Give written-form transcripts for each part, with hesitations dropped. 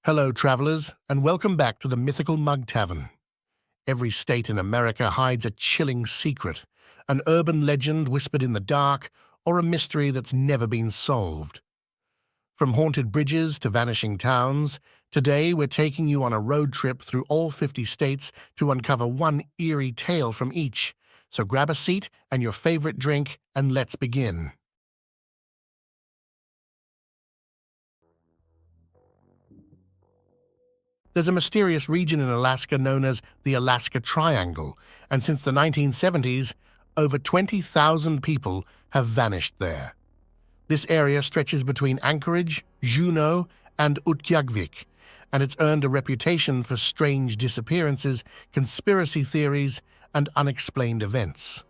Hello, travelers, and welcome back to the Mythical Mug Tavern. Every state in America hides a chilling secret, an urban legend whispered in the dark, or a mystery that's never been solved. From haunted bridges to vanishing towns, today we're taking you on a road trip through all 50 states to uncover one eerie tale from each. So grab a seat and your favorite drink, and let's begin. There's a mysterious region in Alaska known as the Alaska Triangle, and since the 1970s, over 20,000 people have vanished there. This area stretches between Anchorage, Juneau, and Utqiagvik, and it's earned a reputation for strange disappearances, conspiracy theories, and unexplained events.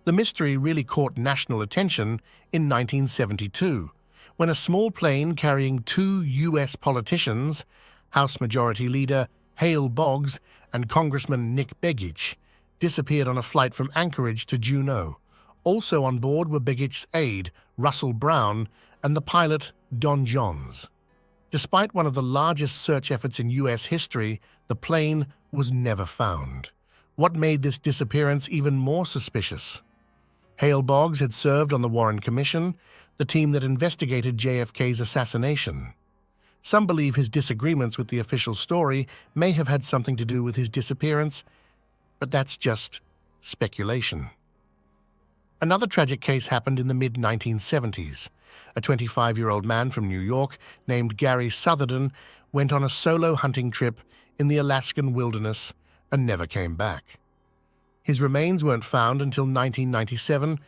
The mystery really caught national attention in 1972, when a small plane carrying two U.S. politicians, House Majority Leader Hale Boggs and Congressman Nick Begich, disappeared on a flight from Anchorage to Juneau. Also on board were Begich's aide, Russell Brown, and the pilot, Don Johns. Despite one of the largest search efforts in U.S. history, the plane was never found. What made this disappearance even more suspicious? Hale Boggs had served on the Warren Commission, the team that investigated JFK's assassination. Some believe his disagreements with the official story may have had something to do with his disappearance, but that's just speculation. Another tragic case happened in the mid-1970s. A 25-year-old man from New York named Gary Southerden went on a solo hunting trip in the Alaskan wilderness and never came back. His remains weren't found until 1997,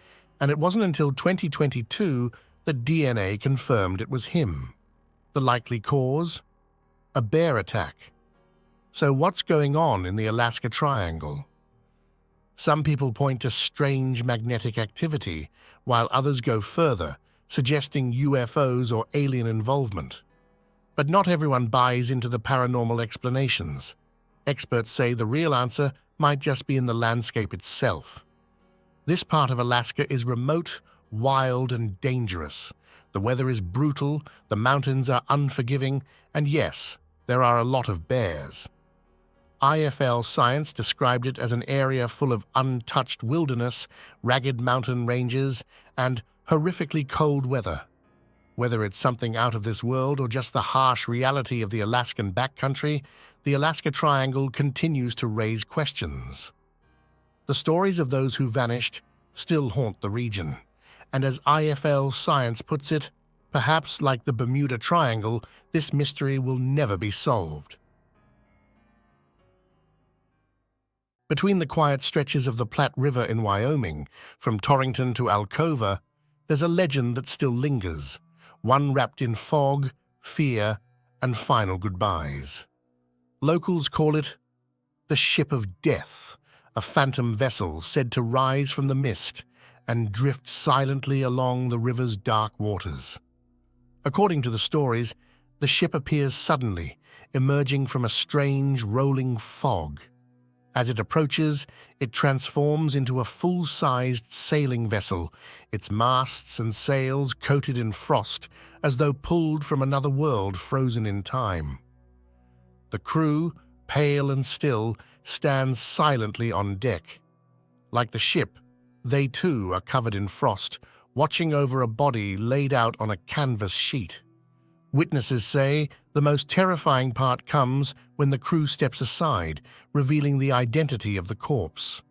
and it wasn't until 2022 that DNA confirmed it was him. The likely cause? A bear attack. So what's going on in the Alaska Triangle? Some people point to strange magnetic activity, while others go further, suggesting UFOs or alien involvement. But not everyone buys into the paranormal explanations. Experts say the real answer might just be in the landscape itself. This part of Alaska is remote, wild, and dangerous. The weather is brutal, the mountains are unforgiving, and yes, there are a lot of bears. IFL Science described it as an area full of untouched wilderness, ragged mountain ranges, and horrifically cold weather. Whether it's something out of this world or just the harsh reality of the Alaskan backcountry, the Alaska Triangle continues to raise questions. The stories of those who vanished still haunt the region. And as IFL Science puts it, perhaps like the Bermuda Triangle, this mystery will never be solved. Between the quiet stretches of the Platte River in Wyoming, from Torrington to Alcova, there's a legend that still lingers, one wrapped in fog, fear, and final goodbyes. Locals call it the Ship of Death, a phantom vessel said to rise from the mist and drift silently along the river's dark waters. According to the stories, the ship appears suddenly, emerging from a strange, rolling fog. As it approaches, it transforms into a full-sized sailing vessel, its masts and sails coated in frost, as though pulled from another world frozen in time. The crew, pale and still, stands silently on deck. Like the ship, they too are covered in frost, watching over a body laid out on a canvas sheet. Witnesses say the most terrifying part comes when the crew steps aside, revealing the identity of the corpse.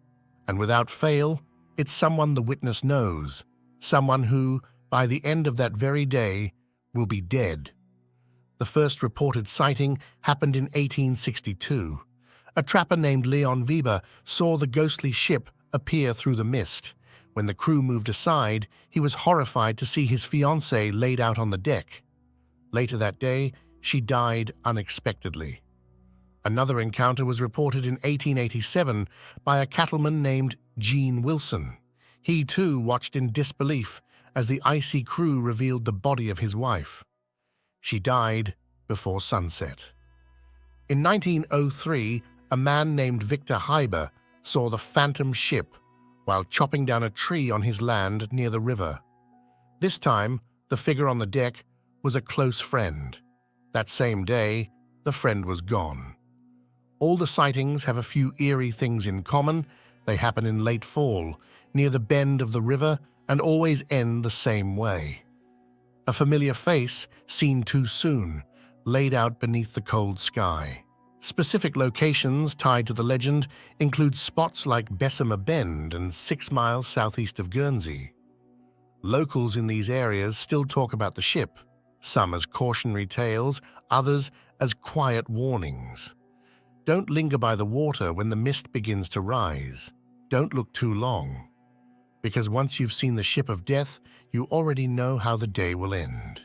And without fail, it's someone the witness knows, someone who, by the end of that very day, will be dead. The first reported sighting happened in 1862. A trapper named Leon Weber saw the ghostly ship appear through the mist. When the crew moved aside, he was horrified to see his fiancée laid out on the deck. Later that day, she died unexpectedly. Another encounter was reported in 1887 by a cattleman named Gene Wilson. He too watched in disbelief as the icy crew revealed the body of his wife. She died before sunset. In 1903, a man named Victor Heiber saw the phantom ship while chopping down a tree on his land near the river. This time, the figure on the deck was a close friend. That same day, the friend was gone. All the sightings have a few eerie things in common. They happen in late fall, near the bend of the river, and always end the same way. A familiar face, seen too soon, laid out beneath the cold sky. Specific locations tied to the legend include spots like Bessemer Bend and 6 miles southeast of Guernsey. Locals in these areas still talk about the ship, some as cautionary tales, others as quiet warnings. Don't linger by the water when the mist begins to rise. Don't look too long, because once you've seen the ship of death, you already know how the day will end.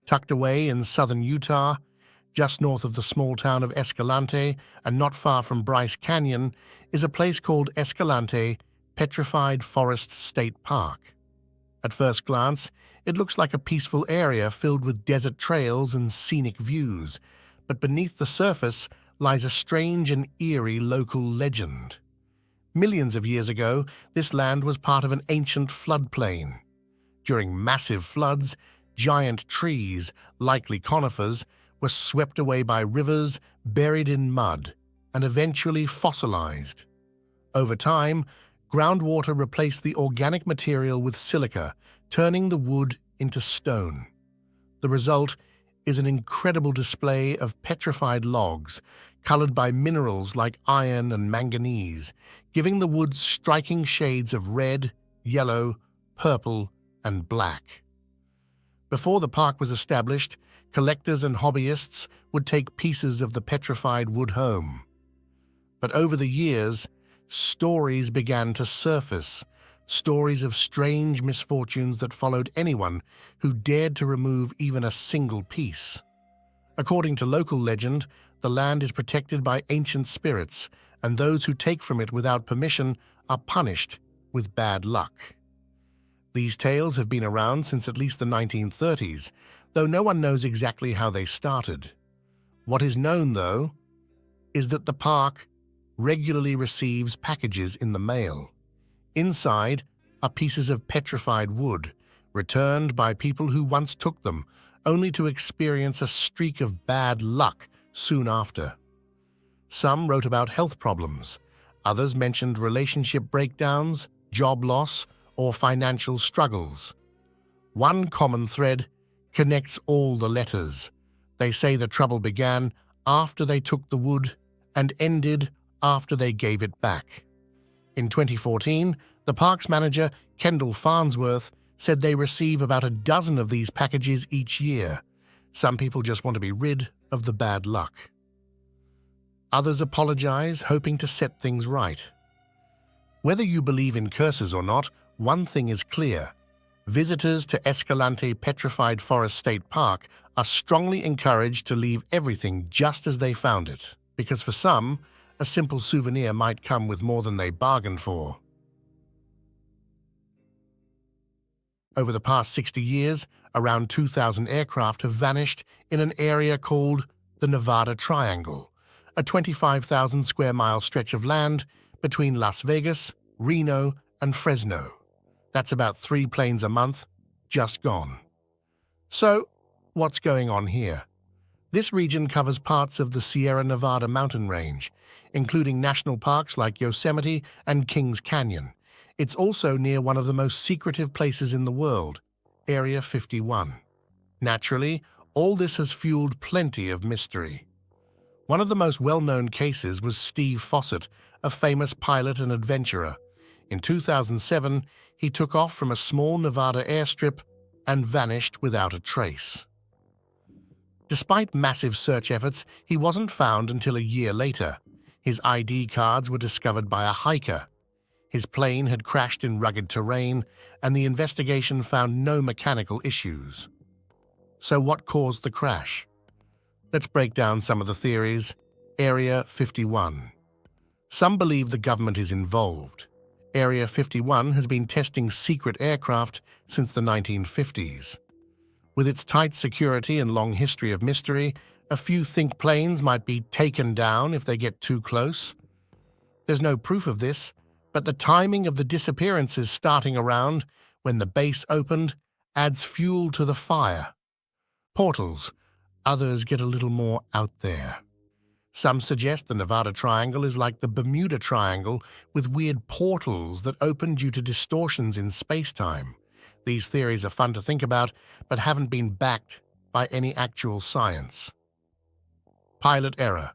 Tucked away in southern Utah, just north of the small town of Escalante and not far from Bryce Canyon, is a place called Escalante Petrified Forest State Park. At first glance, it looks like a peaceful area filled with desert trails and scenic views, but beneath the surface lies a strange and eerie local legend. Millions of years ago, this land was part of an ancient floodplain. During massive floods, giant trees, likely conifers, were swept away by rivers, buried in mud, and eventually fossilized. Over time, groundwater replaced the organic material with silica, turning the wood into stone. The result is an incredible display of petrified logs, colored by minerals like iron and manganese, giving the woods striking shades of red, yellow, purple, and black. Before the park was established, collectors and hobbyists would take pieces of the petrified wood home. But over the years, stories began to surface, stories of strange misfortunes that followed anyone who dared to remove even a single piece. According to local legend, the land is protected by ancient spirits, and those who take from it without permission are punished with bad luck. These tales have been around since at least the 1930s, though no one knows exactly how they started. What is known, though, is that the park regularly receives packages in the mail. Inside are pieces of petrified wood, returned by people who once took them, only to experience a streak of bad luck soon after. Some wrote about health problems, others mentioned relationship breakdowns, job loss, or financial struggles. One common thread connects all the letters. They say the trouble began after they took the wood and ended after they gave it back. In 2014, the park's manager, Kendall Farnsworth, said they receive about a dozen of these packages each year. Some people just want to be rid of the bad luck. Others apologize, hoping to set things right. Whether you believe in curses or not, one thing is clear. Visitors to Escalante Petrified Forest State Park are strongly encouraged to leave everything just as they found it, because for some, a simple souvenir might come with more than they bargained for. Over the past 60 years, around 2,000 aircraft have vanished in an area called the Nevada Triangle, a 25,000 square mile stretch of land between Las Vegas, Reno, and Fresno. That's about 3 planes a month, just gone. So, what's going on here? This region covers parts of the Sierra Nevada mountain range, including national parks like Yosemite and Kings Canyon. It's also near one of the most secretive places in the world, Area 51. Naturally, all this has fueled plenty of mystery. One of the most well-known cases was Steve Fossett, a famous pilot and adventurer. In 2007, he took off from a small Nevada airstrip and vanished without a trace. Despite massive search efforts, he wasn't found until a year later. His ID cards were discovered by a hiker. His plane had crashed in rugged terrain, and the investigation found no mechanical issues. So what caused the crash? Let's break down some of the theories. Area 51. Some believe the government is involved. Area 51 has been testing secret aircraft since the 1950s. With its tight security and long history of mystery, a few think planes might be taken down if they get too close. There's no proof of this, but the timing of the disappearances starting around when the base opened adds fuel to the fire. Portals. Others get a little more out there. Some suggest the Nevada Triangle is like the Bermuda Triangle with weird portals that open due to distortions in space-time. These theories are fun to think about, but haven't been backed by any actual science. Pilot error.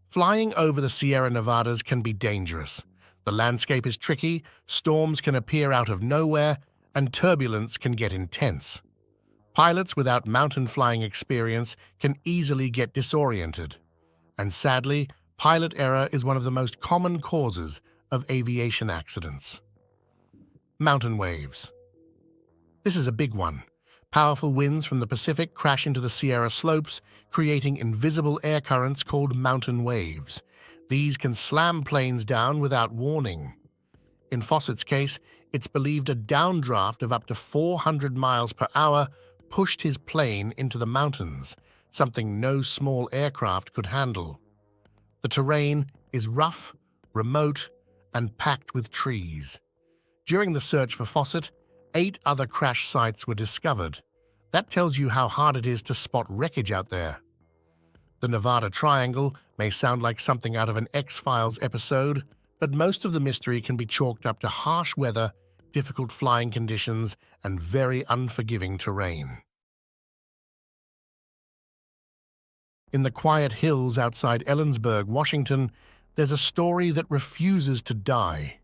Flying over the Sierra Nevadas can be dangerous. The landscape is tricky, storms can appear out of nowhere, and turbulence can get intense. Pilots without mountain flying experience can easily get disoriented. And sadly, pilot error is one of the most common causes of aviation accidents. Mountain waves. This is a big one. Powerful winds from the Pacific crash into the Sierra slopes, creating invisible air currents called mountain waves. These can slam planes down without warning. In Fawcett's case, it's believed a downdraft of up to 400 miles per hour pushed his plane into the mountains, something no small aircraft could handle. The terrain is rough, remote, and packed with trees. During the search for Fawcett, 8 other crash sites were discovered. That tells you how hard it is to spot wreckage out there. The Nevada Triangle may sound like something out of an X-Files episode, but most of the mystery can be chalked up to harsh weather, difficult flying conditions, and very unforgiving terrain. In the quiet hills outside Ellensburg, Washington, there's a story that refuses to die.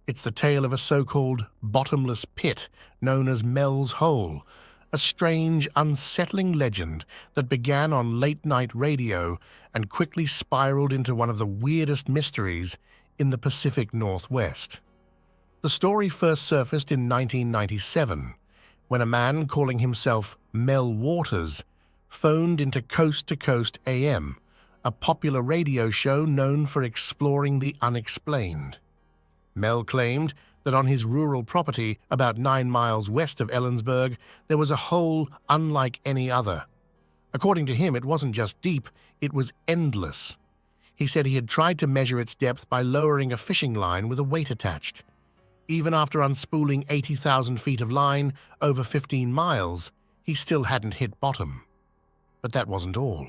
It's the tale of a so-called bottomless pit known as Mel's Hole, a strange, unsettling legend that began on late-night radio and quickly spiraled into one of the weirdest mysteries in the Pacific Northwest. The story first surfaced in 1997, when a man calling himself Mel Waters phoned into Coast to Coast AM, a popular radio show known for exploring the unexplained. Mel claimed that on his rural property, about 9 miles west of Ellensburg, there was a hole unlike any other. According to him, it wasn't just deep, it was endless. He said he had tried to measure its depth by lowering a fishing line with a weight attached. Even after unspooling 80,000 feet of line over 15 miles, he still hadn't hit bottom. But that wasn't all.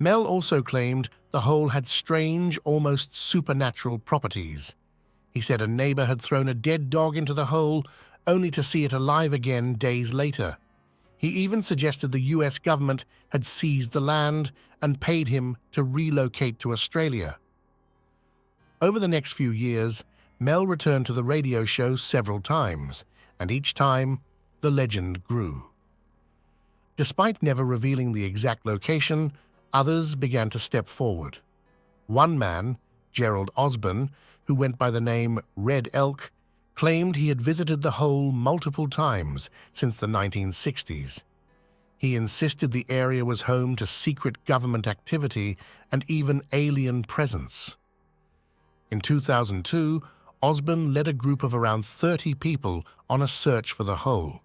Mel also claimed the hole had strange, almost supernatural properties. He said a neighbor had thrown a dead dog into the hole, only to see it alive again days later. He even suggested the US government had seized the land and paid him to relocate to Australia. Over the next few years, Mel returned to the radio show several times, and each time, the legend grew. Despite never revealing the exact location, others began to step forward. One man, Gerald Osborne, who went by the name Red Elk, claimed he had visited the hole multiple times since the 1960s. He insisted the area was home to secret government activity and even alien presence. In 2002, Osborne led a group of around 30 people on a search for the hole.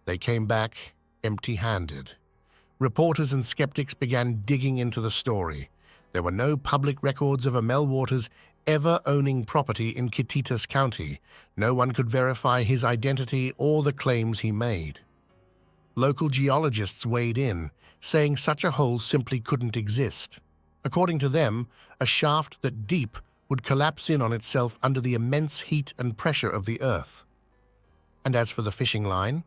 They came back empty-handed. Reporters and skeptics began digging into the story. There were no public records of Mel Waters ever owning property in Kittitas County. No one could verify his identity or the claims he made. Local geologists weighed in, saying such a hole simply couldn't exist. According to them, a shaft that deep would collapse in on itself under the immense heat and pressure of the Earth. And as for the fishing line,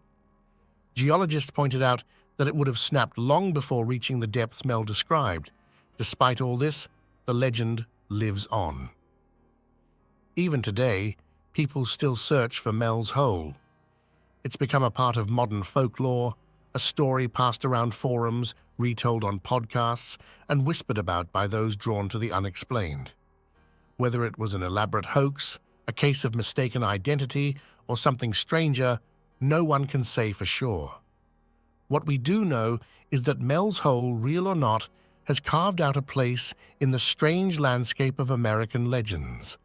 geologists pointed out that it would have snapped long before reaching the depths Mel described. Despite all this, the legend lives on. Even today, people still search for Mel's Hole. It's become a part of modern folklore, a story passed around forums, retold on podcasts, and whispered about by those drawn to the unexplained. Whether it was an elaborate hoax, a case of mistaken identity, or something stranger, no one can say for sure. What we do know is that Mel's Hole, real or not, has carved out a place in the strange landscape of American legends.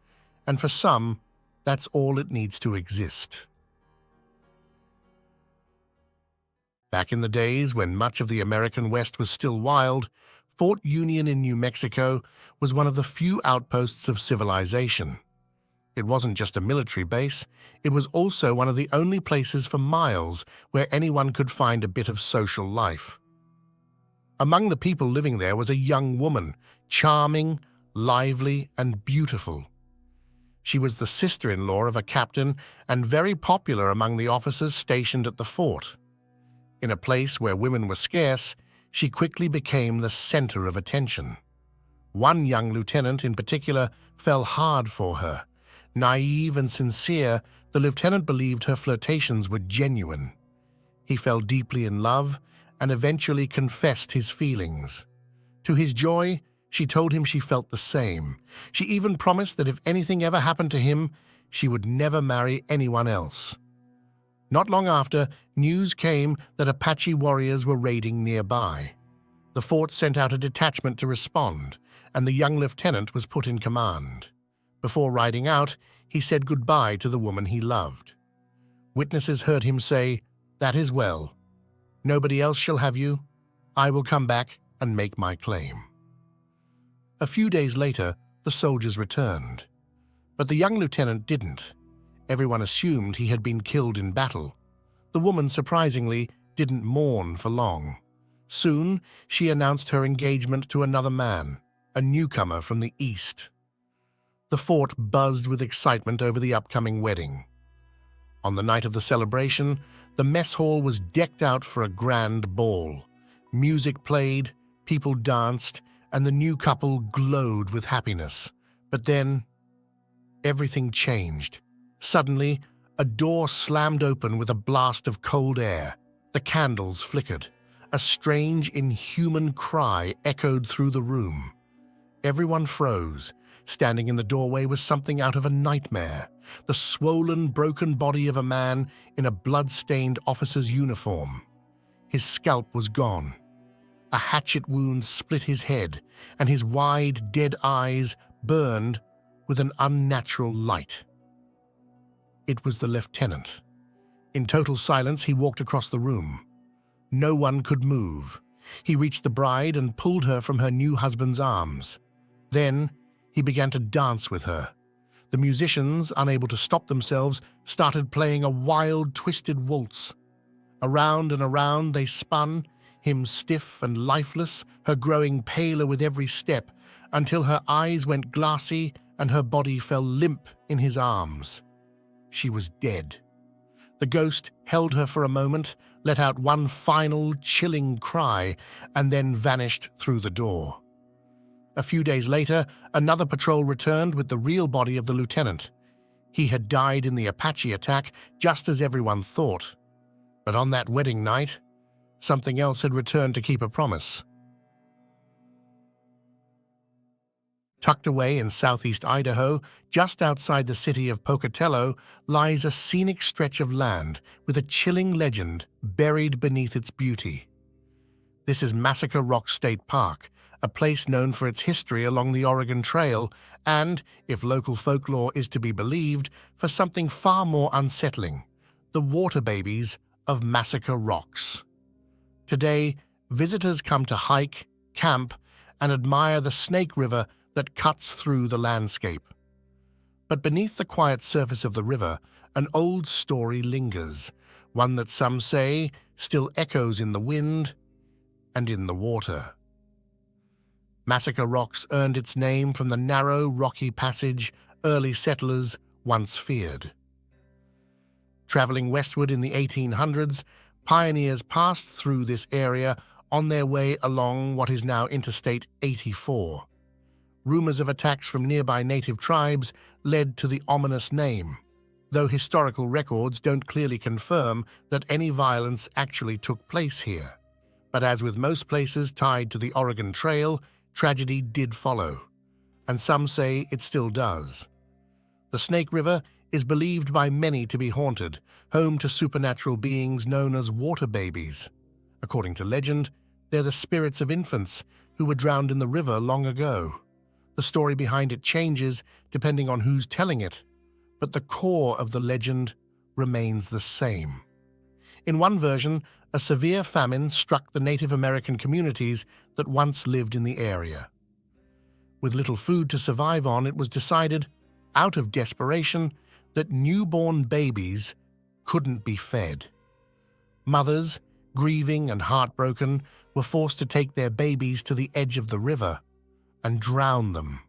And for some, that's all it needs to exist. Back in the days when much of the American West was still wild, Fort Union in New Mexico was one of the few outposts of civilization. It wasn't just a military base, it was also one of the only places for miles where anyone could find a bit of social life. Among the people living there was a young woman, charming, lively, and beautiful. She was the sister-in-law of a captain and very popular among the officers stationed at the fort. In a place where women were scarce, she quickly became the center of attention. One young lieutenant in particular fell hard for her. Naive and sincere, the lieutenant believed her flirtations were genuine. He fell deeply in love and eventually confessed his feelings. To his joy, she told him she felt the same. She even promised that if anything ever happened to him, she would never marry anyone else. Not long after, news came that Apache warriors were raiding nearby. The fort sent out a detachment to respond, and the young lieutenant was put in command. Before riding out, he said goodbye to the woman he loved. Witnesses heard him say, "That is well. Nobody else shall have you. I will come back and make my claim." A few days later, the soldiers returned. But the young lieutenant didn't. Everyone assumed he had been killed in battle. The woman, surprisingly, didn't mourn for long. Soon, she announced her engagement to another man, a newcomer from the east. The fort buzzed with excitement over the upcoming wedding. On the night of the celebration, the mess hall was decked out for a grand ball. Music played, people danced, and the new couple glowed with happiness. But then, everything changed. Suddenly, a door slammed open with a blast of cold air. The candles flickered. A strange, inhuman cry echoed through the room. Everyone froze. Standing in the doorway was something out of a nightmare. The swollen, broken body of a man in a blood-stained officer's uniform. His scalp was gone. A hatchet wound split his head, and his wide, dead eyes burned with an unnatural light. It was the lieutenant. In total silence, he walked across the room. No one could move. He reached the bride and pulled her from her new husband's arms. Then, he began to dance with her. The musicians, unable to stop themselves, started playing a wild, twisted waltz. Around and around they spun, him stiff and lifeless, her growing paler with every step, until her eyes went glassy and her body fell limp in his arms. She was dead. The ghost held her for a moment, let out one final, chilling cry, and then vanished through the door. A few days later, another patrol returned with the real body of the lieutenant. He had died in the Apache attack, just as everyone thought. But on that wedding night, something else had returned to keep a promise. Tucked away in southeast Idaho, just outside the city of Pocatello, lies a scenic stretch of land with a chilling legend buried beneath its beauty. This is Massacre Rock State Park, a place known for its history along the Oregon Trail and, if local folklore is to be believed, for something far more unsettling, the water babies of Massacre Rocks. Today, visitors come to hike, camp, and admire the Snake River that cuts through the landscape. But beneath the quiet surface of the river, an old story lingers, one that some say still echoes in the wind and in the water. Massacre Rocks earned its name from the narrow, rocky passage early settlers once feared. Traveling westward in the 1800s, pioneers passed through this area on their way along what is now Interstate 84. Rumors of attacks from nearby native tribes led to the ominous name, though historical records don't clearly confirm that any violence actually took place here. But as with most places tied to the Oregon Trail, tragedy did follow, and some say it still does. The Snake River is believed by many to be haunted, home to supernatural beings known as water babies. According to legend, they're the spirits of infants who were drowned in the river long ago. The story behind it changes depending on who's telling it, but the core of the legend remains the same. In one version, a severe famine struck the Native American communities that once lived in the area. With little food to survive on, it was decided out of desperation that newborn babies couldn't be fed. Mothers, grieving and heartbroken, were forced to take their babies to the edge of the river and drown them.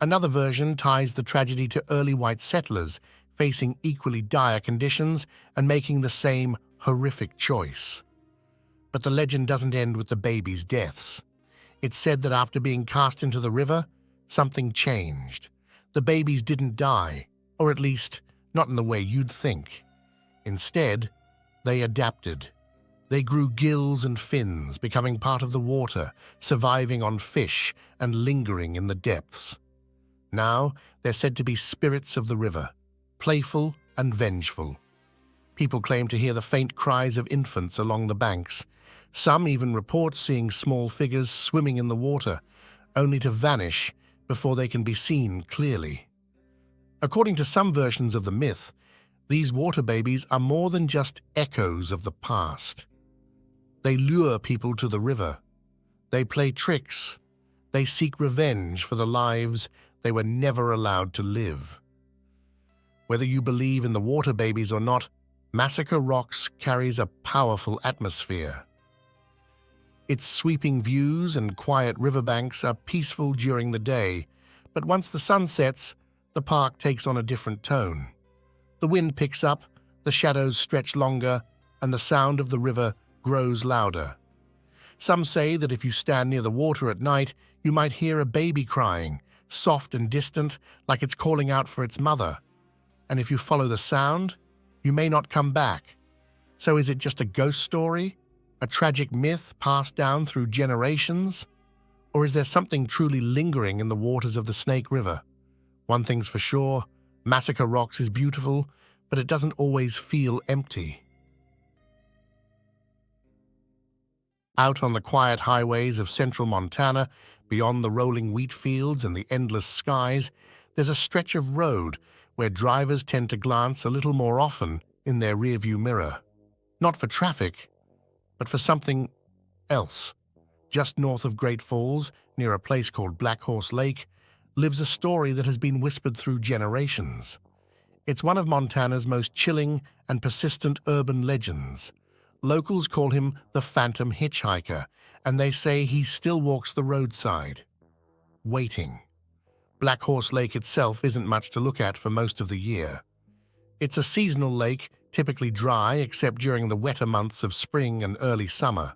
Another version ties the tragedy to early white settlers facing equally dire conditions and making the same horrific choice. But the legend doesn't end with the babies' deaths. It's said that after being cast into the river, something changed. The babies didn't die, or at least not in the way you'd think. Instead, they adapted. They grew gills and fins, becoming part of the water, surviving on fish and lingering in the depths. Now, they're said to be spirits of the river, playful and vengeful. People claim to hear the faint cries of infants along the banks. Some even report seeing small figures swimming in the water, only to vanish before they can be seen clearly. According to some versions of the myth, these water babies are more than just echoes of the past. They lure people to the river. They play tricks. They seek revenge for the lives they were never allowed to live. Whether you believe in the water babies or not, Massacre Rocks carries a powerful atmosphere. Its sweeping views and quiet riverbanks are peaceful during the day, but once the sun sets, the park takes on a different tone. The wind picks up, the shadows stretch longer, and the sound of the river grows louder. Some say that if you stand near the water at night, you might hear a baby crying, soft and distant, like it's calling out for its mother. And if you follow the sound, you may not come back. So is it just a ghost story? A tragic myth passed down through generations? Or is there something truly lingering in the waters of the Snake River? One thing's for sure, Massacre Rocks is beautiful, but it doesn't always feel empty. Out on the quiet highways of central Montana, beyond the rolling wheat fields and the endless skies, there's a stretch of road where drivers tend to glance a little more often in their rearview mirror. Not for traffic, but for something else. Just north of Great Falls, near a place called Black Horse Lake, lives a story that has been whispered through generations. It's one of Montana's most chilling and persistent urban legends. Locals call him the Phantom Hitchhiker, and they say he still walks the roadside, waiting. Black Horse Lake itself isn't much to look at for most of the year. It's a seasonal lake, typically dry except during the wetter months of spring and early summer.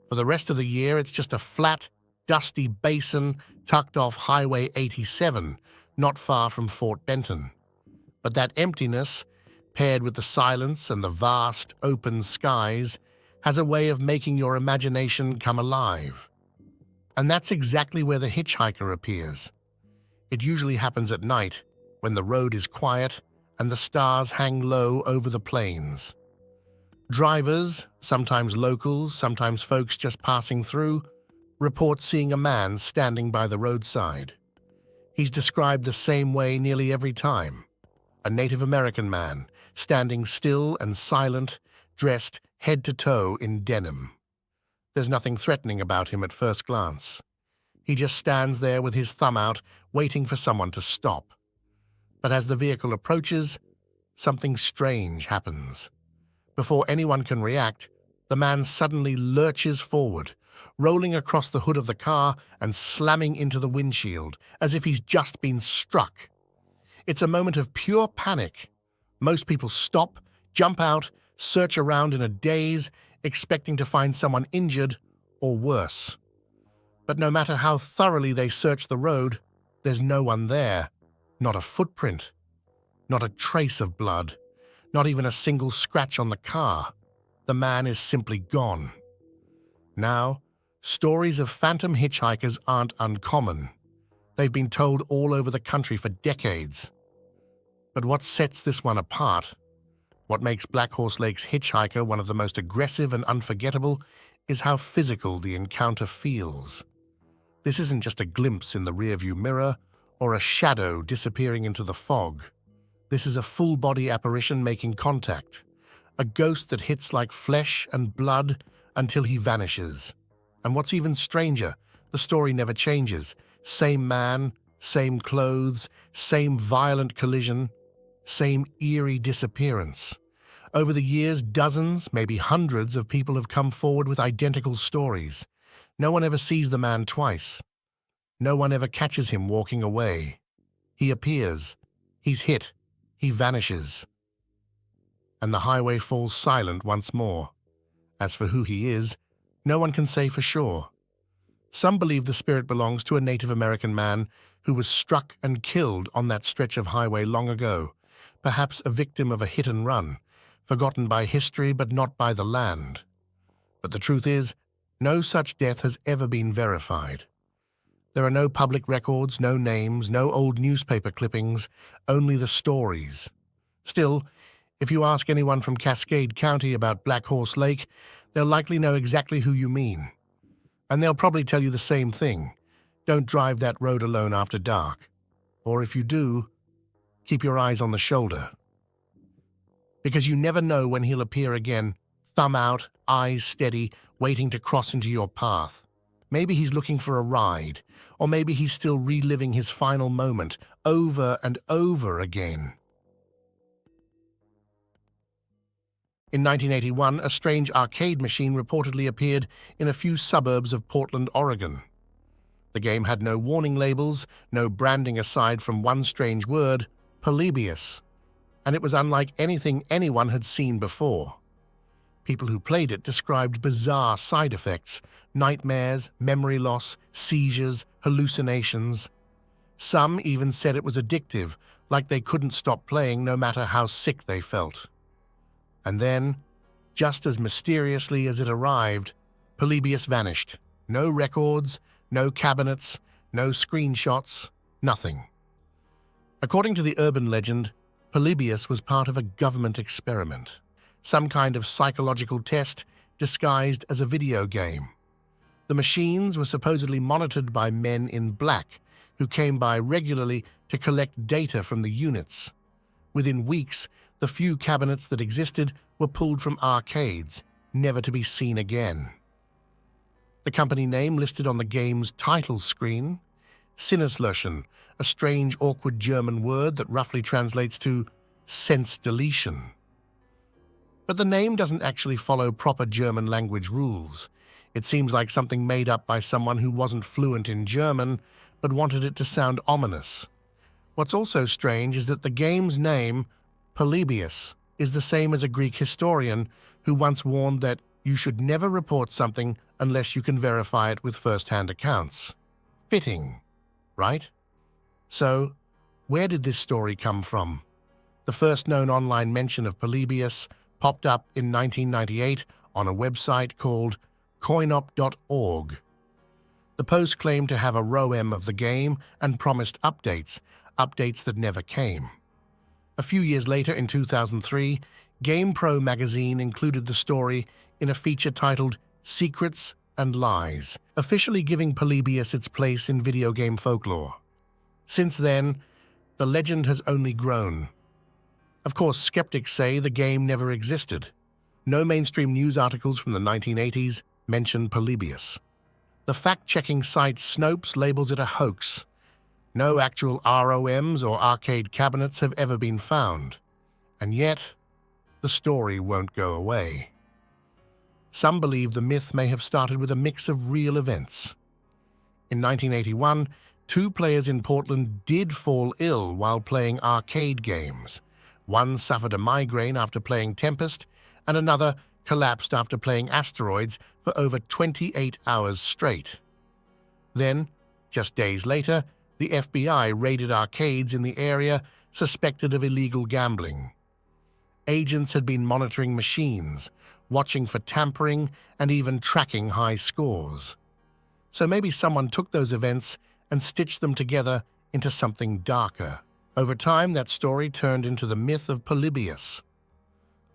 For the rest of the year, it's just a flat, dusty basin tucked off Highway 87, not far from Fort Benton. But that emptiness, paired with the silence and the vast, open skies, has a way of making your imagination come alive. And that's exactly where the hitchhiker appears. It usually happens at night, when the road is quiet and the stars hang low over the plains. Drivers, sometimes locals, sometimes folks just passing through, report seeing a man standing by the roadside. He's described the same way nearly every time. A Native American man, standing still and silent, dressed head to toe in denim. There's nothing threatening about him at first glance. He just stands there with his thumb out, waiting for someone to stop. But as the vehicle approaches, something strange happens. Before anyone can react, the man suddenly lurches forward, rolling across the hood of the car and slamming into the windshield, as if he's just been struck. It's a moment of pure panic. Most people stop, jump out, search around in a daze, expecting to find someone injured or worse. But no matter how thoroughly they search the road, there's no one there. Not a footprint. Not a trace of blood. Not even a single scratch on the car. The man is simply gone. Now, stories of phantom hitchhikers aren't uncommon. They've been told all over the country for decades. But what sets this one apart, what makes Black Horse Lake's hitchhiker one of the most aggressive and unforgettable, is how physical the encounter feels. This isn't just a glimpse in the rearview mirror or a shadow disappearing into the fog. This is a full-body apparition making contact, a ghost that hits like flesh and blood until he vanishes. And what's even stranger, the story never changes. Same man, Same clothes, same violent collision, same eerie disappearance. Over the years, dozens, maybe hundreds of people have come forward with identical stories. No one ever sees the man twice. No one ever catches him walking away. He appears. He's hit. He vanishes. And the highway falls silent once more. As for who he is, no one can say for sure. Some believe the spirit belongs to a Native American man who was struck and killed on that stretch of highway long ago, perhaps a victim of a hit and run, forgotten by history but not by the land. But the truth is, no such death has ever been verified. There are no public records, no names, no old newspaper clippings, only the stories. Still, if you ask anyone from Cascade County about Black Horse Lake, they'll likely know exactly who you mean. And they'll probably tell you the same thing. Don't drive that road alone after dark. Or if you do, keep your eyes on the shoulder. Because you never know when he'll appear again, thumb out, eyes steady, waiting to cross into your path. Maybe he's looking for a ride, or maybe he's still reliving his final moment over and over again. In 1981, a strange arcade machine reportedly appeared in a few suburbs of Portland, Oregon. The game had no warning labels, no branding aside from one strange word, Polybius, and it was unlike anything anyone had seen before. People who played it described bizarre side effects, nightmares, memory loss, seizures, hallucinations. Some even said it was addictive, like they couldn't stop playing no matter how sick they felt. And then, just as mysteriously as it arrived, Polybius vanished. No records, no cabinets, no screenshots, nothing. According to the urban legend, Polybius was part of a government experiment, some kind of psychological test disguised as a video game. The machines were supposedly monitored by men in black who came by regularly to collect data from the units. Within weeks, the few cabinets that existed were pulled from arcades, never to be seen again. The company name listed on the game's title screen, Sinneslöschen, a strange, awkward German word that roughly translates to sense deletion. But the name doesn't actually follow proper German language rules. It seems like something made up by someone who wasn't fluent in German, but wanted it to sound ominous. What's also strange is that the game's name, Polybius, is the same as a Greek historian who once warned that you should never report something unless you can verify it with first-hand accounts. Fitting, right? So, where did this story come from? The first known online mention of Polybius popped up in 1998 on a website called coinop.org. The post claimed to have a ROM of the game and promised updates that never came. A few years later, in 2003, GamePro magazine included the story in a feature titled Secrets and Lies, officially giving Polybius its place in video game folklore. Since then, the legend has only grown. Of course, skeptics say the game never existed. No mainstream news articles from the 1980s mention Polybius. The fact-checking site Snopes labels it a hoax. No actual ROMs or arcade cabinets have ever been found. And yet, the story won't go away. Some believe the myth may have started with a mix of real events. In 1981, 2 players in Portland did fall ill while playing arcade games. One suffered a migraine after playing Tempest, and another collapsed after playing Asteroids for over 28 hours straight. Then, just days later, the FBI raided arcades in the area suspected of illegal gambling. Agents had been monitoring machines, watching for tampering, and even tracking high scores. So maybe someone took those events and stitched them together into something darker. Over time, that story turned into the myth of Polybius.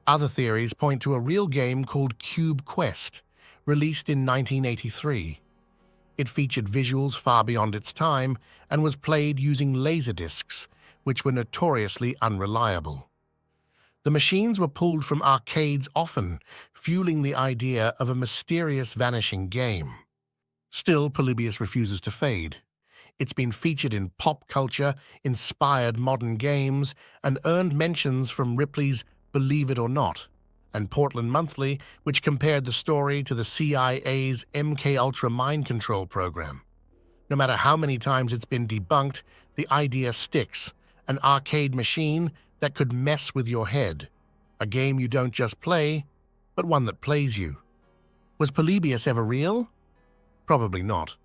Other theories point to a real game called Cube Quest, released in 1983. It featured visuals far beyond its time and was played using laserdiscs, which were notoriously unreliable. The machines were pulled from arcades often, fueling the idea of a mysterious vanishing game. Still, Polybius refuses to fade. It's been featured in pop culture, inspired modern games, and earned mentions from Ripley's Believe It or Not and Portland Monthly, which compared the story to the CIA's MK Ultra mind control program. No matter how many times it's been debunked, the idea sticks. An arcade machine that could mess with your head. A game you don't just play, but one that plays you. Was Polybius ever real? Probably not.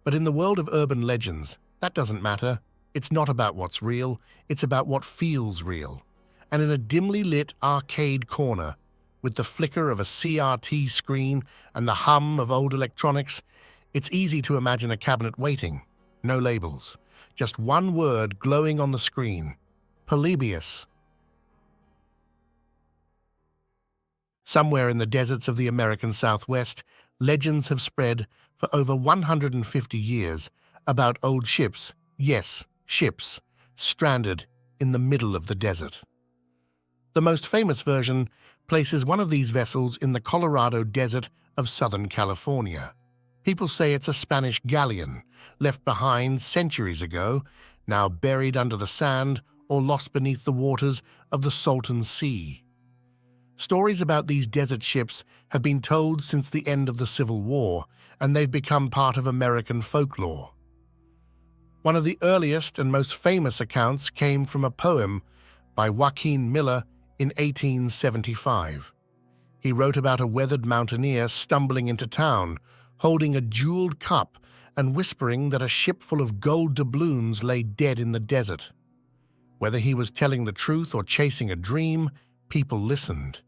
But in the world of urban legends, that doesn't matter. It's not about what's real, it's about what feels real. And in a dimly lit arcade corner, with the flicker of a CRT screen and the hum of old electronics, it's easy to imagine a cabinet waiting. No labels. Just one word glowing on the screen. Polybius. Somewhere in the deserts of the American Southwest, legends have spread for over 150 years about old ships, yes, ships, stranded in the middle of the desert. The most famous version places one of these vessels in the Colorado Desert of Southern California. People say it's a Spanish galleon, left behind centuries ago, now buried under the sand or lost beneath the waters of the Salton Sea. Stories about these desert ships have been told since the end of the Civil War, and they've become part of American folklore. One of the earliest and most famous accounts came from a poem by Joaquin Miller in 1875. He wrote about a weathered mountaineer stumbling into town, holding a jeweled cup and whispering that a ship full of gold doubloons lay dead in the desert. Whether he was telling the truth or chasing a dream, people listened.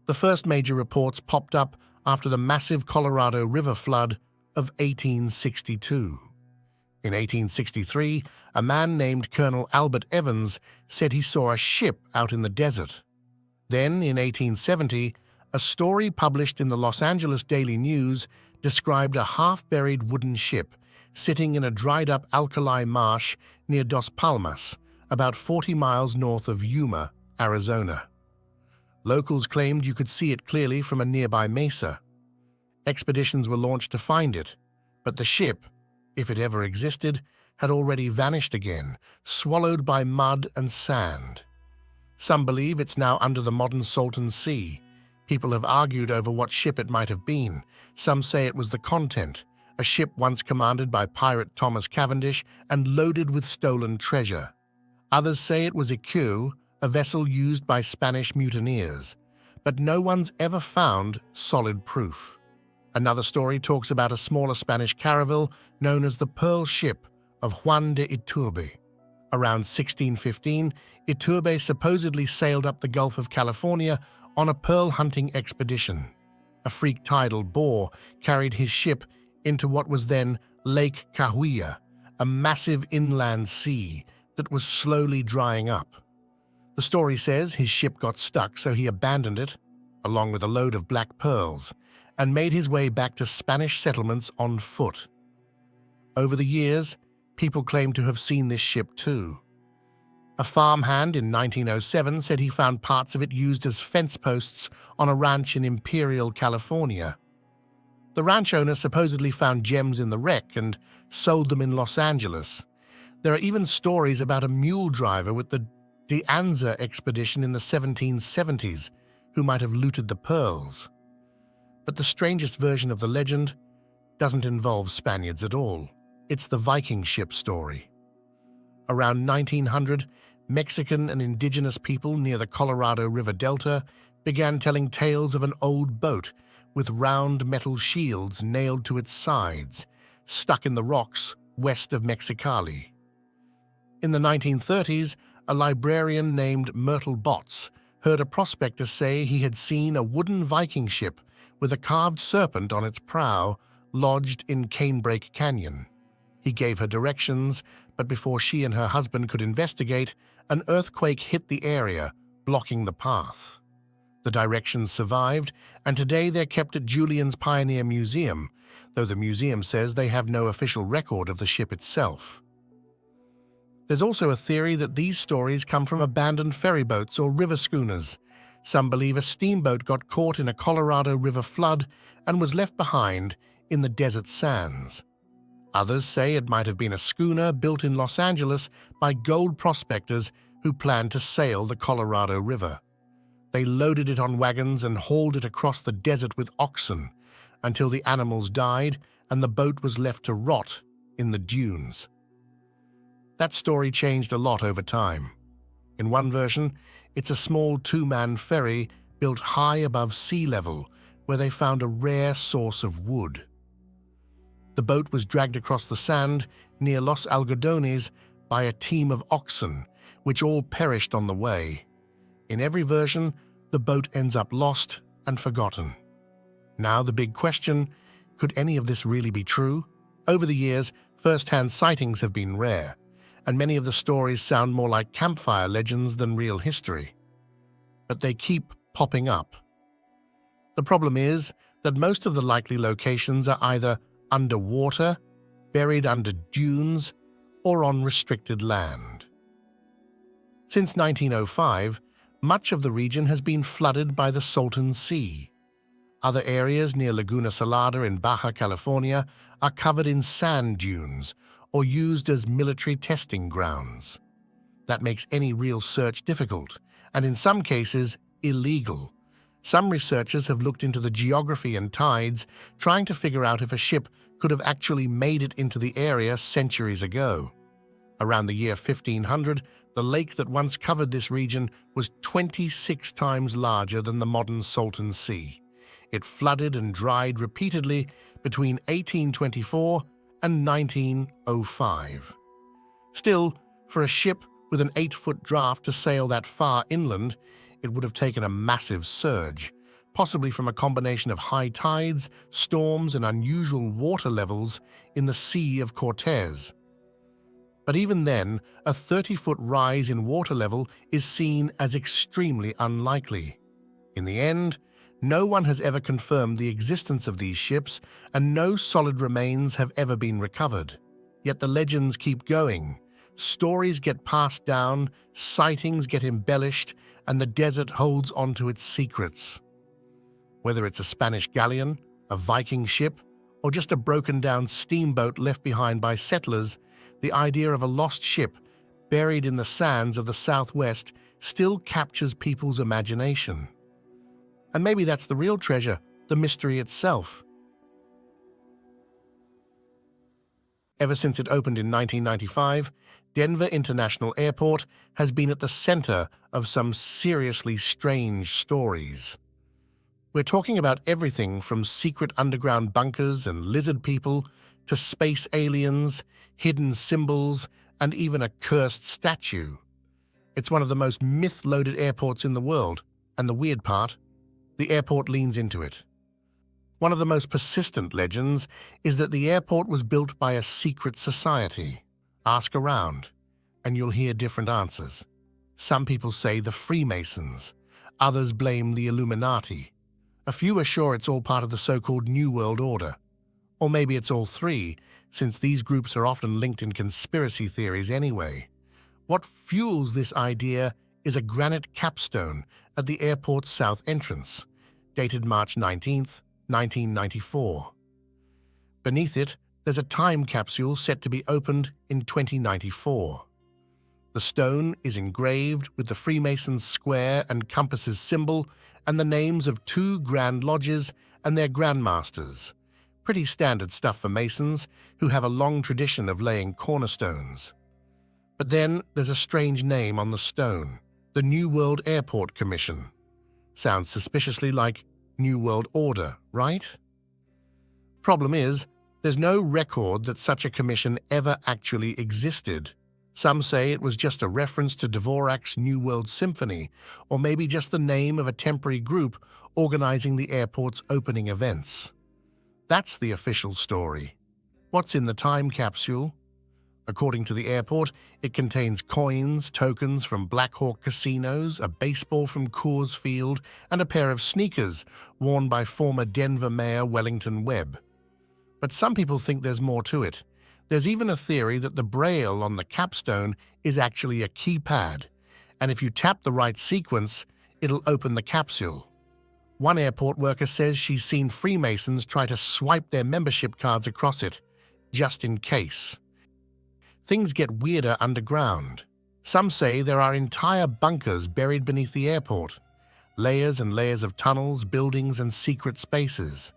The first major reports popped up after the massive Colorado River flood of 1862. In 1863, a man named Colonel Albert Evans said he saw a ship out in the desert. Then, in 1870, a story published in the Los Angeles Daily News described a half-buried wooden ship sitting in a dried-up alkali marsh near Dos Palmas, about 40 miles north of Yuma, Arizona. Locals claimed you could see it clearly from a nearby mesa. Expeditions were launched to find it, but the ship, if it ever existed, had already vanished again, swallowed by mud and sand. Some believe it's now under the modern Salton Sea. People have argued over what ship it might have been. Some say it was the Content, a ship once commanded by pirate Thomas Cavendish and loaded with stolen treasure. Others say it was Ecu, a vessel used by Spanish mutineers, but no one's ever found solid proof. Another story talks about a smaller Spanish caravel known as the Pearl Ship of Juan de Iturbe. Around 1615, Iturbe supposedly sailed up the Gulf of California on a pearl hunting expedition. A freak tidal bore carried his ship into what was then Lake Cahuilla, a massive inland sea that was slowly drying up. The story says his ship got stuck, so he abandoned it, along with a load of black pearls, and made his way back to Spanish settlements on foot. Over the years, people claim to have seen this ship too. A farmhand in 1907 said he found parts of it used as fence posts on a ranch in Imperial, California. The ranch owner supposedly found gems in the wreck and sold them in Los Angeles. There are even stories about a mule driver with the De Anza expedition in the 1770s who might have looted the pearls. But the strangest version of the legend doesn't involve Spaniards at all. It's the Viking ship story. Around 1900, Mexican and indigenous people near the Colorado River Delta began telling tales of an old boat with round metal shields nailed to its sides, stuck in the rocks west of Mexicali. In the 1930s, a librarian named Myrtle Botts heard a prospector say he had seen a wooden Viking ship with a carved serpent on its prow lodged in Canebrake Canyon. He gave her directions, but before she and her husband could investigate, an earthquake hit the area, blocking the path. The directions survived, and today they're kept at Julian's Pioneer Museum, though the museum says they have no official record of the ship itself. There's also a theory that these stories come from abandoned ferryboats or river schooners. Some believe a steamboat got caught in a Colorado River flood and was left behind in the desert sands. Others say it might have been a schooner built in Los Angeles by gold prospectors who planned to sail the Colorado River. They loaded it on wagons and hauled it across the desert with oxen until the animals died and the boat was left to rot in the dunes. That story changed a lot over time. In one version, it's a small two-man ferry built high above sea level where they found a rare source of wood. The boat was dragged across the sand near Los Algodones by a team of oxen, which all perished on the way. In every version, the boat ends up lost and forgotten. Now the big question, could any of this really be true? Over the years, first-hand sightings have been rare, and many of the stories sound more like campfire legends than real history. But they keep popping up. The problem is that most of the likely locations are either underwater, buried under dunes, or on restricted land. Since 1905, much of the region has been flooded by the Salton Sea. Other areas near Laguna Salada in Baja California are covered in sand dunes or used as military testing grounds. That makes any real search difficult, and in some cases, illegal. Some researchers have looked into the geography and tides, trying to figure out if a ship could have actually made it into the area centuries ago. Around the year 1500, the lake that once covered this region was 26 times larger than the modern Salton Sea. It flooded and dried repeatedly between 1824 and 1905. Still, for a ship with an 8-foot draft to sail that far inland, it would have taken a massive surge, possibly from a combination of high tides, storms, and unusual water levels in the Sea of Cortez. But even then, a 30-foot rise in water level is seen as extremely unlikely. In the end, no one has ever confirmed the existence of these ships, and no solid remains have ever been recovered. Yet the legends keep going. Stories get passed down, sightings get embellished, and the desert holds onto its secrets. Whether it's a Spanish galleon, a Viking ship, or just a broken-down steamboat left behind by settlers, the idea of a lost ship buried in the sands of the Southwest still captures people's imagination. And maybe that's the real treasure, the mystery itself. Ever since it opened in 1995, Denver International Airport has been at the center of some seriously strange stories. We're talking about everything from secret underground bunkers and lizard people to space aliens, hidden symbols, and even a cursed statue. It's one of the most myth-loaded airports in the world, and the weird part, the airport leans into it. One of the most persistent legends is that the airport was built by a secret society. Ask around, and you'll hear different answers. Some people say the Freemasons, others blame the Illuminati. A few are sure it's all part of the so-called New World Order. Or maybe it's all three, since these groups are often linked in conspiracy theories anyway. What fuels this idea is a granite capstone at the airport's south entrance, dated March 19th, 1994. Beneath it, there's a time capsule set to be opened in 2094. The stone is engraved with the Freemasons' square and compasses symbol and the names of 2 Grand Lodges and their Grandmasters. Pretty standard stuff for Masons, who have a long tradition of laying cornerstones. But then there's a strange name on the stone, the New World Airport Commission. Sounds suspiciously like New World Order, right? Problem is, there's no record that such a commission ever actually existed. Some say it was just a reference to Dvorak's New World Symphony, or maybe just the name of a temporary group organizing the airport's opening events. That's the official story. What's in the time capsule? According to the airport, it contains coins, tokens from Black Hawk casinos, a baseball from Coors Field, and a pair of sneakers worn by former Denver Mayor Wellington Webb. But some people think there's more to it. There's even a theory that the braille on the capstone is actually a keypad, and if you tap the right sequence, it'll open the capsule. One airport worker says she's seen Freemasons try to swipe their membership cards across it. just in case. Things get weirder underground. Some say there are entire bunkers buried beneath the airport, layers and layers of tunnels, buildings, and secret spaces.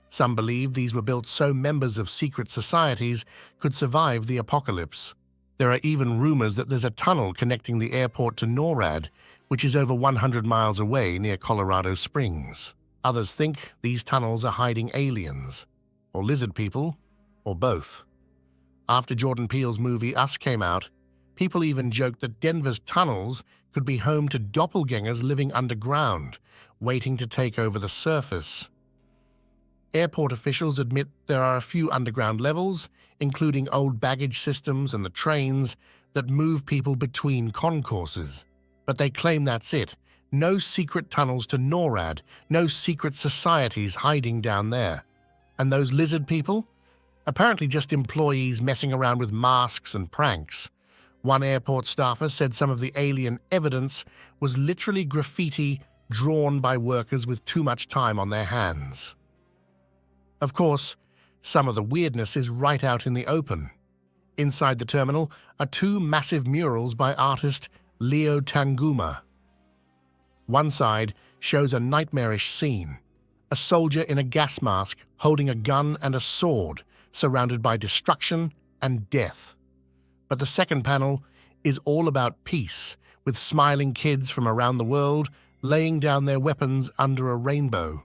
Some believe these were built so members of secret societies could survive the apocalypse. There are even rumors that there's a tunnel connecting the airport to NORAD, which is over 100 miles away near Colorado Springs. Others think these tunnels are hiding aliens, or lizard people, or both. After Jordan Peele's movie Us came out, people even joked that Denver's tunnels could be home to doppelgangers living underground, waiting to take over the surface. Airport officials admit there are a few underground levels, including old baggage systems and the trains that move people between concourses. But they claim that's it. No secret tunnels to NORAD, no secret societies hiding down there. And those lizard people? Apparently just employees messing around with masks and pranks. One airport staffer said some of the alien evidence was literally graffiti drawn by workers with too much time on their hands. Of course, some of the weirdness is right out in the open. Inside the terminal are two massive murals by artist Leo Tanguma. One side shows a nightmarish scene, a soldier in a gas mask holding a gun and a sword, surrounded by destruction and death. But the second panel is all about peace, with smiling kids from around the world laying down their weapons under a rainbow.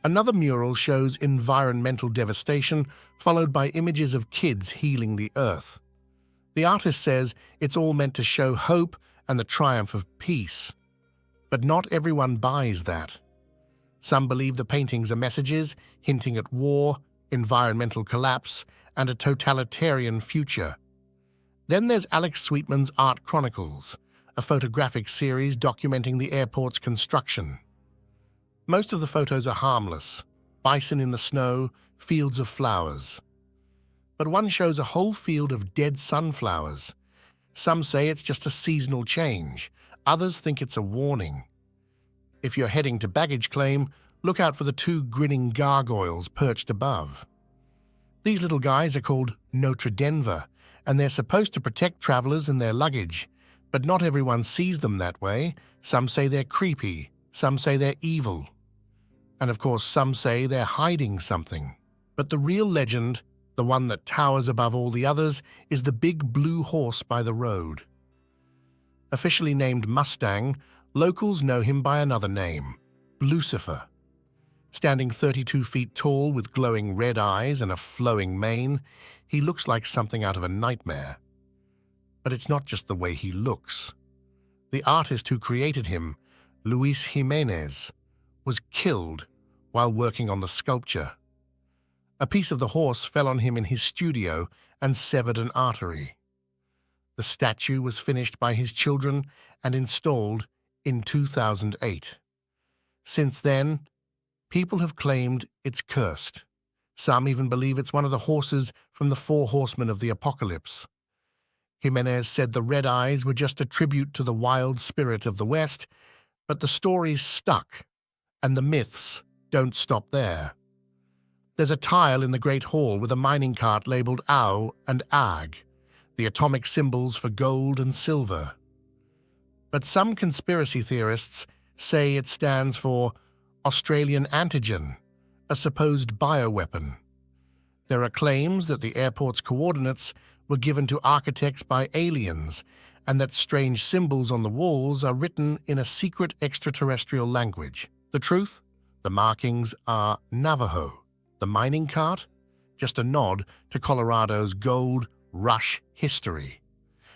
Another mural shows environmental devastation, followed by images of kids healing the earth. The artist says it's all meant to show hope and the triumph of peace. But not everyone buys that. Some believe the paintings are messages hinting at war, environmental collapse, and a totalitarian future. Then there's Alex Sweetman's Art Chronicles, a photographic series documenting the airport's construction. Most of the photos are harmless: bison in the snow, fields of flowers. But one shows a whole field of dead sunflowers. Some say it's just a seasonal change. Others think it's a warning. If you're heading to baggage claim, look out for the two grinning gargoyles perched above. These little guys are called Notre Denver, and they're supposed to protect travelers and their luggage. But not everyone sees them that way. Some say they're creepy. Some say they're evil. And of course, some say they're hiding something. But the real legend, the one that towers above all the others, is the big blue horse by the road. Officially named Mustang, locals know him by another name, Lucifer. Standing 32 feet tall with glowing red eyes and a flowing mane, he looks like something out of a nightmare. But it's not just the way he looks. The artist who created him, Luis Jimenez, was killed while working on the sculpture. A piece of the horse fell on him in his studio and severed an artery. The statue was finished by his children and installed in 2008. Since then, people have claimed it's cursed. Some even believe it's one of the horses from the Four Horsemen of the Apocalypse. Jimenez said the red eyes were just a tribute to the wild spirit of the West, but the stories stuck, and the myths don't stop there. There's a tile in the Great Hall with a mining cart labeled AU and AG, the atomic symbols for gold and silver. But some conspiracy theorists say it stands for Australian antigen, a supposed bioweapon. There are claims that the airport's coordinates were given to architects by aliens, and that strange symbols on the walls are written in a secret extraterrestrial language. The truth? The markings are Navajo. The mining cart? Just a nod to Colorado's gold rush history.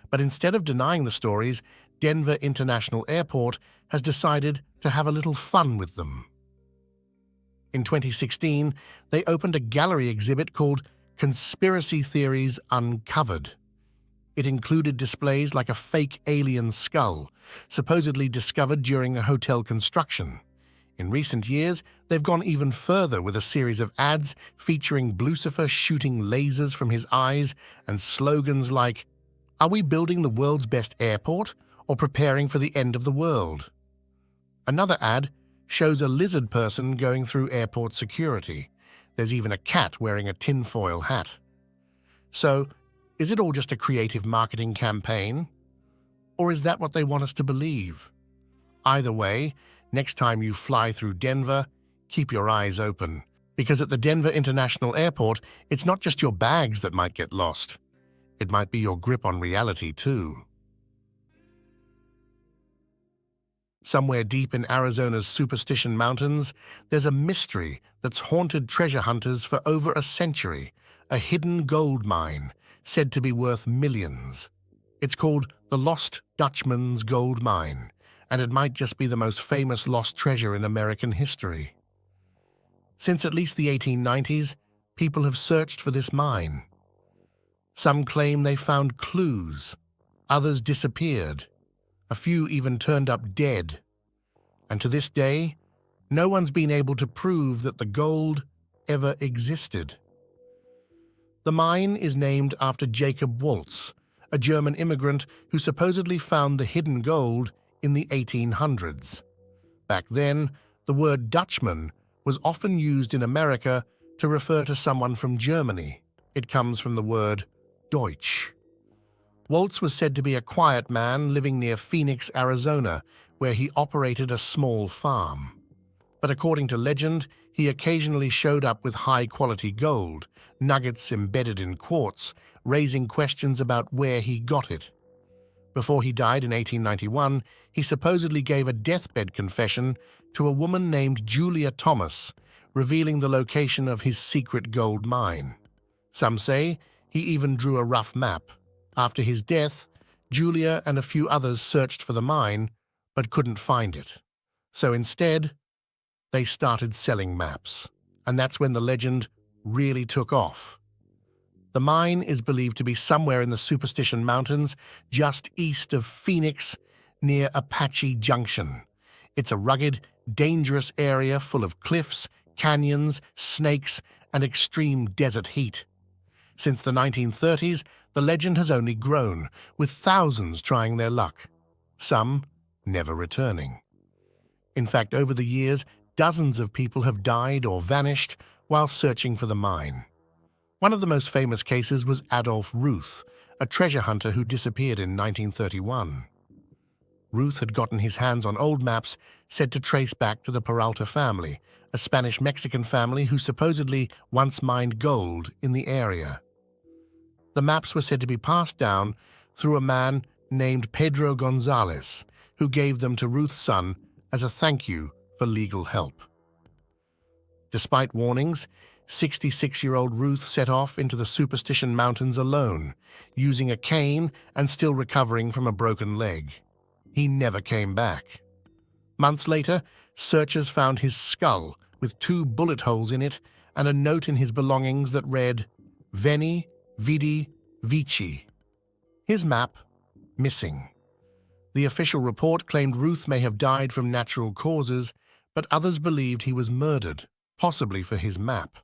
But instead of denying the stories, Denver International Airport has decided to have a little fun with them. In 2016, they opened a gallery exhibit called Conspiracy Theories Uncovered. It included displays like a fake alien skull, supposedly discovered during a hotel construction. In recent years, they've gone even further with a series of ads featuring Lucifer shooting lasers from his eyes and slogans like, "Are we building the world's best airport or preparing for the end of the world?" Another ad shows a lizard person going through airport security. There's even a cat wearing a tinfoil hat. So, is it all just a creative marketing campaign? Or is that what they want us to believe? Either way, next time you fly through Denver, keep your eyes open. Because at the Denver International Airport, it's not just your bags that might get lost. It might be your grip on reality, too. Somewhere deep in Arizona's Superstition Mountains, there's a mystery that's haunted treasure hunters for over a century, a hidden gold mine said to be worth millions. It's called the Lost Dutchman's Gold Mine, and it might just be the most famous lost treasure in American history. Since at least the 1890s, people have searched for this mine. Some claim they found clues, others disappeared, a few even turned up dead. And to this day, no one's been able to prove that the gold ever existed. The mine is named after Jacob Waltz, a German immigrant who supposedly found the hidden gold in the 1800s. Back then, the word Dutchman was often used in America to refer to someone from Germany. It comes from the word Deutsch. Waltz was said to be a quiet man living near Phoenix, Arizona, where he operated a small farm. But according to legend, he occasionally showed up with high-quality gold, nuggets embedded in quartz, raising questions about where he got it. Before he died in 1891, he supposedly gave a deathbed confession to a woman named Julia Thomas, revealing the location of his secret gold mine. Some say he even drew a rough map. After his death, Julia and a few others searched for the mine, but couldn't find it. So instead, they started selling maps. And that's when the legend really took off. The mine is believed to be somewhere in the Superstition Mountains, just east of Phoenix, near Apache Junction. It's a rugged, dangerous area full of cliffs, canyons, snakes, and extreme desert heat. Since the 1930s, the legend has only grown, with thousands trying their luck, some never returning. In fact, over the years, dozens of people have died or vanished while searching for the mine. One of the most famous cases was Adolf Ruth, a treasure hunter who disappeared in 1931. Ruth had gotten his hands on old maps said to trace back to the Peralta family, a Spanish-Mexican family who supposedly once mined gold in the area. The maps were said to be passed down through a man named Pedro Gonzalez, who gave them to Ruth's son as a thank you for legal help. Despite warnings, 66-year-old Ruth set off into the Superstition Mountains alone, using a cane and still recovering from a broken leg. He never came back. Months later, searchers found his skull with 2 bullet holes in it and a note in his belongings that read, Veni, Vidi, Vici. His map, missing. The official report claimed Ruth may have died from natural causes, but others believed he was murdered, possibly for his map.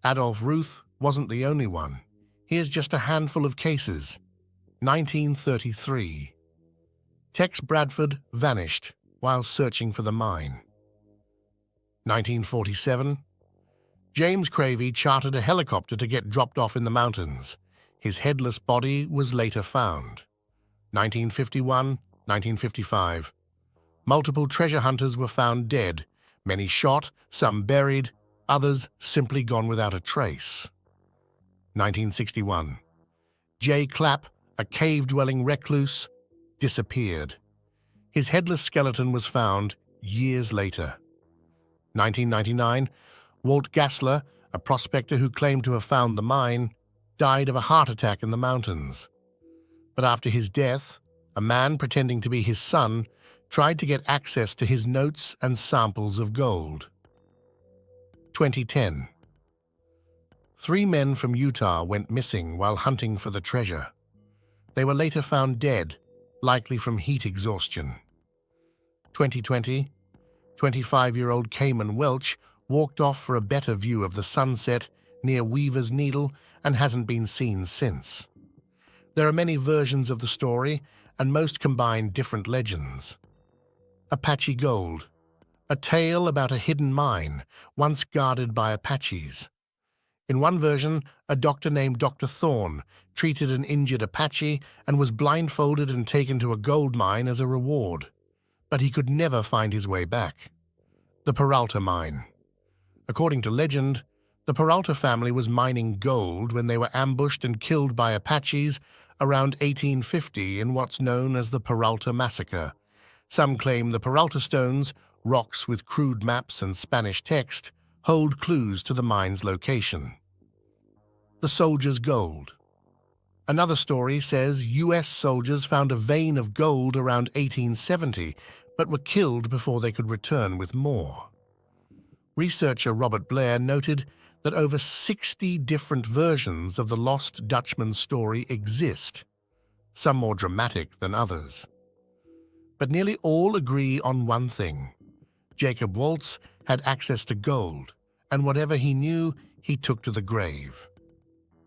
Adolf Ruth wasn't the only one. Here's just a handful of cases. 1933. Tex Bradford vanished while searching for the mine. 1947. James Cravey chartered a helicopter to get dropped off in the mountains. His headless body was later found. 1951, 1955. Multiple treasure hunters were found dead, many shot, some buried, others simply gone without a trace. 1961. J. Clapp, a cave-dwelling recluse, disappeared. His headless skeleton was found years later. 1999. Walt Gassler, a prospector who claimed to have found the mine, died of a heart attack in the mountains. But after his death, a man pretending to be his son tried to get access to his notes and samples of gold. 2010. 3 men from Utah went missing while hunting for the treasure. They were later found dead, likely from heat exhaustion. 2020. 25-year-old Cayman Welch walked off for a better view of the sunset near Weaver's Needle and hasn't been seen since. There are many versions of the story, and most combine different legends. Apache Gold, a tale about a hidden mine once guarded by Apaches. In one version, a doctor named Dr. Thorne treated an injured Apache and was blindfolded and taken to a gold mine as a reward. But he could never find his way back. The Peralta Mine. According to legend, the Peralta family was mining gold when they were ambushed and killed by Apaches around 1850 in what's known as the Peralta Massacre. Some claim the Peralta stones, rocks with crude maps and Spanish text, hold clues to the mine's location. The Soldier's Gold. Another story says U.S. soldiers found a vein of gold around 1870, but were killed before they could return with more. Researcher Robert Blair noted that over 60 different versions of the Lost Dutchman story exist, some more dramatic than others. But nearly all agree on one thing. Jacob Waltz had access to gold, and whatever he knew, he took to the grave.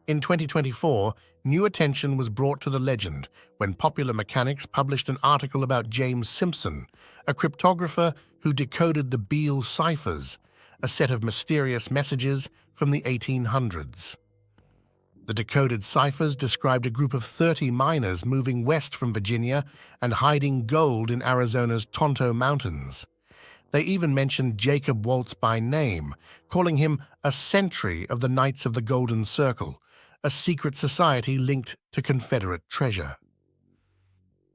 In 2024, new attention was brought to the legend when Popular Mechanics published an article about James Simpson, a cryptographer who decoded the Beale ciphers, a set of mysterious messages from the 1800s. The decoded ciphers described a group of 30 miners moving west from Virginia and hiding gold in Arizona's Tonto Mountains. They even mentioned Jacob Waltz by name, calling him a sentry of the Knights of the Golden Circle, a secret society linked to Confederate treasure.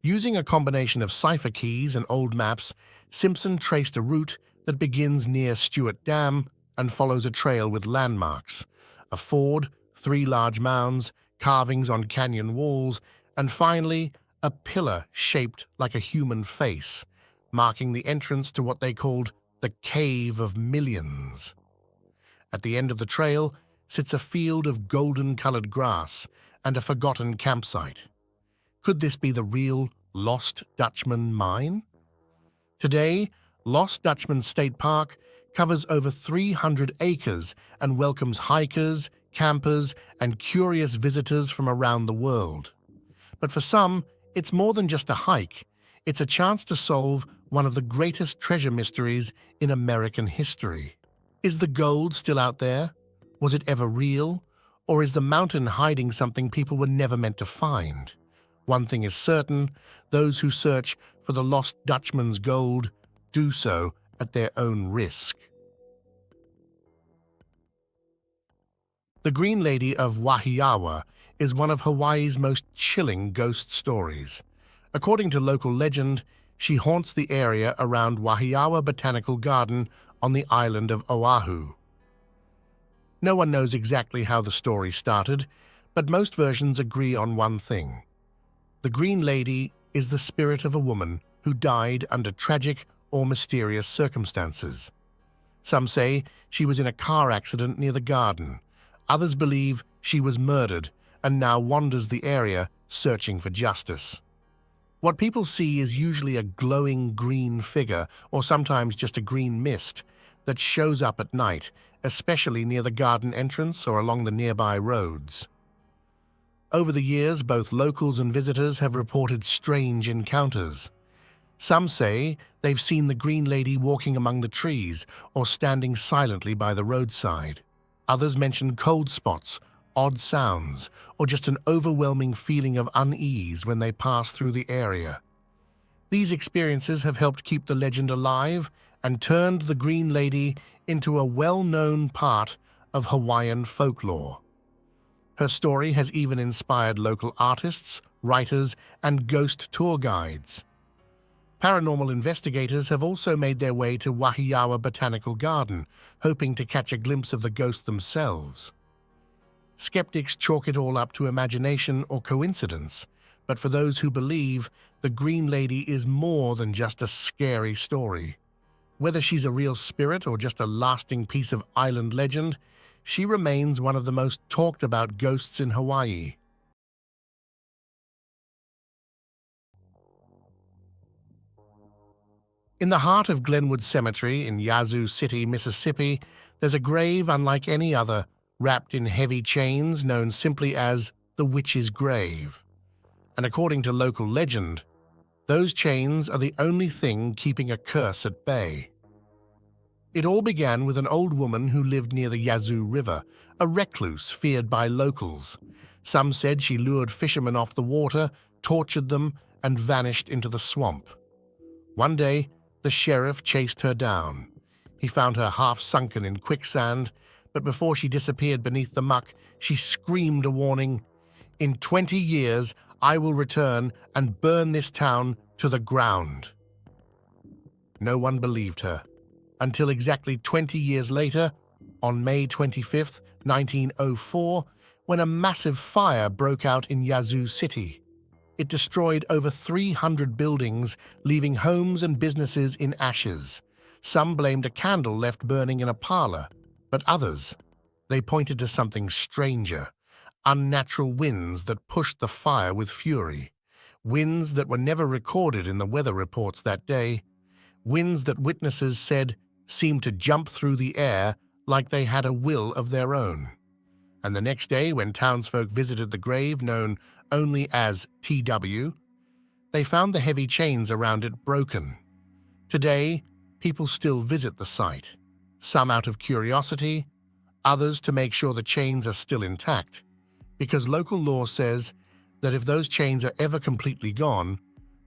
Using a combination of cipher keys and old maps, Simpson traced a route that begins near Stewart Dam and follows a trail with landmarks, a ford, 3 large mounds, carvings on canyon walls, and finally, a pillar shaped like a human face, marking the entrance to what they called the Cave of Millions. At the end of the trail sits a field of golden-colored grass and a forgotten campsite. Could this be the real Lost Dutchman mine? Today, Lost Dutchman State Park covers over 300 acres and welcomes hikers, campers, and curious visitors from around the world. But for some, it's more than just a hike. It's a chance to solve one of the greatest treasure mysteries in American history. Is the gold still out there? Was it ever real? Or is the mountain hiding something people were never meant to find? One thing is certain, those who search for the Lost Dutchman's gold do so at their own risk. The Green Lady of Wahiawa is one of Hawaii's most chilling ghost stories. According to local legend, she haunts the area around Wahiawa Botanical Garden on the island of Oahu. No one knows exactly how the story started, but most versions agree on one thing. The Green Lady is the spirit of a woman who died under tragic or mysterious circumstances. Some say she was in a car accident near the garden. Others believe she was murdered and now wanders the area searching for justice. What people see is usually a glowing green figure, or sometimes just a green mist, that shows up at night, especially near the garden entrance or along the nearby roads. Over the years, both locals and visitors have reported strange encounters. Some say they've seen the Green Lady walking among the trees or standing silently by the roadside. Others mention cold spots, odd sounds, or just an overwhelming feeling of unease when they pass through the area. These experiences have helped keep the legend alive and turned the Green Lady into a well-known part of Hawaiian folklore. Her story has even inspired local artists, writers, and ghost tour guides. Paranormal investigators have also made their way to Wahiawa Botanical Garden, hoping to catch a glimpse of the ghost themselves. Skeptics chalk it all up to imagination or coincidence, but for those who believe, the Green Lady is more than just a scary story. Whether she's a real spirit or just a lasting piece of island legend, she remains one of the most talked about ghosts in Hawaii. In the heart of Glenwood Cemetery in Yazoo City, Mississippi, there's a grave unlike any other, wrapped in heavy chains known simply as the Witch's Grave. And according to local legend, those chains are the only thing keeping a curse at bay. It all began with an old woman who lived near the Yazoo River, a recluse feared by locals. Some said she lured fishermen off the water, tortured them, and vanished into the swamp. One day, the sheriff chased her down. He found her half sunken in quicksand, but before she disappeared beneath the muck, she screamed a warning. "In 20 years, I will return and burn this town to the ground." No one believed her, until exactly 20 years later, on May 25, 1904, when a massive fire broke out in Yazoo City. It destroyed over 300 buildings, leaving homes and businesses in ashes. Some blamed a candle left burning in a parlor, but others, they pointed to something stranger, unnatural winds that pushed the fire with fury, winds that were never recorded in the weather reports that day, winds that witnesses said seemed to jump through the air like they had a will of their own. And the next day, when townsfolk visited the grave known only as TW, they found the heavy chains around it broken. Today, people still visit the site, some out of curiosity, others to make sure the chains are still intact, because local law says that if those chains are ever completely gone,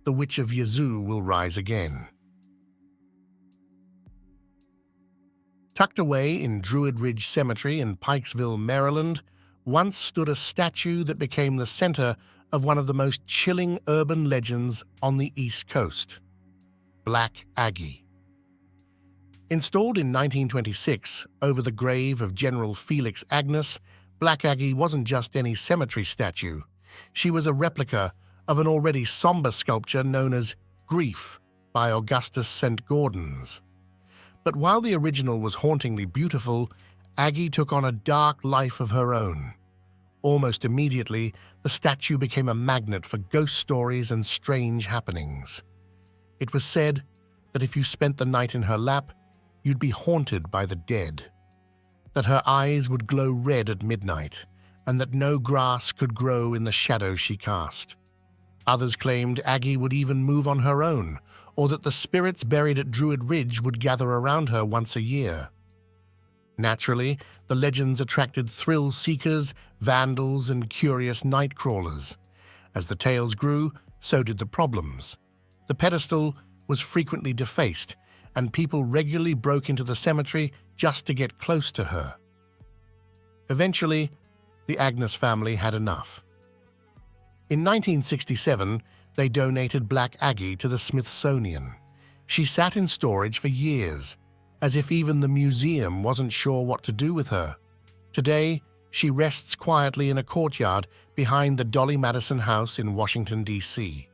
the Witch of Yazoo will rise again. Tucked away in Druid Ridge Cemetery in Pikesville, Maryland, once stood a statue that became the center of one of the most chilling urban legends on the East Coast, Black Aggie. Installed in 1926 over the grave of General Felix Agnes, Black Aggie wasn't just any cemetery statue. She was a replica of an already somber sculpture known as Grief by Augustus St. Gaudens. But while the original was hauntingly beautiful, Aggie took on a dark life of her own. Almost immediately, the statue became a magnet for ghost stories and strange happenings. It was said that if you spent the night in her lap, you'd be haunted by the dead, that her eyes would glow red at midnight, and that no grass could grow in the shadows she cast. Others claimed Aggie would even move on her own, or that the spirits buried at Druid Ridge would gather around her once a year. Naturally, the legends attracted thrill-seekers, vandals, and curious night crawlers. As the tales grew, so did the problems. The pedestal was frequently defaced, and people regularly broke into the cemetery just to get close to her. Eventually, the Agnes family had enough. In 1967, they donated Black Aggie to the Smithsonian. She sat in storage for years, as if even the museum wasn't sure what to do with her. Today, she rests quietly in a courtyard behind the Dolly Madison House in Washington, D.C.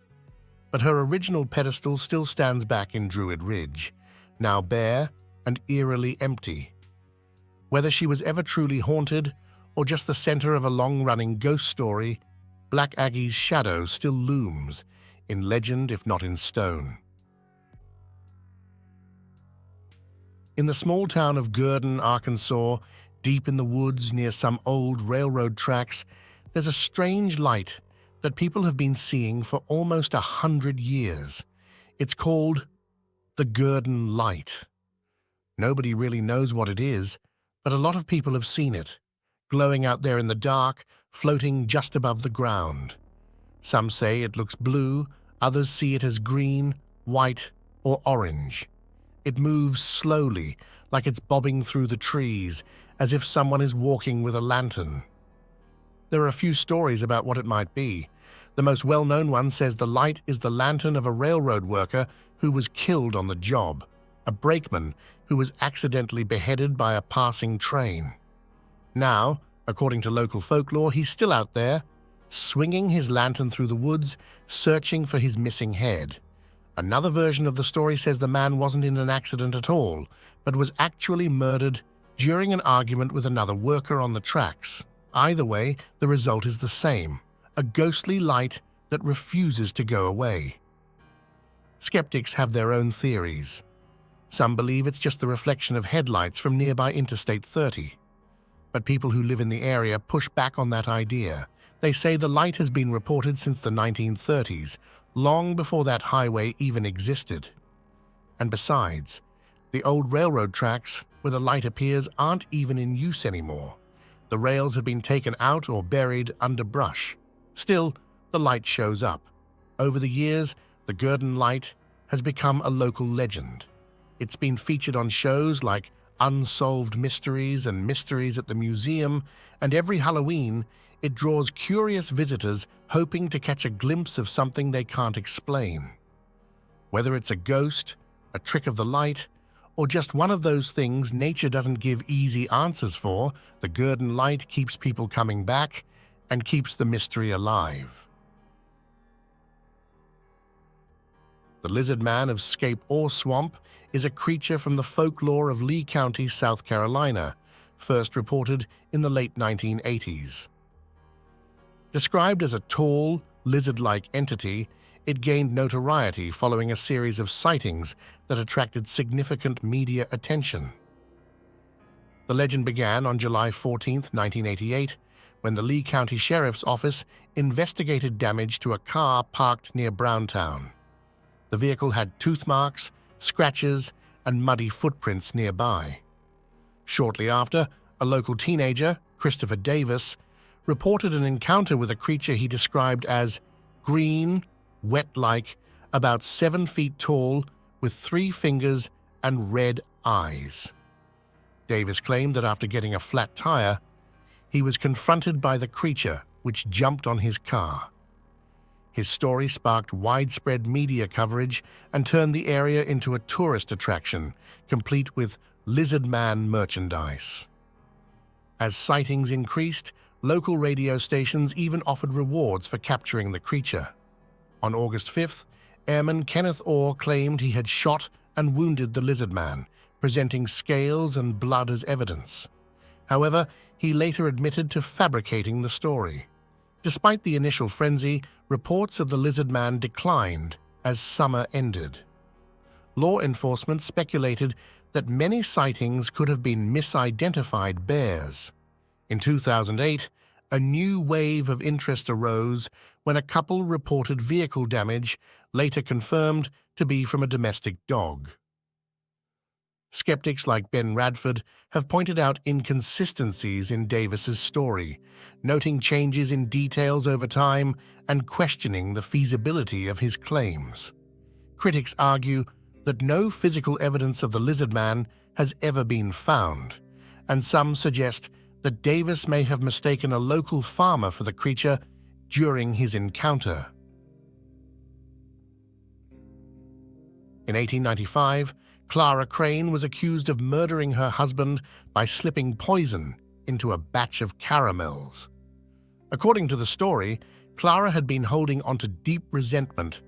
But her original pedestal still stands back in Druid Ridge, now bare and eerily empty. Whether she was ever truly haunted or just the center of a long-running ghost story, Black Aggie's shadow still looms, in legend if not in stone. In the small town of Gurdon, Arkansas, deep in the woods near some old railroad tracks, there's a strange light that people have been seeing for almost 100 years. It's called the Gurdon Light. Nobody really knows what it is, but a lot of people have seen it, glowing out there in the dark, floating just above the ground. Some say it looks blue, others see it as green, white, or orange. It moves slowly, like it's bobbing through the trees, as if someone is walking with a lantern. There are a few stories about what it might be. The most well-known one says the light is the lantern of a railroad worker who was killed on the job, a brakeman who was accidentally beheaded by a passing train. Now, according to local folklore, he's still out there, swinging his lantern through the woods, searching for his missing head. Another version of the story says the man wasn't in an accident at all, but was actually murdered during an argument with another worker on the tracks. Either way, the result is the same, a ghostly light that refuses to go away. Skeptics have their own theories. Some believe it's just the reflection of headlights from nearby Interstate 30. But people who live in the area push back on that idea. They say the light has been reported since the 1930s, long before that highway even existed. And besides, The old railroad tracks where the light appears aren't even in use anymore. The rails have been taken out or buried under brush. Still, the light shows up. Over the years, the Gurdon light has become a local legend. It's been featured on shows like Unsolved Mysteries and Mysteries at the Museum, and every Halloween, it draws curious visitors hoping to catch a glimpse of something they can't explain. Whether it's a ghost, a trick of the light, or just one of those things nature doesn't give easy answers for, the Gurdon light keeps people coming back and keeps the mystery alive. The lizard man of Scape Ore Swamp is a creature from the folklore of Lee County, South Carolina, first reported in the late 1980s. Described as a tall, lizard-like entity, it gained notoriety following a series of sightings that attracted significant media attention. The legend began on July 14, 1988, when the Lee County Sheriff's Office investigated damage to a car parked near Browntown. The vehicle had tooth marks, scratches, and muddy footprints nearby. Shortly after, a local teenager, Christopher Davis, reported an encounter with a creature he described as green, wet-like, about 7 feet tall, with 3 fingers and red eyes. Davis claimed that after getting a flat tire, he was confronted by the creature, which jumped on his car. His story sparked widespread media coverage and turned the area into a tourist attraction, complete with lizard man merchandise. As sightings increased, local radio stations even offered rewards for capturing the creature. On August 5th, Airman Kenneth Orr claimed he had shot and wounded the lizard man, presenting scales and blood as evidence. However, he later admitted to fabricating the story. Despite the initial frenzy, reports of the lizard man declined as summer ended. Law enforcement speculated that many sightings could have been misidentified bears. In 2008, a new wave of interest arose when a couple reported vehicle damage, later confirmed to be from a domestic dog. Skeptics like Ben Radford have pointed out inconsistencies in Davis's story, noting changes in details over time and questioning the feasibility of his claims. Critics argue that no physical evidence of the lizard man has ever been found, and some suggest that Davis may have mistaken a local farmer for the creature during his encounter. In 1895, Clara Crane was accused of murdering her husband by slipping poison into a batch of caramels. According to the story, Clara had been holding onto deep resentment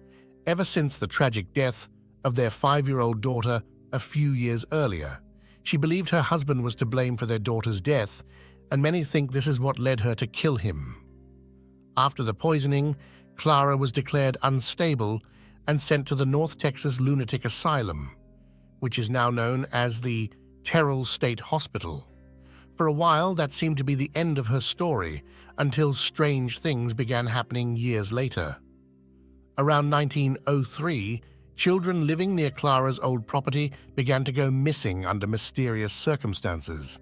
ever since the tragic death of their 5-year-old daughter a few years earlier. She believed her husband was to blame for their daughter's death, and many think this is what led her to kill him. After the poisoning, Clara was declared unstable and sent to the North Texas Lunatic Asylum, which is now known as the Terrell State Hospital. For a while, that seemed to be the end of her story, until strange things began happening years later. Around 1903, children living near Clara's old property began to go missing under mysterious circumstances.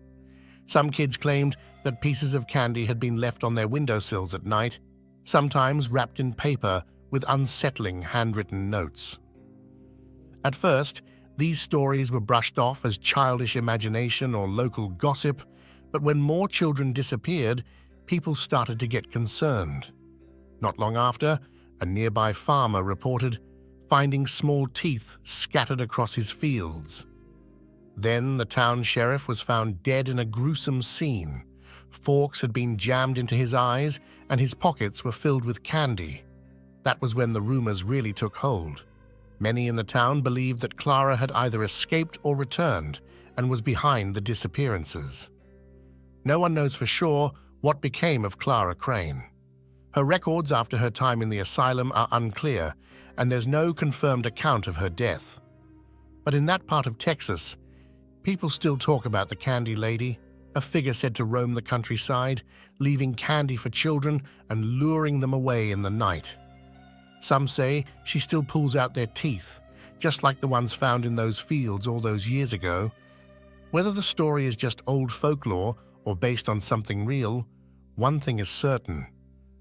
Some kids claimed that pieces of candy had been left on their windowsills at night, sometimes wrapped in paper with unsettling handwritten notes. At first, these stories were brushed off as childish imagination or local gossip, but when more children disappeared, people started to get concerned. Not long after, a nearby farmer reported finding small teeth scattered across his fields. Then the town sheriff was found dead in a gruesome scene. Forks had been jammed into his eyes, and his pockets were filled with candy. That was when the rumors really took hold. Many in the town believed that Clara had either escaped or returned and was behind the disappearances. No one knows for sure what became of Clara Crane. Her records after her time in the asylum are unclear, and there's no confirmed account of her death. But in that part of Texas, people still talk about the Candy Lady, a figure said to roam the countryside, leaving candy for children and luring them away in the night. Some say she still pulls out their teeth, just like the ones found in those fields all those years ago. Whether the story is just old folklore or based on something real, one thing is certain: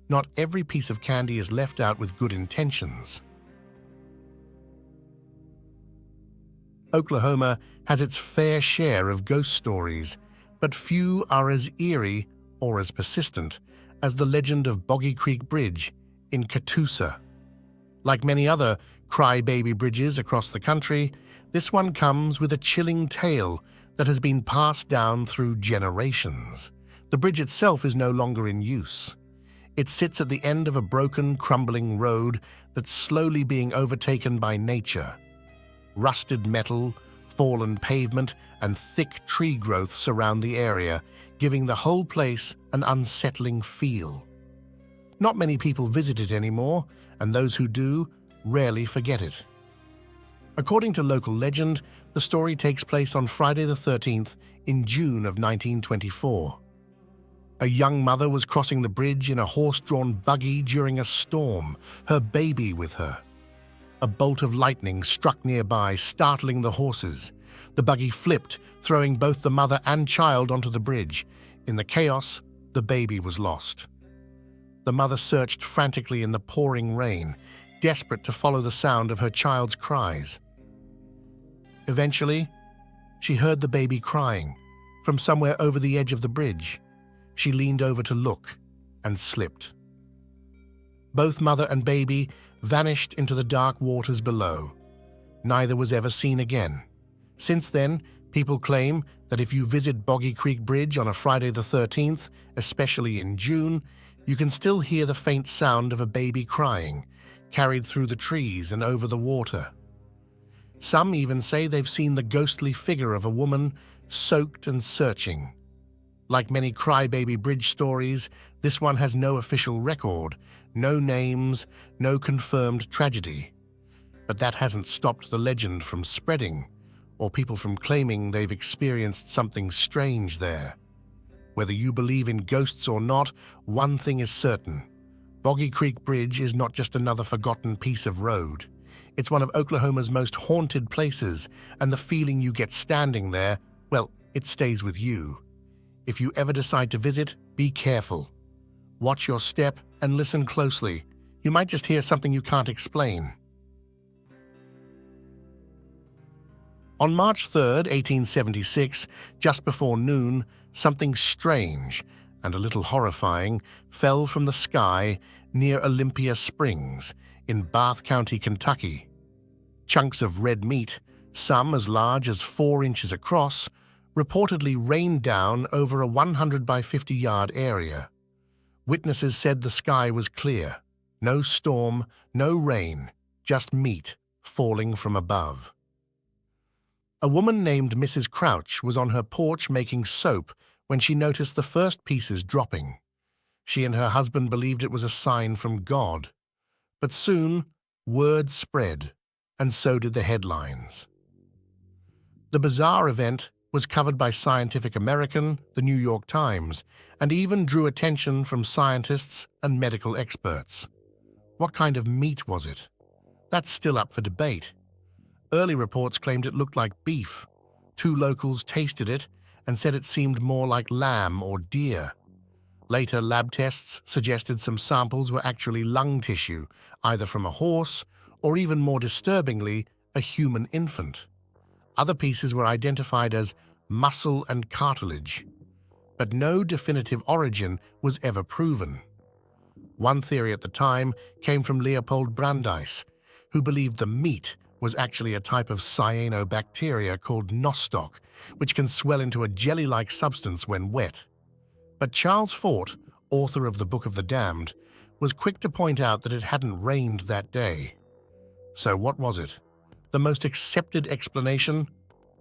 not every piece of candy is left out with good intentions. Oklahoma has its fair share of ghost stories, but few are as eerie or as persistent as the legend of Boggy Creek Bridge in Catoosa. Like many other crybaby bridges across the country, this one comes with a chilling tale that has been passed down through generations. The bridge itself is no longer in use. It sits at the end of a broken, crumbling road that's slowly being overtaken by nature. Rusted metal, fallen pavement, and thick tree growth surround the area, giving the whole place an unsettling feel. Not many people visit it anymore, and those who do rarely forget it. According to local legend, the story takes place on Friday the 13th in June of 1924. A young mother was crossing the bridge in a horse-drawn buggy during a storm, her baby with her. A bolt of lightning struck nearby, startling the horses. The buggy flipped, throwing both the mother and child onto the bridge. In the chaos, the baby was lost. The mother searched frantically in the pouring rain, desperate to follow the sound of her child's cries. Eventually, she heard the baby crying from somewhere over the edge of the bridge. She leaned over to look and slipped. Both mother and baby vanished into the dark waters below. Neither was ever seen again. Since then, people claim that if you visit Boggy Creek Bridge on a Friday the 13th, especially in June, you can still hear the faint sound of a baby crying, carried through the trees and over the water. Some even say they've seen the ghostly figure of a woman soaked and searching. Like many crybaby bridge stories, this one has no official record, no names, no confirmed tragedy. But that hasn't stopped the legend from spreading, or people from claiming they've experienced something strange there. Whether you believe in ghosts or not, one thing is certain: Boggy Creek Bridge is not just another forgotten piece of road. It's one of Oklahoma's most haunted places, and the feeling you get standing there, well, it stays with you. If you ever decide to visit, be careful. Watch your step and listen closely. You might just hear something you can't explain. On March 3rd, 1876, just before noon, something strange and a little horrifying fell from the sky near Olympia Springs in Bath County, Kentucky. Chunks of red meat, some as large as 4 inches across, reportedly rained down over a 100 by 50-yard area. Witnesses said the sky was clear. No storm, no rain, just meat falling from above. A woman named Mrs. Crouch was on her porch making soap when she noticed the first pieces dropping. She and her husband believed it was a sign from God. But soon, word spread, and so did the headlines. The bizarre event was covered by Scientific American, the New York Times, and even drew attention from scientists and medical experts. What kind of meat was it? That's still up for debate. Early reports claimed it looked like beef. 2 locals tasted it and said it seemed more like lamb or deer. Later lab tests suggested some samples were actually lung tissue, either from a horse or, even more disturbingly, a human infant. Other pieces were identified as muscle and cartilage, but no definitive origin was ever proven. One theory at the time came from Leopold Brandeis, who believed the meat was actually a type of cyanobacteria called nostoc, which can swell into a jelly-like substance when wet. But Charles Fort, author of the Book of the Damned, was quick to point out that it hadn't rained that day. So what was it? The most accepted explanation?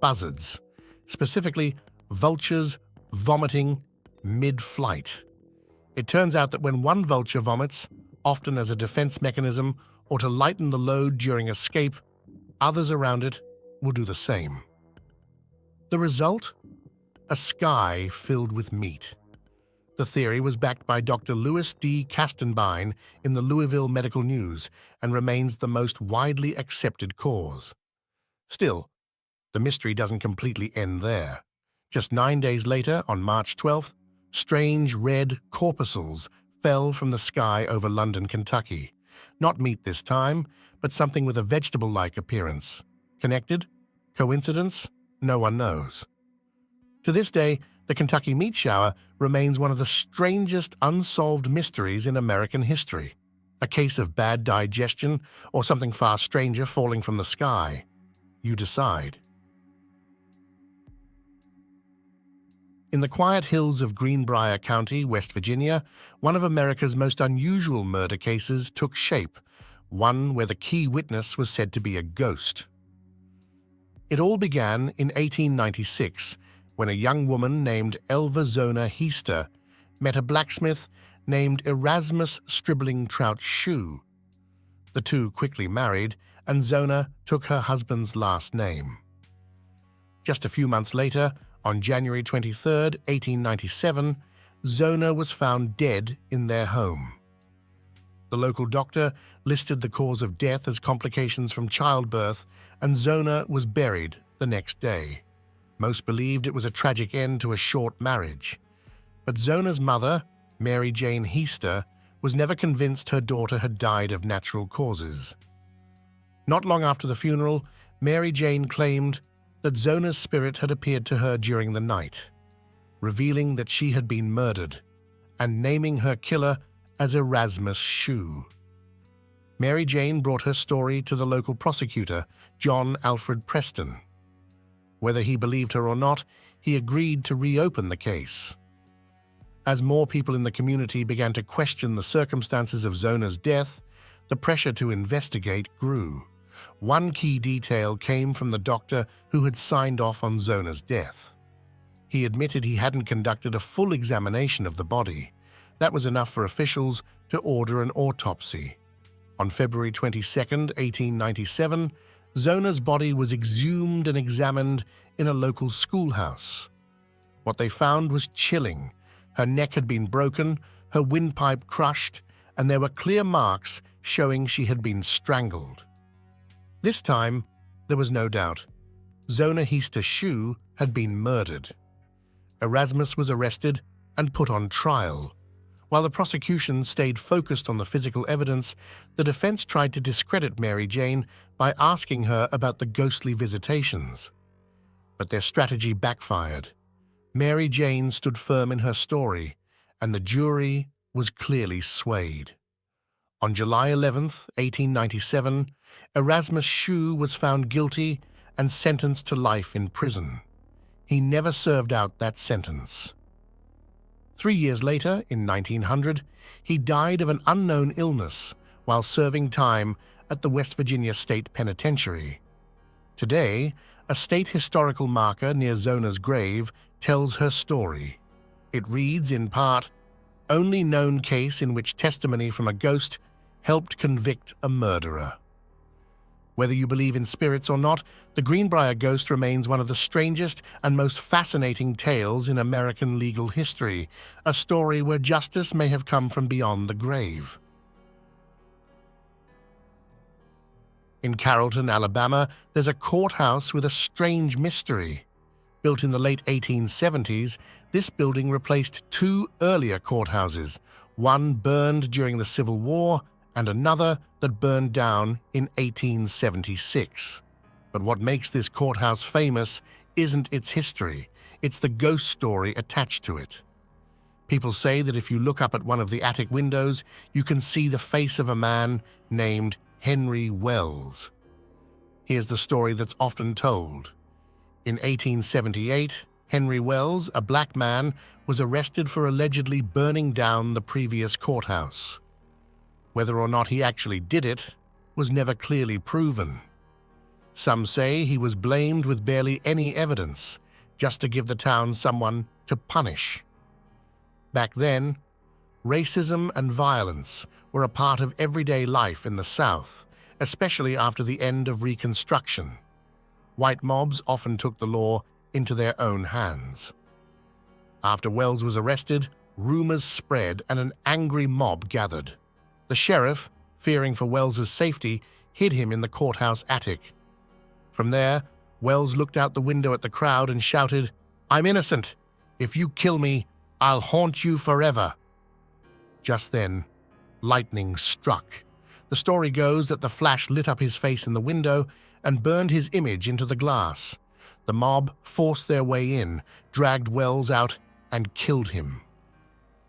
Buzzards. Specifically, vultures vomiting mid-flight. It turns out that when one vulture vomits, often as a defense mechanism or to lighten the load during escape, others around it will do the same. The result? A sky filled with meat. The theory was backed by Dr. Louis D. Castenbein in the Louisville Medical News and remains the most widely accepted cause. Still, the mystery doesn't completely end there. Just 9 days later, on March 12th, strange red corpuscles fell from the sky over London, Kentucky. Not meat this time, but something with a vegetable-like appearance. Connected? Coincidence? No one knows. To this day, the Kentucky meat shower remains one of the strangest unsolved mysteries in American history. A case of bad digestion or something far stranger falling from the sky. You decide. In the quiet hills of Greenbrier County, West Virginia, one of America's most unusual murder cases took shape, one where the key witness was said to be a ghost. It all began in 1896, when a young woman named Elva Zona Heister met a blacksmith named Erasmus Stribling Trout Shoe. The two quickly married, and Zona took her husband's last name. Just a few months later, on January 23, 1897, Zona was found dead in their home. The local doctor listed the cause of death as complications from childbirth, and Zona was buried the next day. Most believed it was a tragic end to a short marriage. But Zona's mother, Mary Jane Heister, was never convinced her daughter had died of natural causes. Not long after the funeral, Mary Jane claimed that Zona's spirit had appeared to her during the night, revealing that she had been murdered, and naming her killer as Erasmus Shoe. Mary Jane brought her story to the local prosecutor, John Alfred Preston. Whether he believed her or not, he agreed to reopen the case. As more people in the community began to question the circumstances of Zona's death, the pressure to investigate grew. One key detail came from the doctor who had signed off on Zona's death. He admitted he hadn't conducted a full examination of the body. That was enough for officials to order an autopsy. On February 22, 1897, Zona's body was exhumed and examined in a local schoolhouse. What they found was chilling. Her neck had been broken, her windpipe crushed, and there were clear marks showing she had been strangled. This time, there was no doubt. Zona Heister Shoe had been murdered. Erasmus was arrested and put on trial. While the prosecution stayed focused on the physical evidence, the defense tried to discredit Mary Jane by asking her about the ghostly visitations. But their strategy backfired. Mary Jane stood firm in her story, and the jury was clearly swayed. On July 11, 1897, Erasmus Shoe was found guilty and sentenced to life in prison. He never served out that sentence. 3 years later, in 1900, he died of an unknown illness while serving time at the West Virginia State Penitentiary. Today, a state historical marker near Zona's grave tells her story. It reads in part, "Only known case in which testimony from a ghost helped convict a murderer." Whether you believe in spirits or not, the Greenbrier ghost remains one of the strangest and most fascinating tales in American legal history, a story where justice may have come from beyond the grave. In Carrollton, Alabama, there's a courthouse with a strange mystery. Built in the late 1870s, this building replaced two earlier courthouses, one burned during the Civil War and another that burned down in 1876. But what makes this courthouse famous isn't its history, it's the ghost story attached to it. People say that if you look up at one of the attic windows, you can see the face of a man named Henry Wells. Here's the story that's often told. In 1878, Henry Wells, a black man, was arrested for allegedly burning down the previous courthouse. Whether or not he actually did it was never clearly proven. Some say he was blamed with barely any evidence, just to give the town someone to punish. Back then, racism and violence were a part of everyday life in the South, especially after the end of Reconstruction. White mobs often took the law into their own hands. After Wells was arrested, rumors spread and an angry mob gathered. The sheriff, fearing for Wells's safety, hid him in the courthouse attic. From there, Wells looked out the window at the crowd and shouted, "I'm innocent. If you kill me, I'll haunt you forever." Just then, lightning struck. The story goes that the flash lit up his face in the window and burned his image into the glass. The mob forced their way in, dragged Wells out, and killed him.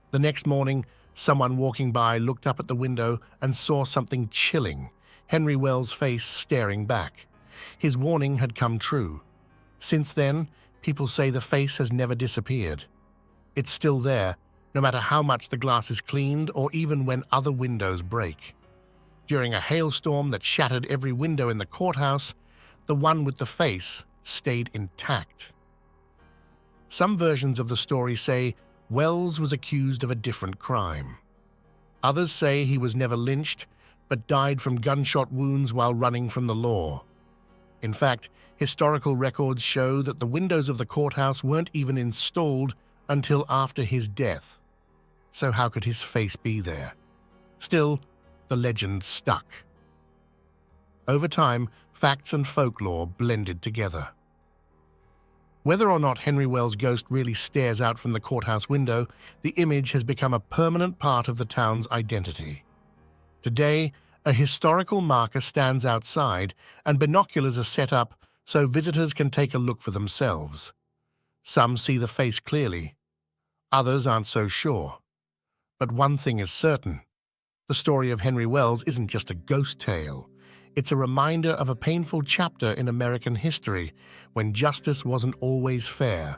The next morning, someone walking by looked up at the window and saw something chilling, Henry Wells' face staring back. His warning had come true. Since then, people say the face has never disappeared. It's still there, no matter how much the glass is cleaned or even when other windows break. During a hailstorm that shattered every window in the courthouse, the one with the face stayed intact. Some versions of the story say Wells was accused of a different crime. Others say he was never lynched, but died from gunshot wounds while running from the law. In fact, historical records show that the windows of the courthouse weren't even installed until after his death. So how could his face be there? Still, the legend stuck. Over time, facts and folklore blended together. Whether or not Henry Wells' ghost really stares out from the courthouse window, the image has become a permanent part of the town's identity. Today, a historical marker stands outside, and binoculars are set up so visitors can take a look for themselves. Some see the face clearly. Others aren't so sure. But one thing is certain. The story of Henry Wells isn't just a ghost tale. It's a reminder of a painful chapter in American history when justice wasn't always fair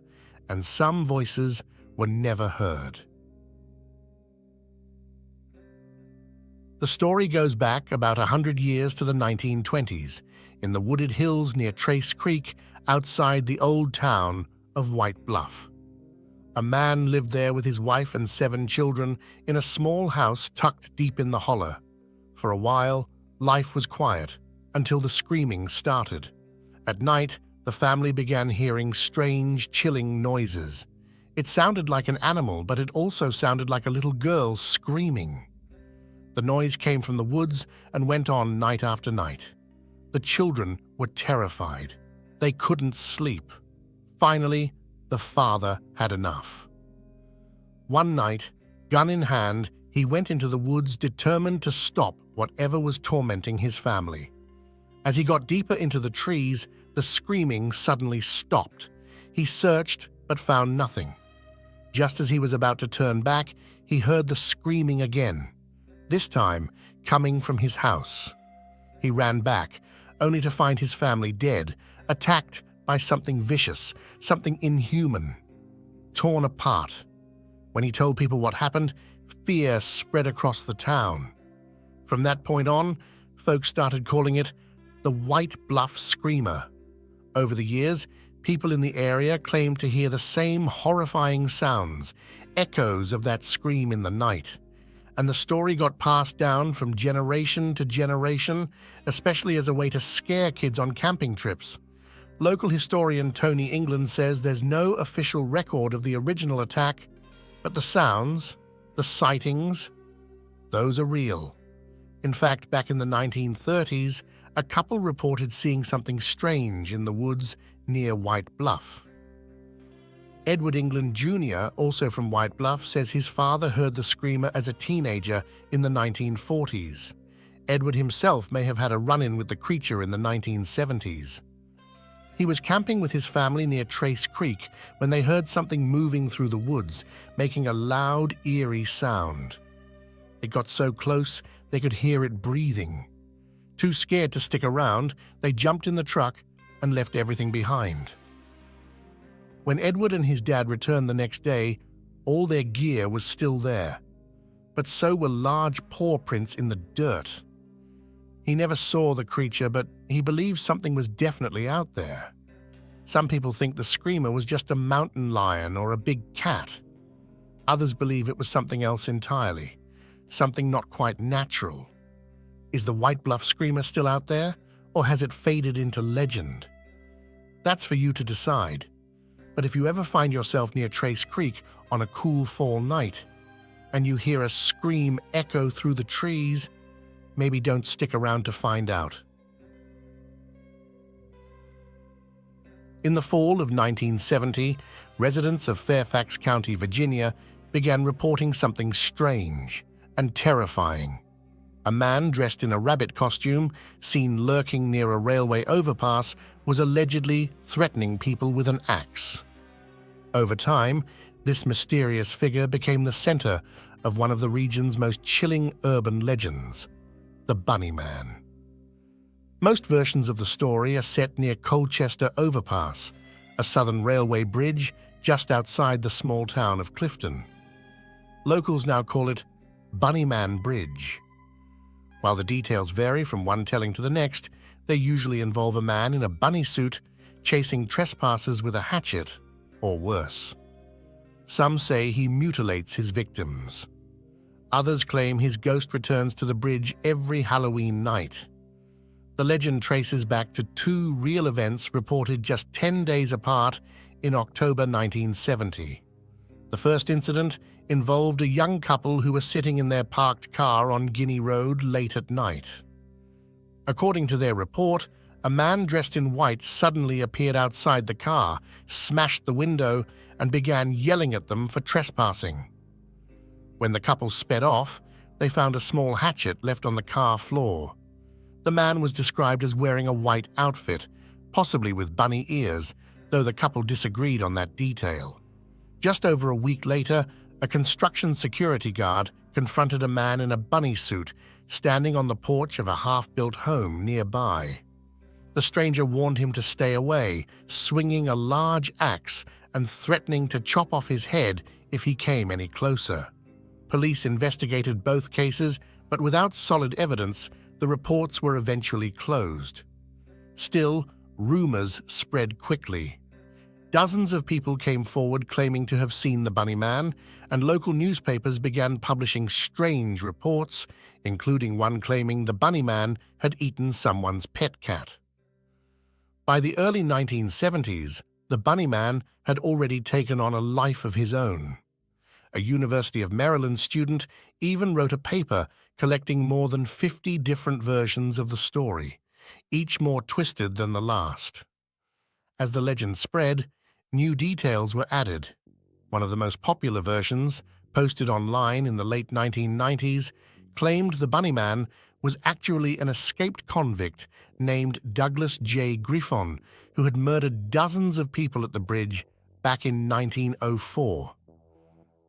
and some voices were never heard. The story goes back about 100 years to the 1920s, in the wooded hills near Trace Creek outside the old town of White Bluff. A man lived there with his wife and 7 children in a small house tucked deep in the hollow. For a while, life was quiet until the screaming started. At night, the family began hearing strange, chilling noises. It sounded like an animal, but it also sounded like a little girl screaming. The noise came from the woods and went on night after night. The children were terrified. They couldn't sleep. Finally, the father had enough. One night, gun in hand, he went into the woods determined to stop whatever was tormenting his family. As he got deeper into the trees, the screaming suddenly stopped. He searched but found nothing. Just as he was about to turn back, he heard the screaming again, this time coming from his house. He ran back, only to find his family dead, attacked by something vicious, something inhuman, torn apart. When he told people what happened, fear spread across the town. From that point on, folks started calling it the White Bluff Screamer. Over the years, people in the area claimed to hear the same horrifying sounds, echoes of that scream in the night. And the story got passed down from generation to generation, especially as a way to scare kids on camping trips. Local historian Tony England says there's no official record of the original attack, but the sounds, the sightings, those are real. In fact, back in the 1930s, a couple reported seeing something strange in the woods near White Bluff. Edward England Jr., also from White Bluff, says his father heard the screamer as a teenager in the 1940s. Edward himself may have had a run-in with the creature in the 1970s. He was camping with his family near Trace Creek when they heard something moving through the woods, making a loud, eerie sound. It got so close they could hear it breathing. Too scared to stick around, they jumped in the truck and left everything behind. When Edward and his dad returned the next day, all their gear was still there, but so were large paw prints in the dirt. He never saw the creature, but he believes something was definitely out there. Some people think the screamer was just a mountain lion or a big cat. Others believe it was something else entirely, something not quite natural. Is the White Bluff Screamer still out there, or has it faded into legend? That's for you to decide. But if you ever find yourself near Trace Creek on a cool fall night, and you hear a scream echo through the trees, maybe don't stick around to find out. In the fall of 1970, residents of Fairfax County, Virginia, began reporting something strange and terrifying. A man dressed in a rabbit costume, seen lurking near a railway overpass, was allegedly threatening people with an axe. Over time, this mysterious figure became the center of one of the region's most chilling urban legends, the Bunny Man. Most versions of the story are set near Colchester Overpass, a southern railway bridge just outside the small town of Clifton. Locals now call it Bunny Man Bridge. While the details vary from one telling to the next, they usually involve a man in a bunny suit chasing trespassers with a hatchet, or worse. Some say he mutilates his victims. Others claim his ghost returns to the bridge every Halloween night. The legend traces back to two real events reported just 10 days apart in October 1970. The first incident involved a young couple who were sitting in their parked car on Guinea Road late at night. According to their report, a man dressed in white suddenly appeared outside the car, smashed the window, and began yelling at them for trespassing. When the couple sped off, they found a small hatchet left on the car floor. The man was described as wearing a white outfit, possibly with bunny ears, though the couple disagreed on that detail. Just over a week later, a construction security guard confronted a man in a bunny suit standing on the porch of a half-built home nearby. The stranger warned him to stay away, swinging a large axe and threatening to chop off his head if he came any closer. Police investigated both cases, but without solid evidence, the reports were eventually closed. Still, rumors spread quickly. Dozens of people came forward claiming to have seen the Bunny Man, and local newspapers began publishing strange reports, including one claiming the Bunny Man had eaten someone's pet cat. By the early 1970s, the Bunny Man had already taken on a life of his own. A University of Maryland student even wrote a paper collecting more than 50 different versions of the story, each more twisted than the last. As the legend spread, new details were added. One of the most popular versions, posted online in the late 1990s, claimed the Bunny Man was actually an escaped convict named Douglas J. Griffon, who had murdered dozens of people at the bridge back in 1904.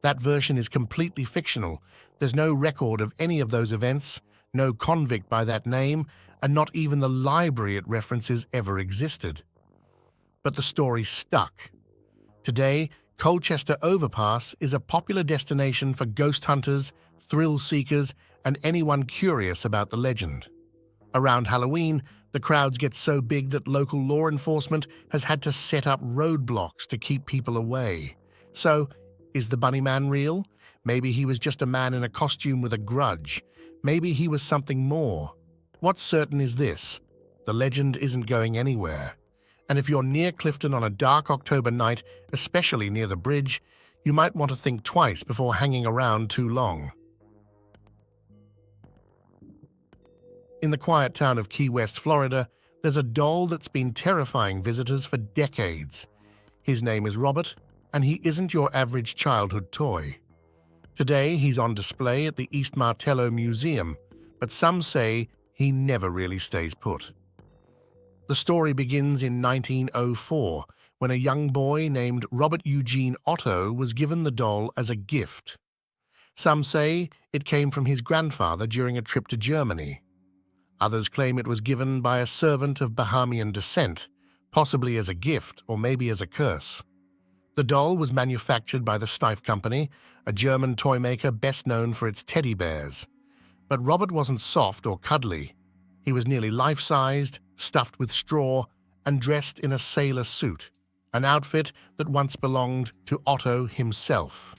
That version is completely fictional. There's no record of any of those events, no convict by that name, and not even the library it references ever existed. But the story stuck. Today, Colchester Overpass is a popular destination for ghost hunters, thrill seekers, and anyone curious about the legend. Around Halloween, the crowds get so big that local law enforcement has had to set up roadblocks to keep people away. So, is the Bunny Man real? Maybe he was just a man in a costume with a grudge. Maybe he was something more. What's certain is this: the legend isn't going anywhere. And if you're near Clifton on a dark October night, especially near the bridge, you might want to think twice before hanging around too long. In the quiet town of Key West, Florida, there's a doll that's been terrifying visitors for decades. His name is Robert, and he isn't your average childhood toy. Today, he's on display at the East Martello Museum, but some say he never really stays put. The story begins in 1904, when a young boy named Robert Eugene Otto was given the doll as a gift. Some say it came from his grandfather during a trip to Germany. Others claim it was given by a servant of Bahamian descent, possibly as a gift or maybe as a curse. The doll was manufactured by the Steiff Company, a German toy maker best known for its teddy bears. But Robert wasn't soft or cuddly. He was nearly life-sized, stuffed with straw, and dressed in a sailor suit, an outfit that once belonged to Otto himself.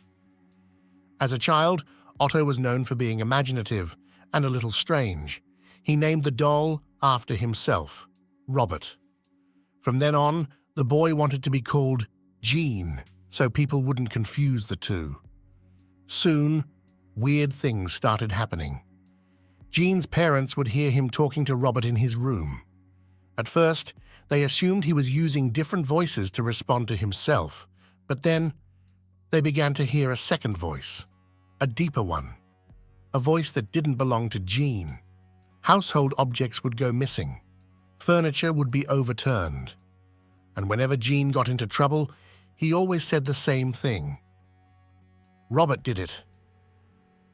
As a child, Otto was known for being imaginative and a little strange. He named the doll after himself, Robert. From then on, the boy wanted to be called Gene, so people wouldn't confuse the two. Soon, weird things started happening. Gene's parents would hear him talking to Robert in his room. At first, They assumed he was using different voices to respond to himself, but then they began to hear a second voice, a deeper one, a voice that didn't belong to Jean. Household objects would go missing, furniture would be overturned, and whenever Jean got into trouble, he always said the same thing. Robert did it.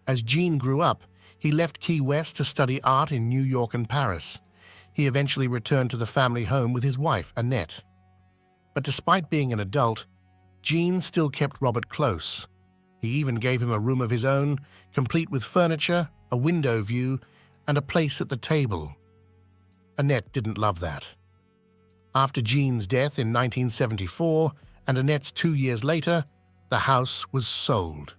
As Jean grew up, he left Key West to study art in New York and Paris. He eventually returned to the family home with his wife, Annette. But despite being an adult, Jean still kept Robert close. He even gave him a room of his own, complete with furniture, a window view, and a place at the table. Annette didn't love that. After Jean's death in 1974, and Annette's 2 years later, the house was sold.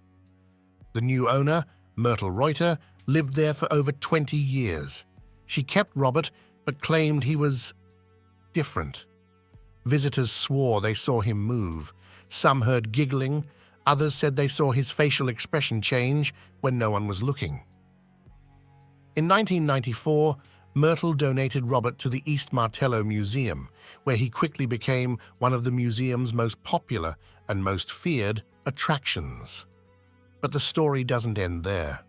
The new owner, Myrtle Reuter, lived there for over 20 years. She kept Robert, but claimed he was different. Visitors swore they saw him move. Some heard giggling. Others said they saw his facial expression change when no one was looking. In 1994, Myrtle donated Robert to the East Martello Museum, where he quickly became one of the museum's most popular and most feared attractions. But the story doesn't end there.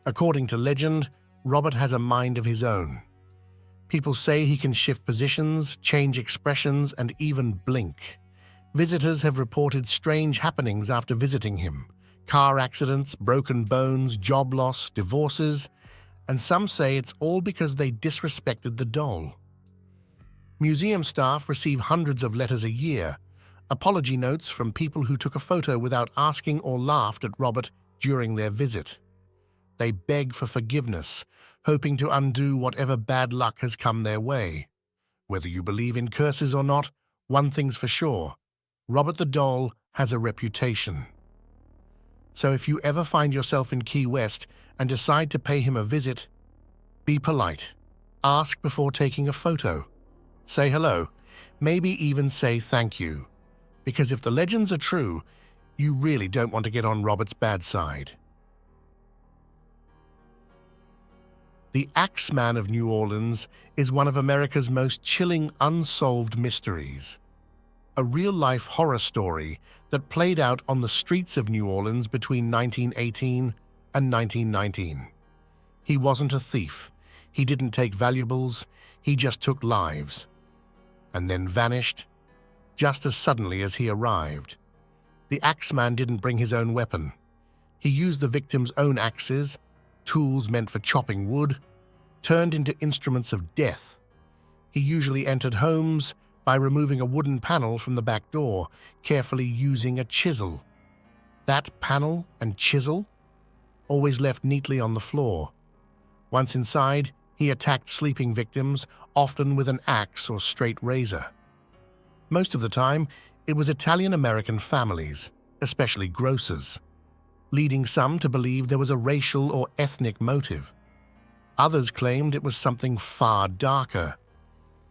According to legend, Robert has a mind of his own. People say he can shift positions, change expressions, and even blink. Visitors have reported strange happenings after visiting him: car accidents, broken bones, job loss, divorces, and some say it's all because they disrespected the doll. Museum staff receive hundreds of letters a year, apology notes from people who took a photo without asking or laughed at Robert during their visit. They beg for forgiveness, hoping to undo whatever bad luck has come their way. Whether you believe in curses or not, one thing's for sure: Robert the doll has a reputation. So if you ever find yourself in Key West and decide to pay him a visit, be polite. Ask before taking a photo. Say hello. Maybe even say thank you. Because if the legends are true, you really don't want to get on Robert's bad side. The Axeman of New Orleans is one of America's most chilling unsolved mysteries. A real-life horror story that played out on the streets of New Orleans between 1918 and 1919. He wasn't a thief. He didn't take valuables. He just took lives. And then vanished, just as suddenly as he arrived. The Axeman didn't bring his own weapon. He used the victim's own axes, tools meant for chopping wood, turned into instruments of death. He usually entered homes by removing a wooden panel from the back door, carefully using a chisel. That panel and chisel always left neatly on the floor. Once inside, he attacked sleeping victims, often with an axe or straight razor. Most of the time, it was Italian-American families, especially grocers, leading some to believe there was a racial or ethnic motive. Others claimed it was something far darker.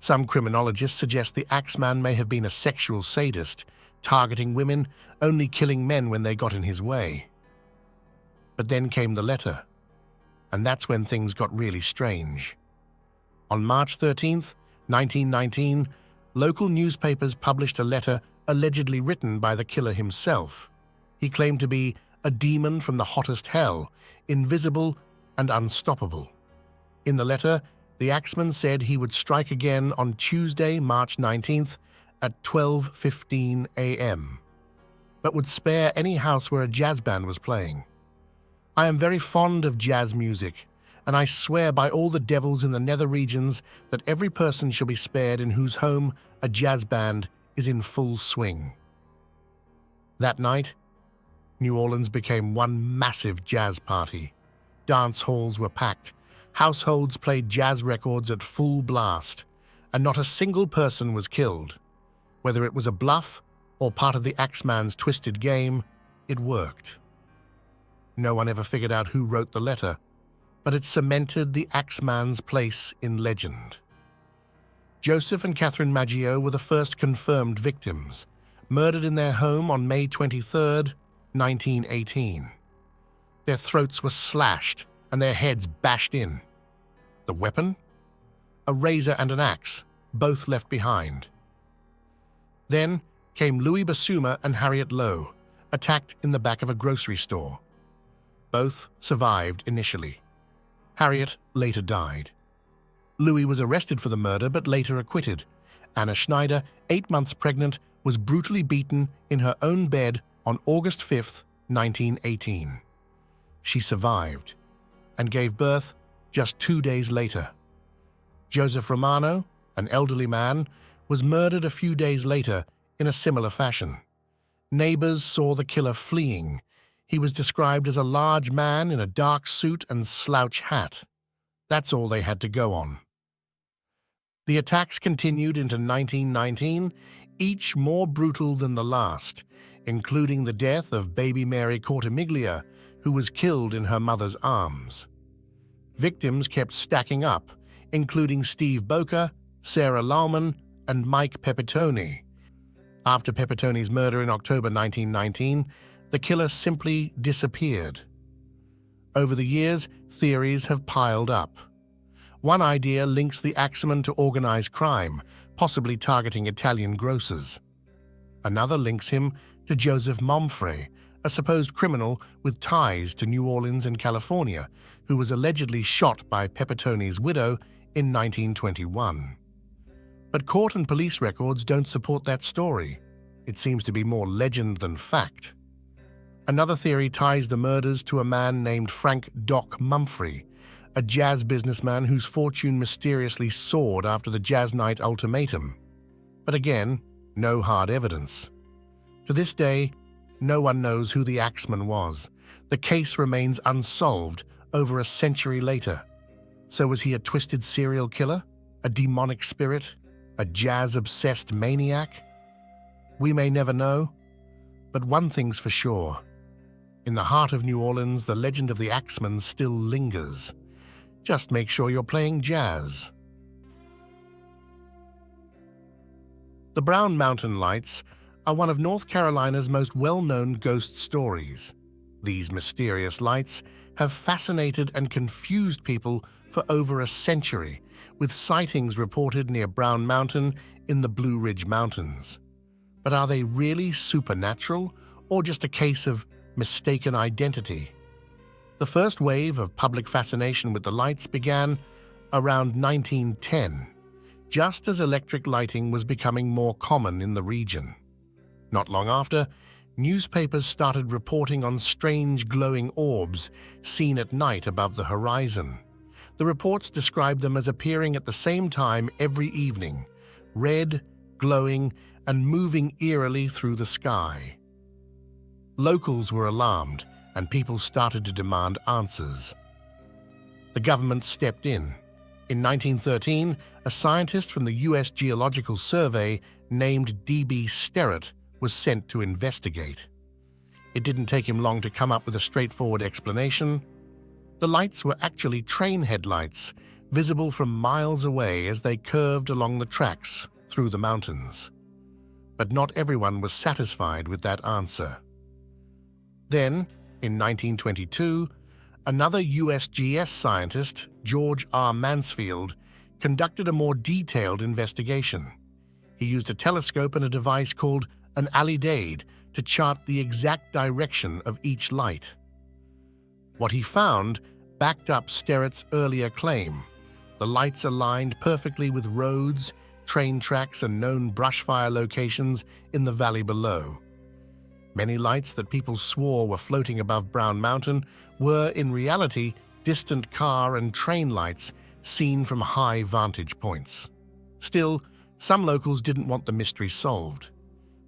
Some criminologists suggest the Axeman may have been a sexual sadist, targeting women, only killing men when they got in his way. But then came the letter, and that's when things got really strange. On March 13th, 1919, local newspapers published a letter allegedly written by the killer himself. He claimed to be a demon from the hottest hell, invisible and unstoppable. In the letter, the Axeman said he would strike again on Tuesday, March 19th at 12:15 a.m., but would spare any house where a jazz band was playing. I am very fond of jazz music, and I swear by all the devils in the nether regions that every person shall be spared in whose home a jazz band is in full swing. That night, New Orleans became one massive jazz party. Dance halls were packed, households played jazz records at full blast, and not a single person was killed. Whether it was a bluff or part of the Axeman's twisted game, it worked. No one ever figured out who wrote the letter, but it cemented the Axeman's place in legend. Joseph and Catherine Maggio were the first confirmed victims, murdered in their home on May 23, 1918. Their throats were slashed and their heads bashed in. The weapon? A razor and an axe, both left behind. Then came Louis Basuma and Harriet Lowe, attacked in the back of a grocery store. Both survived initially. Harriet later died. Louis was arrested for the murder but later acquitted. Anna Schneider, 8 months pregnant, was brutally beaten in her own bed on August 5, 1918. She survived and gave birth just 2 days later. Joseph Romano, an elderly man, was murdered a few days later in a similar fashion. Neighbors saw the killer fleeing. He was described as a large man in a dark suit and slouch hat. That's all they had to go on. The attacks continued into 1919, each more brutal than the last, including the death of baby Mary Cortimiglia, who was killed in her mother's arms. Victims kept stacking up, including Steve Boca, Sarah Laumann, and Mike Pepitone. After Pepitone's murder in October 1919, the killer simply disappeared. Over the years, theories have piled up. One idea links the axeman to organized crime, possibly targeting Italian grocers. Another links him to Joseph Momfrey, a supposed criminal with ties to New Orleans and California, who was allegedly shot by Pepitone's widow in 1921. But court and police records don't support that story. It seems to be more legend than fact. Another theory ties the murders to a man named Frank Doc Mumphrey, a jazz businessman whose fortune mysteriously soared after the Jazz Night ultimatum. But again, no hard evidence. To this day, no one knows who the axeman was. The case remains unsolved over a century later. So was he a twisted serial killer? A demonic spirit? A jazz-obsessed maniac? We may never know, but one thing's for sure. In the heart of New Orleans, the legend of the axeman still lingers. Just make sure you're playing jazz. The Brown Mountain Lights are one of North Carolina's most well-known ghost stories. These mysterious lights have fascinated and confused people for over a century, with sightings reported near Brown Mountain in the Blue Ridge Mountains. But are they really supernatural, or just a case of mistaken identity? The first wave of public fascination with the lights began around 1910, just as electric lighting was becoming more common in the region. Not long after, newspapers started reporting on strange glowing orbs seen at night above the horizon. The reports described them as appearing at the same time every evening, red, glowing, and moving eerily through the sky. Locals were alarmed, and people started to demand answers. The government stepped in. In 1913, a scientist from the U.S. Geological Survey named D.B. Sterrett was sent to investigate. It didn't take him long to come up with a straightforward explanation. The lights were actually train headlights, visible from miles away as they curved along the tracks through the mountains. But not everyone was satisfied with that answer. Then, in 1922, another USGS scientist, George R. Mansfield, conducted a more detailed investigation. He used a telescope and a device called an alidade to chart the exact direction of each light. What he found backed up Sterrett's earlier claim. The lights aligned perfectly with roads, train tracks, and known brushfire locations in the valley below. Many lights that people swore were floating above Brown Mountain were, in reality, distant car and train lights seen from high vantage points. Still, some locals didn't want the mystery solved.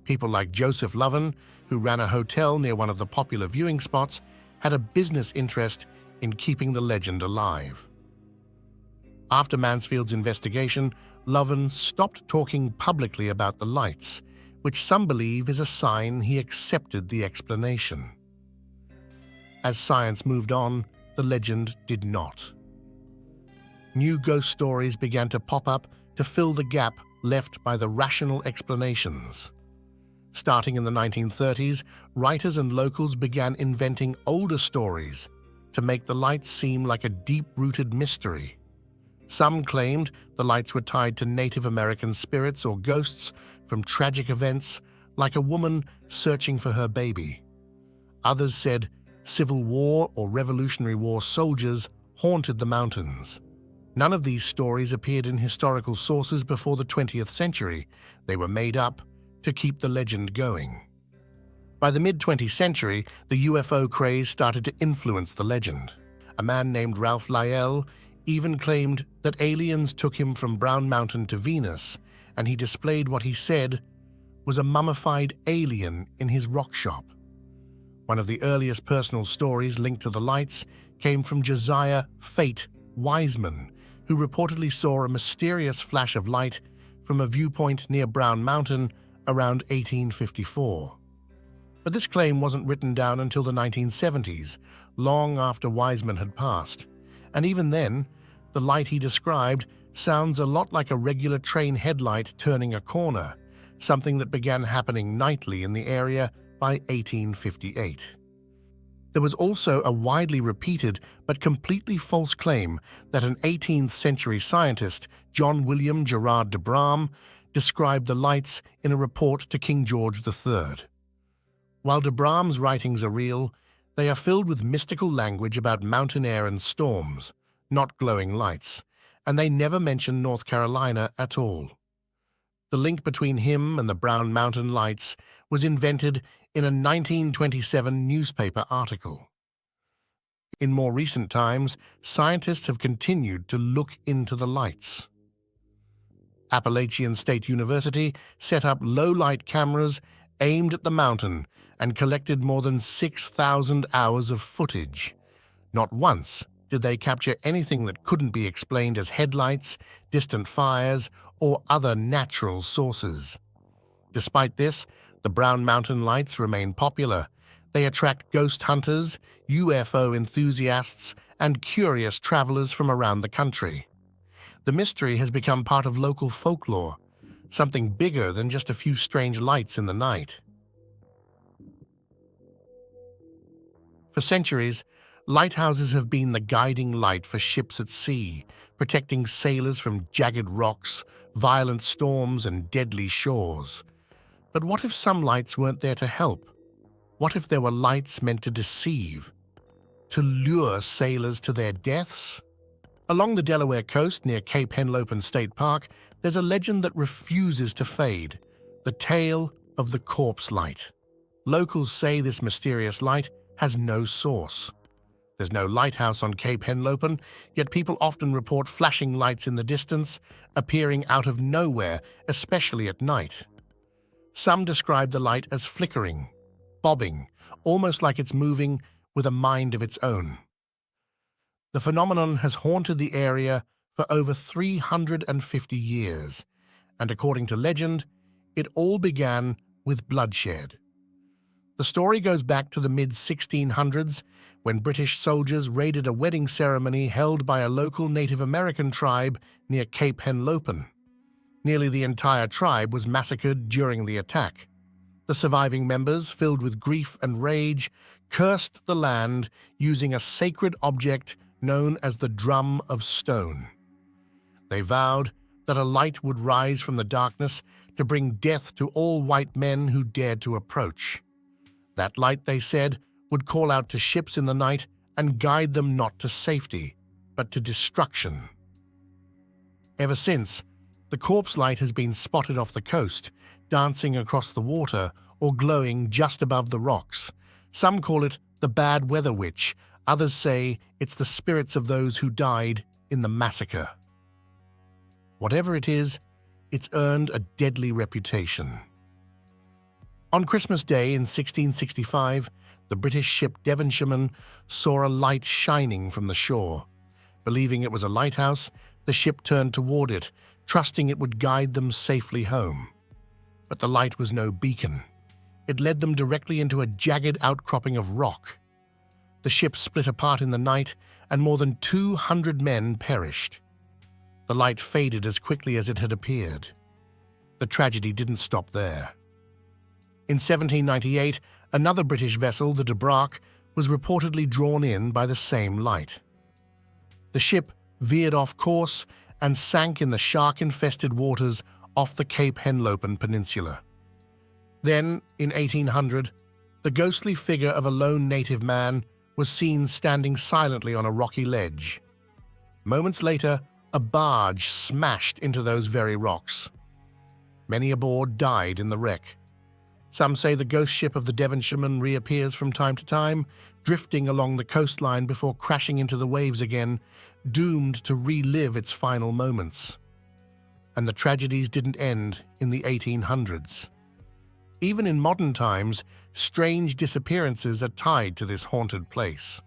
People like Joseph Loven, who ran a hotel near one of the popular viewing spots, had a business interest in keeping the legend alive. After Mansfield's investigation, Loven stopped talking publicly about the lights, which some believe is a sign he accepted the explanation. As science moved on, the legend did not. New ghost stories began to pop up to fill the gap left by the rational explanations. Starting in the 1930s, writers and locals began inventing older stories to make the lights seem like a deep-rooted mystery. Some claimed the lights were tied to Native American spirits or ghosts from tragic events, like a woman searching for her baby. Others said Civil War or Revolutionary War soldiers haunted the mountains. None of these stories appeared in historical sources before the 20th century. They were made up to keep the legend going. By the mid-20th century, the UFO craze started to influence the legend. A man named Ralph Lyell even claimed that aliens took him from Brown Mountain to Venus, and he displayed what he said was a mummified alien in his rock shop. One of the earliest personal stories linked to the lights came from Josiah Fate Wiseman, who reportedly saw a mysterious flash of light from a viewpoint near Brown Mountain around 1854. But this claim wasn't written down until the 1970s, long after Wiseman had passed. And even then, the light he described sounds a lot like a regular train headlight turning a corner, something that began happening nightly in the area by 1858. There was also a widely repeated but completely false claim that an 18th century scientist, John William Gerard de Bram, described the lights in a report to King George III. While de Bram's writings are real, they are filled with mystical language about mountain air and storms, not glowing lights, and they never mention North Carolina at all. The link between him and the Brown Mountain lights was invented in a 1927 newspaper article. In more recent times, scientists have continued to look into the lights. Appalachian State University set up low-light cameras aimed at the mountain and collected more than 6,000 hours of footage. Not once did they capture anything that couldn't be explained as headlights, distant fires, or other natural sources. Despite this, the Brown Mountain lights remain popular. They attract ghost hunters, UFO enthusiasts, and curious travelers from around the country. The mystery has become part of local folklore, something bigger than just a few strange lights in the night. For centuries, lighthouses have been the guiding light for ships at sea, protecting sailors from jagged rocks, violent storms, and deadly shores. But what if some lights weren't there to help? What if there were lights meant to deceive, to lure sailors to their deaths? Along the Delaware coast near Cape Henlopen State Park, there's a legend that refuses to fade, the tale of the corpse light. Locals say this mysterious light has no source. There's no lighthouse on Cape Henlopen, yet people often report flashing lights in the distance, appearing out of nowhere, especially at night. Some describe the light as flickering, bobbing, almost like it's moving with a mind of its own. The phenomenon has haunted the area for over 350 years, and according to legend, it all began with bloodshed. The story goes back to the mid-1600s when British soldiers raided a wedding ceremony held by a local Native American tribe near Cape Henlopen. Nearly the entire tribe was massacred during the attack. The surviving members, filled with grief and rage, cursed the land using a sacred object known as the Drum of Stone. They vowed that a light would rise from the darkness to bring death to all white men who dared to approach. That light, they said, would call out to ships in the night and guide them not to safety, but to destruction. Ever since, the corpse light has been spotted off the coast, dancing across the water or glowing just above the rocks. Some call it the Bad Weather Witch, others say it's the spirits of those who died in the massacre. Whatever it is, it's earned a deadly reputation. On Christmas Day in 1665, the British ship Devonshireman saw a light shining from the shore. Believing it was a lighthouse, the ship turned toward it, trusting it would guide them safely home. But the light was no beacon. It led them directly into a jagged outcropping of rock. The ship split apart in the night, and more than 200 men perished. The light faded as quickly as it had appeared. The tragedy didn't stop there. In 1798, another British vessel, the Dubrak, was reportedly drawn in by the same light. The ship veered off course and sank in the shark-infested waters off the Cape Henlopen Peninsula. Then, in 1800, the ghostly figure of a lone native man was seen standing silently on a rocky ledge. Moments later, a barge smashed into those very rocks. Many aboard died in the wreck. Some say the ghost ship of the Devonshireman reappears from time to time, drifting along the coastline before crashing into the waves again, doomed to relive its final moments. And the tragedies didn't end in the 1800s. Even in modern times, strange disappearances are tied to this haunted place.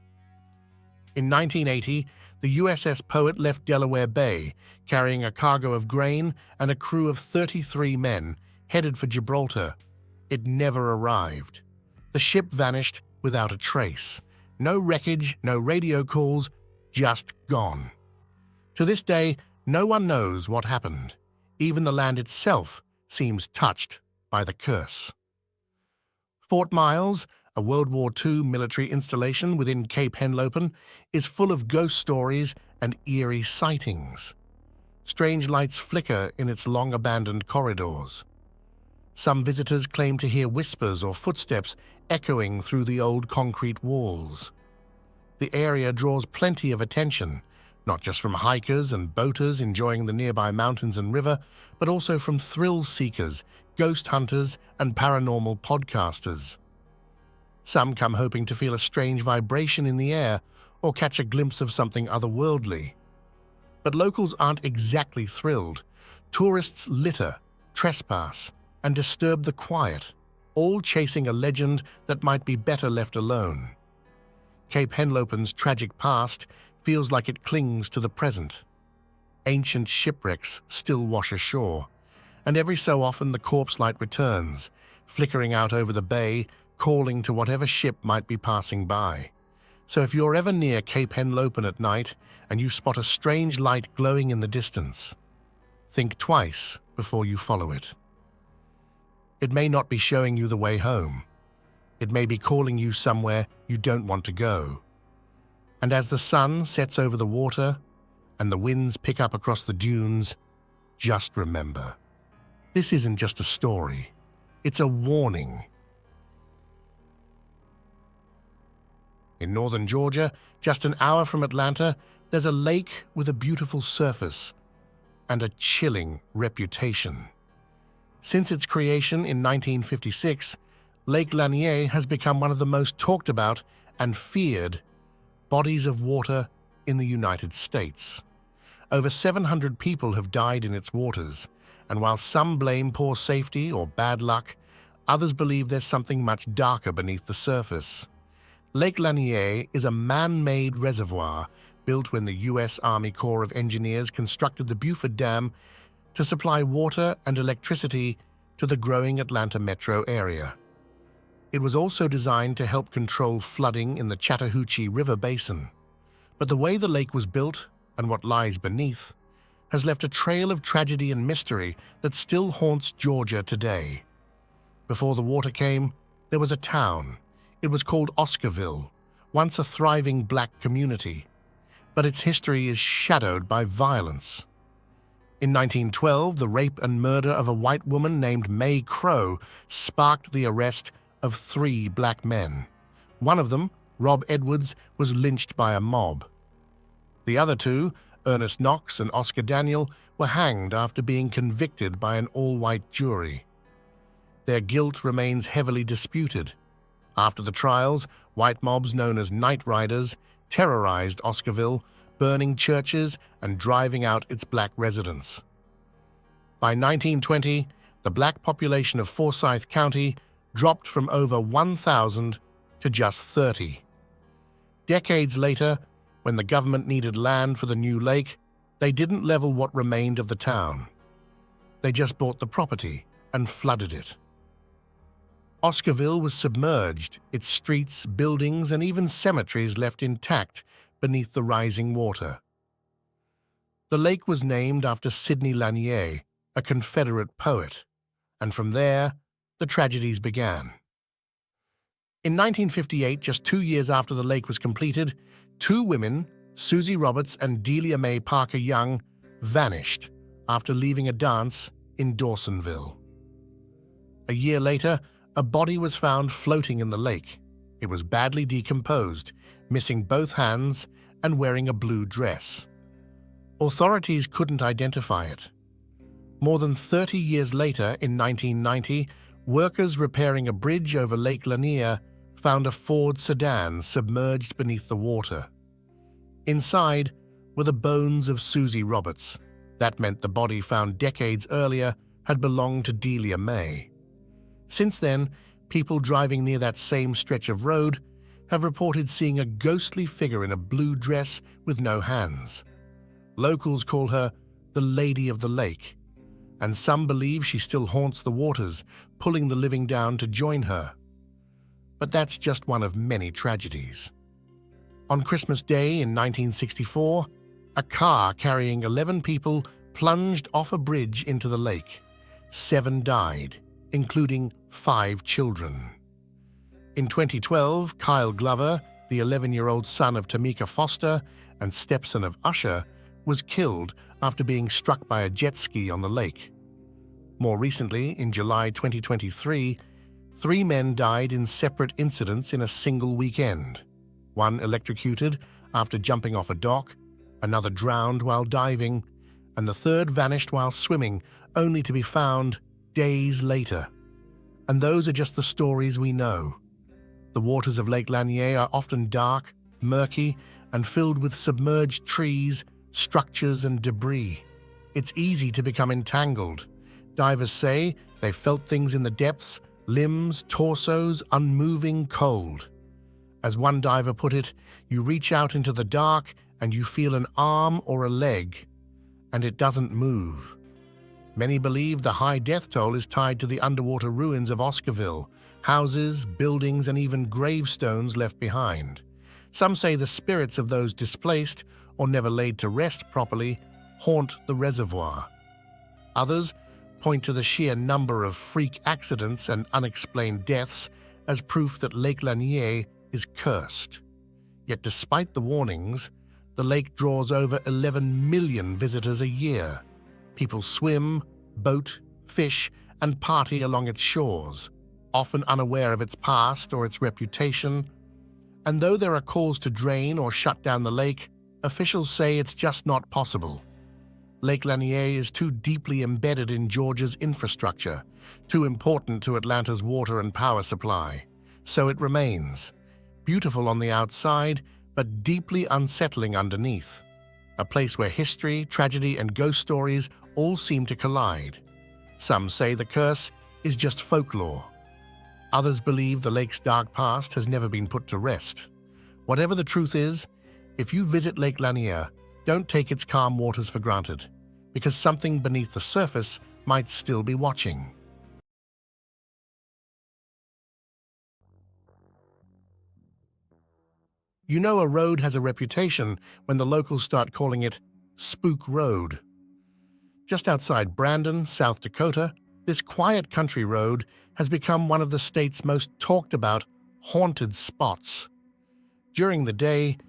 In 1980, the USS Poet left Delaware Bay, carrying a cargo of grain and a crew of 33 men, headed for Gibraltar. It never arrived. The ship vanished without a trace. No wreckage, no radio calls, just gone. To this day, no one knows what happened. Even the land itself seems touched by the curse. Fort Miles, a World War II military installation within Cape Henlopen, is full of ghost stories and eerie sightings. Strange lights flicker in its long-abandoned corridors. Some visitors claim to hear whispers or footsteps echoing through the old concrete walls. The area draws plenty of attention, not just from hikers and boaters enjoying the nearby mountains and river, but also from thrill seekers, ghost hunters, and paranormal podcasters. Some come hoping to feel a strange vibration in the air or catch a glimpse of something otherworldly. But locals aren't exactly thrilled. Tourists litter, trespass, and disturb the quiet, all chasing a legend that might be better left alone. Cape Henlopen's tragic past feels like it clings to the present. Ancient shipwrecks still wash ashore, and every so often the corpse light returns, flickering out over the bay, calling to whatever ship might be passing by. So if you're ever near Cape Henlopen at night and you spot a strange light glowing in the distance, think twice before you follow it. It may not be showing you the way home. It may be calling you somewhere you don't want to go. And as the sun sets over the water and the winds pick up across the dunes, just remember, this isn't just a story, it's a warning. In northern Georgia, just an hour from Atlanta, there's a lake with a beautiful surface and a chilling reputation. Since its creation in 1956, Lake Lanier has become one of the most talked about and feared bodies of water in the United States. Over 700 people have died in its waters, and while some blame poor safety or bad luck, others believe there's something much darker beneath the surface. Lake Lanier is a man-made reservoir built when the U.S. Army Corps of Engineers constructed the Buford Dam to supply water and electricity to the growing Atlanta metro area. It was also designed to help control flooding in the Chattahoochee River Basin. But the way the lake was built and what lies beneath has left a trail of tragedy and mystery that still haunts Georgia today. Before the water came, there was a town. It was called Oscarville, once a thriving black community, but its history is shadowed by violence. In 1912, the rape and murder of a white woman named May Crow sparked the arrest of 3 black men. One of them, Rob Edwards, was lynched by a mob. The other 2, Ernest Knox and Oscar Daniel, were hanged after being convicted by an all-white jury. Their guilt remains heavily disputed. After the trials, white mobs known as Night Riders terrorized Oscarville, burning churches and driving out its black residents. By 1920, the black population of Forsyth County dropped from over 1,000 to just 30. Decades later, when the government needed land for the new lake, they didn't level what remained of the town. They just bought the property and flooded it. Oscarville was submerged, its streets, buildings, and even cemeteries left intact beneath the rising water. The lake was named after Sidney Lanier, a Confederate poet, and from there, the tragedies began. In 1958, just 2 years after the lake was completed, 2 women Susie Roberts and Delia Mae Parker Young vanished after leaving a dance in Dawsonville. A year later, a body was found floating in the lake. It was badly decomposed, missing both hands and wearing a blue dress. Authorities couldn't identify it. More than 30 years later, in 1990, workers repairing a bridge over Lake Lanier found a Ford sedan submerged beneath the water. Inside were the bones of Susie Roberts. That meant the body found decades earlier had belonged to Delia Mae. Since then, people driving near that same stretch of road have reported seeing a ghostly figure in a blue dress with no hands. Locals call her the Lady of the Lake, and some believe she still haunts the waters, pulling the living down to join her. But that's just one of many tragedies. On Christmas Day in 1964, a car carrying 11 people plunged off a bridge into the lake. 7 died, including 5 children. In 2012, Kyle Glover, the 11-year-old son of Tamika Foster and stepson of Usher, was killed after being struck by a jet ski on the lake. More recently, in July 2023, 3 men died in separate incidents in a single weekend. One electrocuted after jumping off a dock, another drowned while diving, and the third vanished while swimming, only to be found days later. And those are just the stories we know. The waters of Lake Lanier are often dark, murky, and filled with submerged trees, structures, and debris. It's easy to become entangled. Divers say they felt things in the depths, limbs, torsos, unmoving, cold. As one diver put it, you reach out into the dark and you feel an arm or a leg, and it doesn't move. Many believe the high death toll is tied to the underwater ruins of Oscarville, houses, buildings, and even gravestones left behind. Some say the spirits of those displaced or never laid to rest properly haunt the reservoir. Others point to the sheer number of freak accidents and unexplained deaths as proof that Lake Lanier is cursed. Yet despite the warnings, the lake draws over 11 million visitors a year. People swim, boat, fish, and party along its shores, often unaware of its past or its reputation. And though there are calls to drain or shut down the lake, officials say it's just not possible. Lake Lanier is too deeply embedded in Georgia's infrastructure, too important to Atlanta's water and power supply. So it remains, beautiful on the outside, but deeply unsettling underneath. A place where history, tragedy, and ghost stories all seem to collide. Some say the curse is just folklore. Others believe the lake's dark past has never been put to rest. Whatever the truth is, if you visit Lake Lanier, don't take its calm waters for granted, because something beneath the surface might still be watching. You know a road has a reputation when the locals start calling it Spook Road. Just outside Brandon, South Dakota, this quiet country road has become one of the state's most talked about haunted spots. During the day,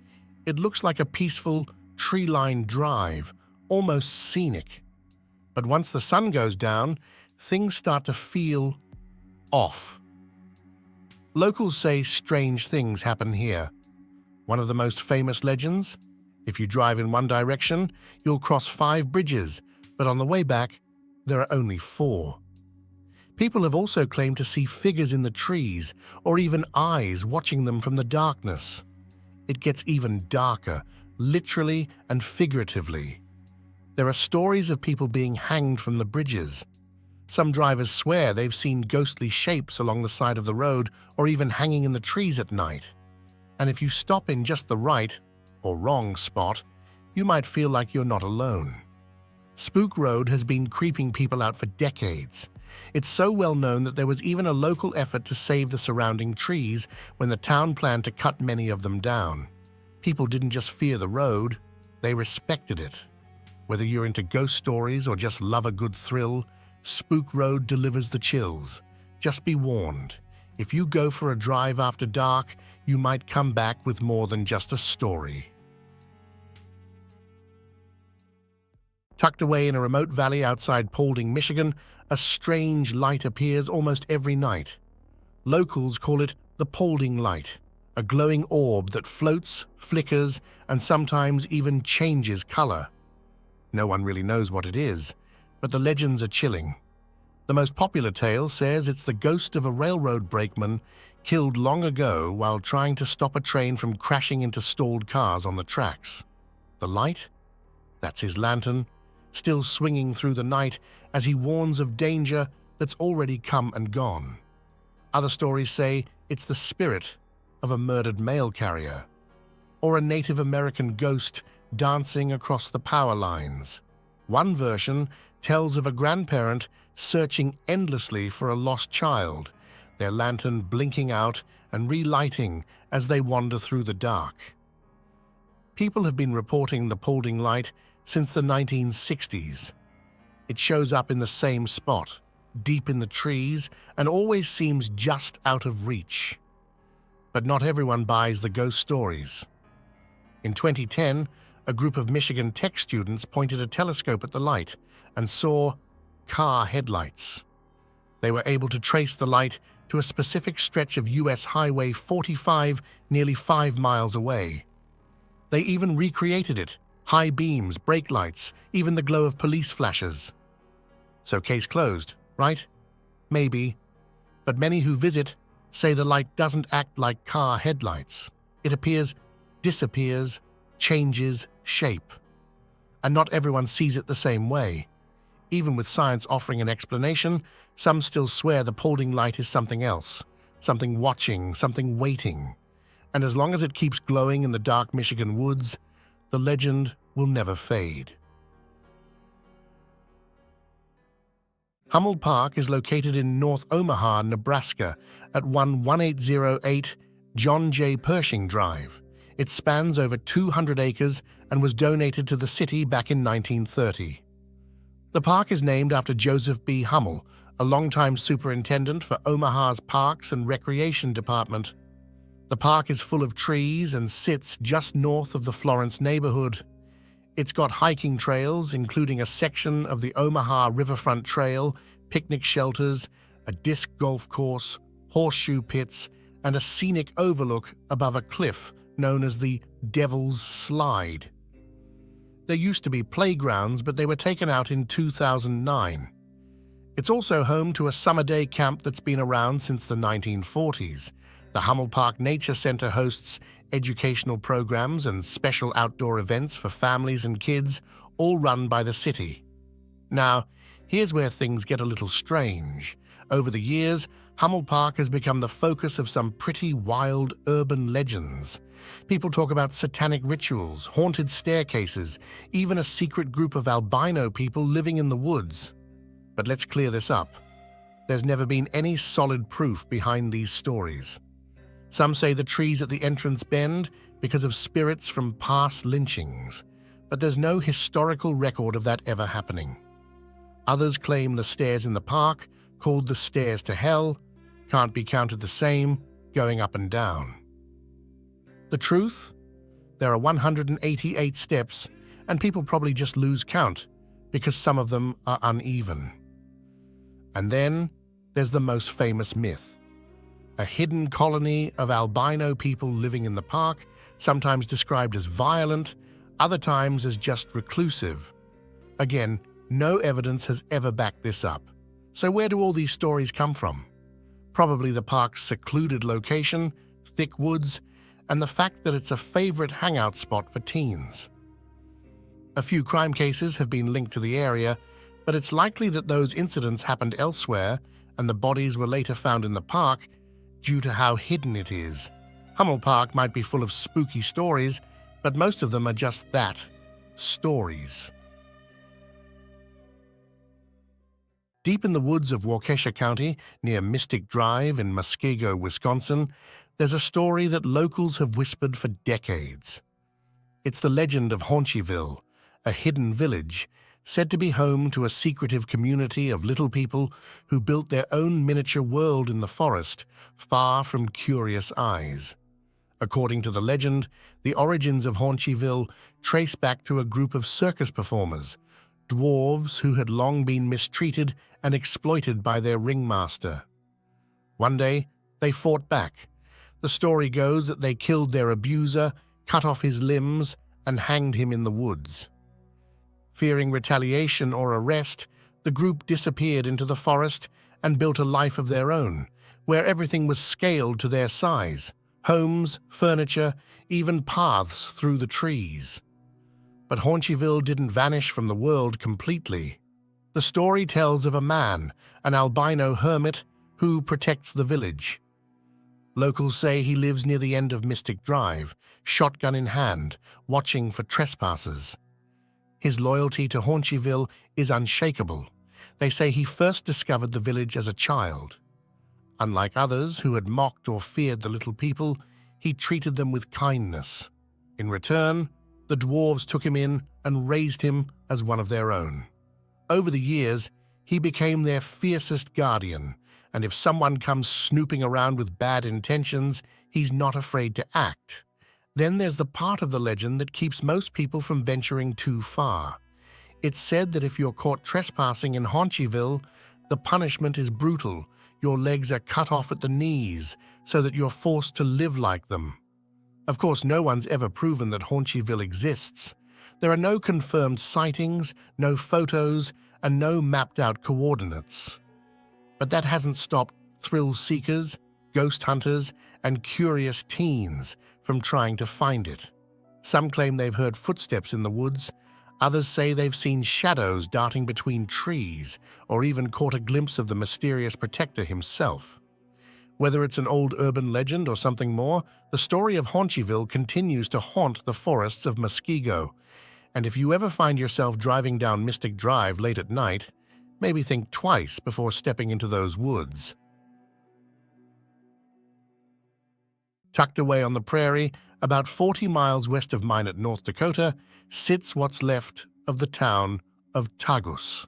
it looks like a peaceful, tree-lined drive, almost scenic. But once the sun goes down, things start to feel off. Locals say strange things happen here. One of the most famous legends? If you drive in one direction, you'll cross 5 bridges, but on the way back, there are only 4. People have also claimed to see figures in the trees, or even eyes watching them from the darkness. It gets even darker, literally and figuratively. There are stories of people being hanged from the bridges. Some drivers swear they've seen ghostly shapes along the side of the road or even hanging in the trees at night. And if you stop in just the right, or wrong spot, you might feel like you're not alone. Spook Road has been creeping people out for decades. It's so well known that there was even a local effort to save the surrounding trees when the town planned to cut many of them down. People didn't just fear the road, they respected it. Whether you're into ghost stories or just love a good thrill, Spook Road delivers the chills. Just be warned, if you go for a drive after dark, you might come back with more than just a story. Tucked away in a remote valley outside Paulding, Michigan, a strange light appears almost every night. Locals call it the Paulding Light, a glowing orb that floats, flickers, and sometimes even changes color. No one really knows what it is, but the legends are chilling. The most popular tale says it's the ghost of a railroad brakeman killed long ago while trying to stop a train from crashing into stalled cars on the tracks. The light? That's his lantern, still swinging through the night as he warns of danger that's already come and gone. Other stories say it's the spirit of a murdered mail carrier, or a Native American ghost dancing across the power lines. One version tells of a grandparent searching endlessly for a lost child, their lantern blinking out and relighting as they wander through the dark. People have been reporting the Paulding Light since the 1960s. It shows up in the same spot, deep in the trees, and always seems just out of reach. But not everyone buys the ghost stories. In 2010, a group of Michigan Tech students pointed a telescope at the light and saw car headlights. They were able to trace the light to a specific stretch of US Highway 45 nearly 5 miles away. They even recreated it: high beams, brake lights, even the glow of police flashes. So case closed, right? Maybe. But many who visit say the light doesn't act like car headlights. It appears, disappears, changes shape. And not everyone sees it the same way. Even with science offering an explanation, some still swear the Paulding Light is something else, something watching, something waiting. And as long as it keeps glowing in the dark Michigan woods, the legend will never fade. Hummel Park is located in North Omaha, Nebraska, at 11808 John J. Pershing Drive. It spans over 200 acres and was donated to the city back in 1930. The park is named after Joseph B. Hummel, a longtime superintendent for Omaha's Parks and Recreation Department. The park is full of trees and sits just north of the Florence neighborhood. It's got hiking trails, including a section of the Omaha Riverfront Trail, picnic shelters, a disc golf course, horseshoe pits, and a scenic overlook above a cliff known as the Devil's Slide. There used to be playgrounds, but they were taken out in 2009. It's also home to a summer day camp that's been around since the 1940s. The Hummel Park Nature Center hosts educational programs and special outdoor events for families and kids, all run by the city. Now, here's where things get a little strange. Over the years, Hummel Park has become the focus of some pretty wild urban legends. People talk about satanic rituals, haunted staircases, even a secret group of albino people living in the woods. But let's clear this up. There's never been any solid proof behind these stories. Some say the trees at the entrance bend because of spirits from past lynchings, but there's no historical record of that ever happening. Others claim the stairs in the park, called the stairs to hell, can't be counted the same, going up and down. The truth? There are 188 steps, and people probably just lose count because some of them are uneven. And then there's the most famous myth. A hidden colony of albino people living in the park, sometimes described as violent, other times as just reclusive. Again, no evidence has ever backed this up. So where do all these stories come from? Probably the park's secluded location, thick woods, and the fact that it's a favorite hangout spot for teens. A few crime cases have been linked to the area, but it's likely that those incidents happened elsewhere and the bodies were later found in the park due to how hidden it is. Hummel Park might be full of spooky stories, but most of them are just that, stories. Deep in the woods of Waukesha County, near Mystic Drive in Muskego, Wisconsin, there's a story that locals have whispered for decades. It's the legend of Haunchyville, a hidden village said to be home to a secretive community of little people who built their own miniature world in the forest, far from curious eyes. According to the legend, the origins of Haunchyville trace back to a group of circus performers, dwarves who had long been mistreated and exploited by their ringmaster. One day, they fought back. The story goes that they killed their abuser, cut off his limbs, and hanged him in the woods. Fearing retaliation or arrest, the group disappeared into the forest and built a life of their own, where everything was scaled to their size: homes, furniture, even paths through the trees. But Haunchyville didn't vanish from the world completely. The story tells of a man, an albino hermit, who protects the village. Locals say he lives near the end of Mystic Drive, shotgun in hand, watching for trespassers. His loyalty to Haunchyville is unshakable. They say he first discovered the village as a child. Unlike others who had mocked or feared the little people, he treated them with kindness. In return, the dwarves took him in and raised him as one of their own. Over the years, he became their fiercest guardian, and if someone comes snooping around with bad intentions, he's not afraid to act. Then there's the part of the legend that keeps most people from venturing too far. It's said that if you're caught trespassing in Haunchyville, the punishment is brutal. Your legs are cut off at the knees so that you're forced to live like them. Of course, no one's ever proven that Haunchyville exists. There are no confirmed sightings, no photos, and no mapped-out coordinates. But that hasn't stopped thrill seekers, ghost hunters, and curious teens from trying to find it. Some claim they've heard footsteps in the woods. Others say they've seen shadows darting between trees, or even caught a glimpse of the mysterious protector himself. Whether it's an old urban legend or something more, the story of Haunchyville continues to haunt the forests of Muskego. And if you ever find yourself driving down Mystic Drive late at night, maybe think twice before stepping into those woods. Tucked away on the prairie, about 40 miles west of Minot, North Dakota, sits what's left of the town of Tagus.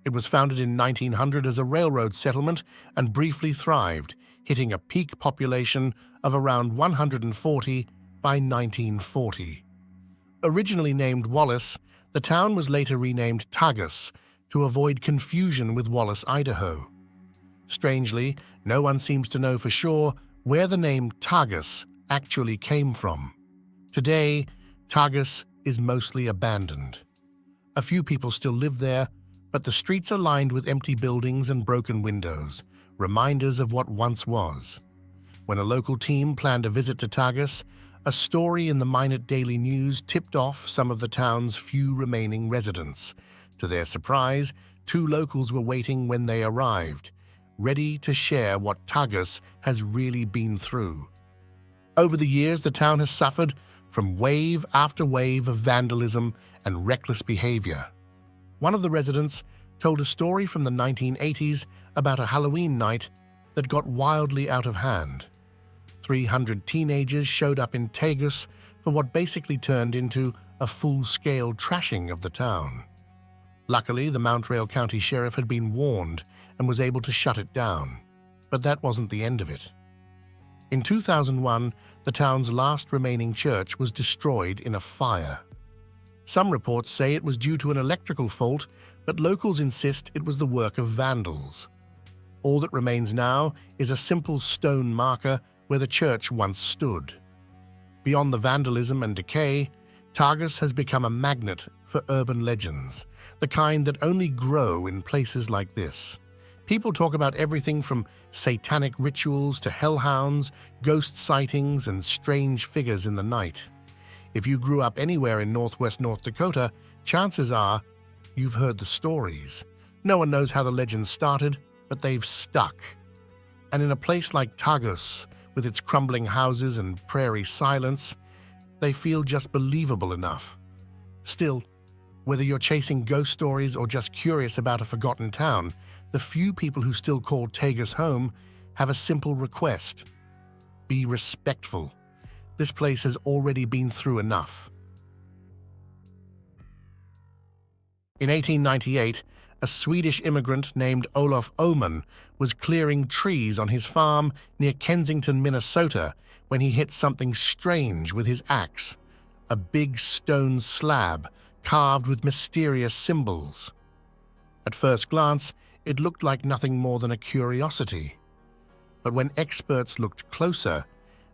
It was founded in 1900 as a railroad settlement and briefly thrived, hitting a peak population of around 140 by 1940. Originally named Wallace, the town was later renamed Tagus to avoid confusion with Wallace, Idaho. Strangely, no one seems to know for sure where the name Tagus actually came from. Today, Tagus is mostly abandoned. A few people still live there, but the streets are lined with empty buildings and broken windows, reminders of what once was. When a local team planned a visit to Tagus, a story in the Minot Daily News tipped off some of the town's few remaining residents. To their surprise, 2 locals were waiting when they arrived, ready to share what Tagus has really been through. Over the years, the town has suffered from wave after wave of vandalism and reckless behavior. One of the residents told a story from the 1980s about a Halloween night that got wildly out of hand. 300 teenagers showed up in Tagus for what basically turned into a full-scale trashing of the town. Luckily, the Mountrail County Sheriff had been warned and was able to shut it down. But that wasn't the end of it. In 2001, the town's last remaining church was destroyed in a fire. Some reports say it was due to an electrical fault, but locals insist it was the work of vandals. All that remains now is a simple stone marker where the church once stood. Beyond the vandalism and decay, Tagus has become a magnet for urban legends, the kind that only grow in places like this. People talk about everything from satanic rituals to hellhounds, ghost sightings, and strange figures in the night. If you grew up anywhere in northwest North Dakota, chances are you've heard the stories. No one knows how the legends started, but they've stuck. And in a place like Tagus, with its crumbling houses and prairie silence, they feel just believable enough. Still, whether you're chasing ghost stories or just curious about a forgotten town, the few people who still call Tagus home have a simple request. Be respectful. This place has already been through enough. In 1898, a Swedish immigrant named Olof Oman was clearing trees on his farm near Kensington, Minnesota, when he hit something strange with his axe. A big stone slab carved with mysterious symbols. At first glance, it looked like nothing more than a curiosity. But when experts looked closer,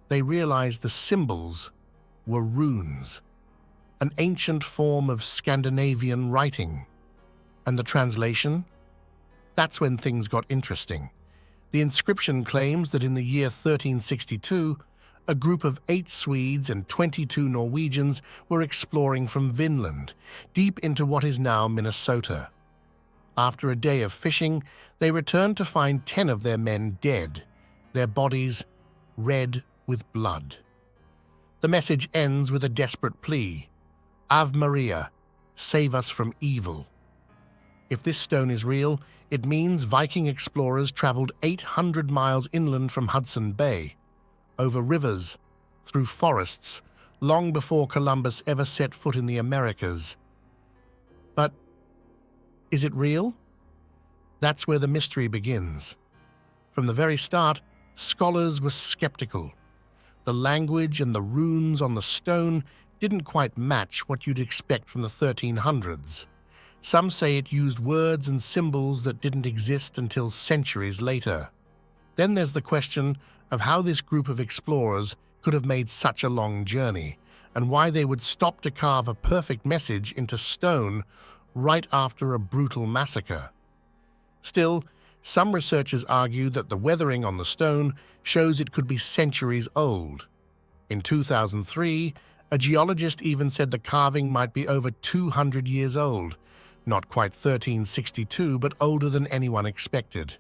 they realized the symbols were runes, an ancient form of Scandinavian writing. And the translation? That's when things got interesting. The inscription claims that in the year 1362, a group of 8 Swedes and 22 Norwegians were exploring from Vinland, deep into what is now Minnesota. After a day of fishing, they returned to find 10 of their men dead, their bodies red with blood. The message ends with a desperate plea: Ave Maria, save us from evil. If this stone is real, it means Viking explorers traveled 800 miles inland from Hudson Bay, over rivers, through forests, long before Columbus ever set foot in the Americas. But is it real? That's where the mystery begins. From the very start, scholars were skeptical. The language and the runes on the stone didn't quite match what you'd expect from the 1300s. Some say it used words and symbols that didn't exist until centuries later. Then there's the question of how this group of explorers could have made such a long journey, and why they would stop to carve a perfect message into stone right after a brutal massacre. Still, some researchers argue that the weathering on the stone shows it could be centuries old. In 2003, a geologist even said the carving might be over 200 years old, not quite 1362, but older than anyone expected.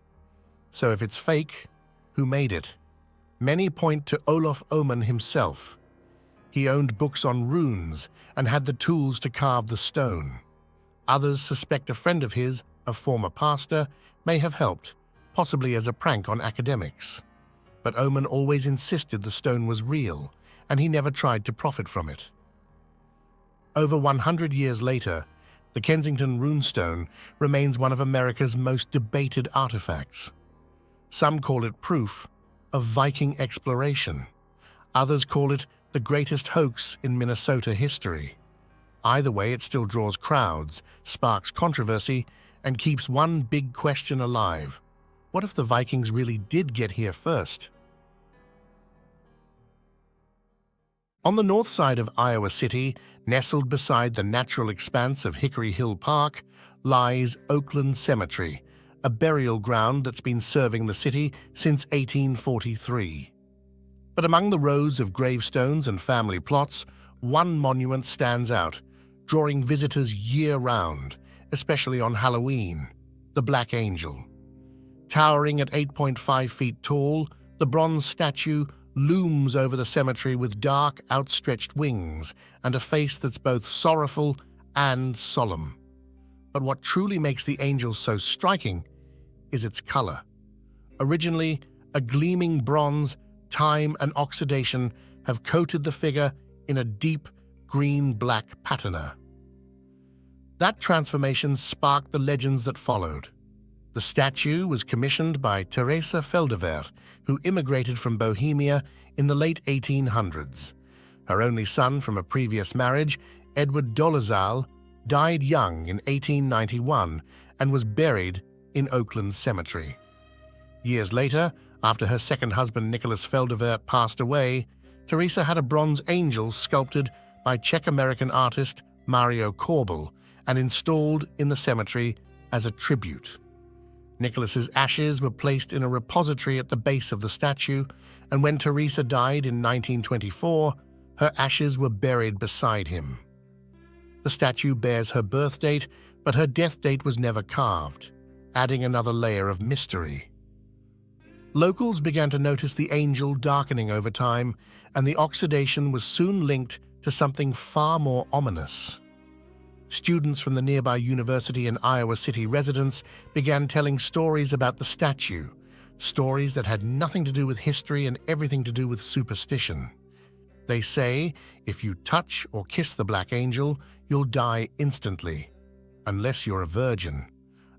So if it's fake, who made it? Many point to Olof Oman himself. He owned books on runes and had the tools to carve the stone. Others suspect a friend of his, a former pastor, may have helped, possibly as a prank on academics. But Oman always insisted the stone was real, and he never tried to profit from it. Over 100 years later, the Kensington runestone remains one of America's most debated artifacts. Some call it proof of Viking exploration. Others call it the greatest hoax in Minnesota history. Either way, it still draws crowds, sparks controversy, and keeps one big question alive. What if the Vikings really did get here first? On the north side of Iowa City, nestled beside the natural expanse of Hickory Hill Park, lies Oakland Cemetery, a burial ground that's been serving the city since 1843. But among the rows of gravestones and family plots, one monument stands out, drawing visitors year-round, especially on Halloween: the Black Angel. Towering at 8.5 feet tall, the bronze statue looms over the cemetery with dark, outstretched wings and a face that's both sorrowful and solemn. But what truly makes the angel so striking is its color. Originally, a gleaming bronze, time and oxidation have coated the figure in a deep green-black patina. That transformation sparked the legends that followed. The statue was commissioned by Teresa Feldevert, who immigrated from Bohemia in the late 1800s. Her only son from a previous marriage, Edward Dolezal, died young in 1891 and was buried in Oakland Cemetery. Years later, after her second husband Nicholas Feldevert passed away, Teresa had a bronze angel sculpted by Czech-American artist Mario Korbel and installed in the cemetery as a tribute. Nicholas's ashes were placed in a repository at the base of the statue, and when Teresa died in 1924, her ashes were buried beside him. The statue bears her birth date, but her death date was never carved, adding another layer of mystery. Locals began to notice the angel darkening over time, and the oxidation was soon linked to something far more ominous. Students from the nearby university and Iowa City residents began telling stories about the statue, stories that had nothing to do with history and everything to do with superstition. They say, if you touch or kiss the Black Angel, you'll die instantly, unless you're a virgin.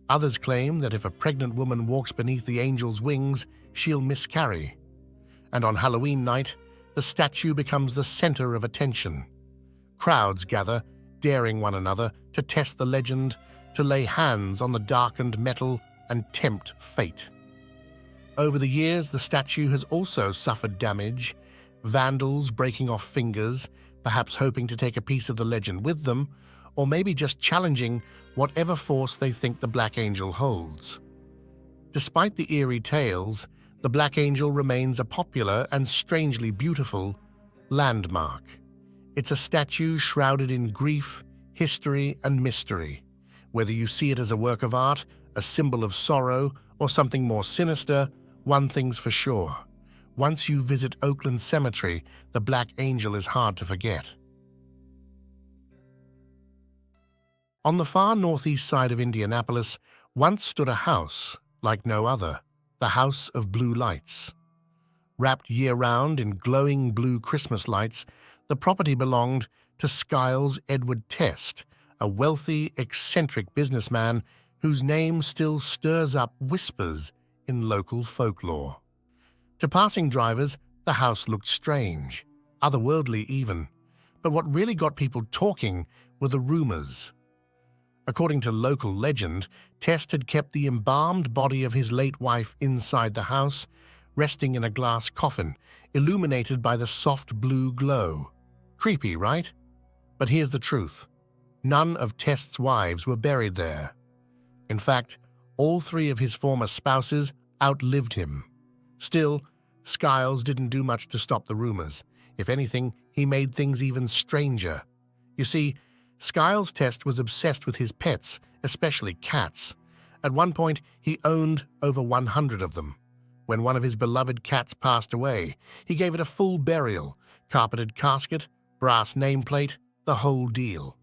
Others claim that if a pregnant woman walks beneath the angel's wings, she'll miscarry. And on Halloween night, the statue becomes the center of attention. Crowds gather, daring one another to test the legend, to lay hands on the darkened metal and tempt fate. Over the years, the statue has also suffered damage, vandals breaking off fingers, perhaps hoping to take a piece of the legend with them, or maybe just challenging whatever force they think the Black Angel holds. Despite the eerie tales, the Black Angel remains a popular and strangely beautiful landmark. It's a statue shrouded in grief, history, and mystery. Whether you see it as a work of art, a symbol of sorrow, or something more sinister, one thing's for sure. Once you visit Oakland Cemetery, the Black Angel is hard to forget. On the far northeast side of Indianapolis once stood a house like no other, the House of Blue Lights. Wrapped year-round in glowing blue Christmas lights, the property belonged to Skiles Edward Test, a wealthy, eccentric businessman whose name still stirs up whispers in local folklore. To passing drivers, the house looked strange, otherworldly even, but what really got people talking were the rumors. According to local legend, Test had kept the embalmed body of his late wife inside the house, resting in a glass coffin, illuminated by the soft blue glow. Creepy, right? But here's the truth. None of Test's wives were buried there. In fact, all three of his former spouses outlived him. Still, Skiles didn't do much to stop the rumors. If anything, he made things even stranger. You see, Skiles Test was obsessed with his pets, especially cats. At one point, he owned over 100 of them. When one of his beloved cats passed away, he gave it a full burial, carpeted casket, brass nameplate, the whole deal.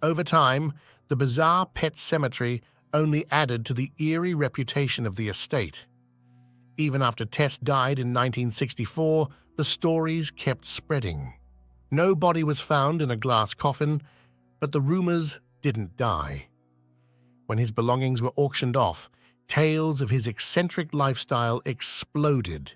Over time, the bizarre pet cemetery only added to the eerie reputation of the estate. Even after Test died in 1964, the stories kept spreading. No body was found in a glass coffin, but the rumors didn't die. When his belongings were auctioned off, tales of his eccentric lifestyle exploded.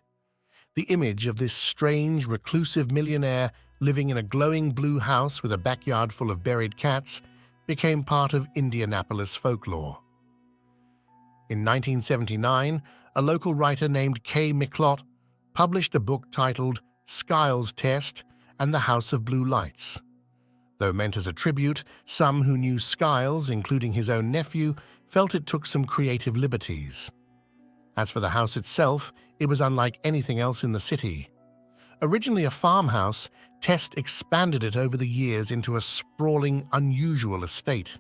The image of this strange, reclusive millionaire living in a glowing blue house with a backyard full of buried cats became part of Indianapolis folklore. In 1979, a local writer named Kay McClott published a book titled Skiles Test and the House of Blue Lights. Though meant as a tribute, some who knew Skiles, including his own nephew, felt it took some creative liberties. As for the house itself, it was unlike anything else in the city. Originally a farmhouse, Test expanded it over the years into a sprawling, unusual estate.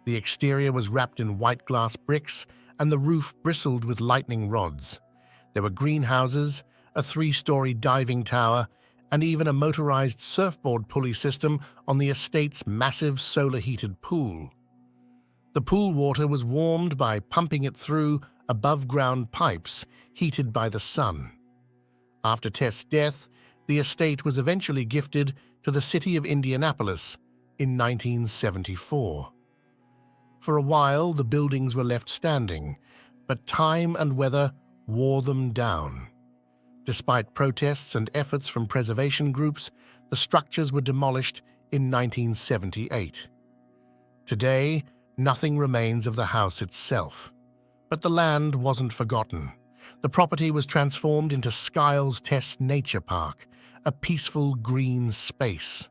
The exterior was wrapped in white glass bricks, and the roof bristled with lightning rods. There were greenhouses, a 3-story diving tower, and even a motorized surfboard pulley system on the estate's massive solar-heated pool. The pool water was warmed by pumping it through above-ground pipes heated by the sun. After Test's death, the estate was eventually gifted to the city of Indianapolis in 1974. For a while, the buildings were left standing, but time and weather wore them down. Despite protests and efforts from preservation groups, the structures were demolished in 1978. Today, nothing remains of the house itself. But the land wasn't forgotten. The property was transformed into Skiles Test Nature Park, a peaceful green space.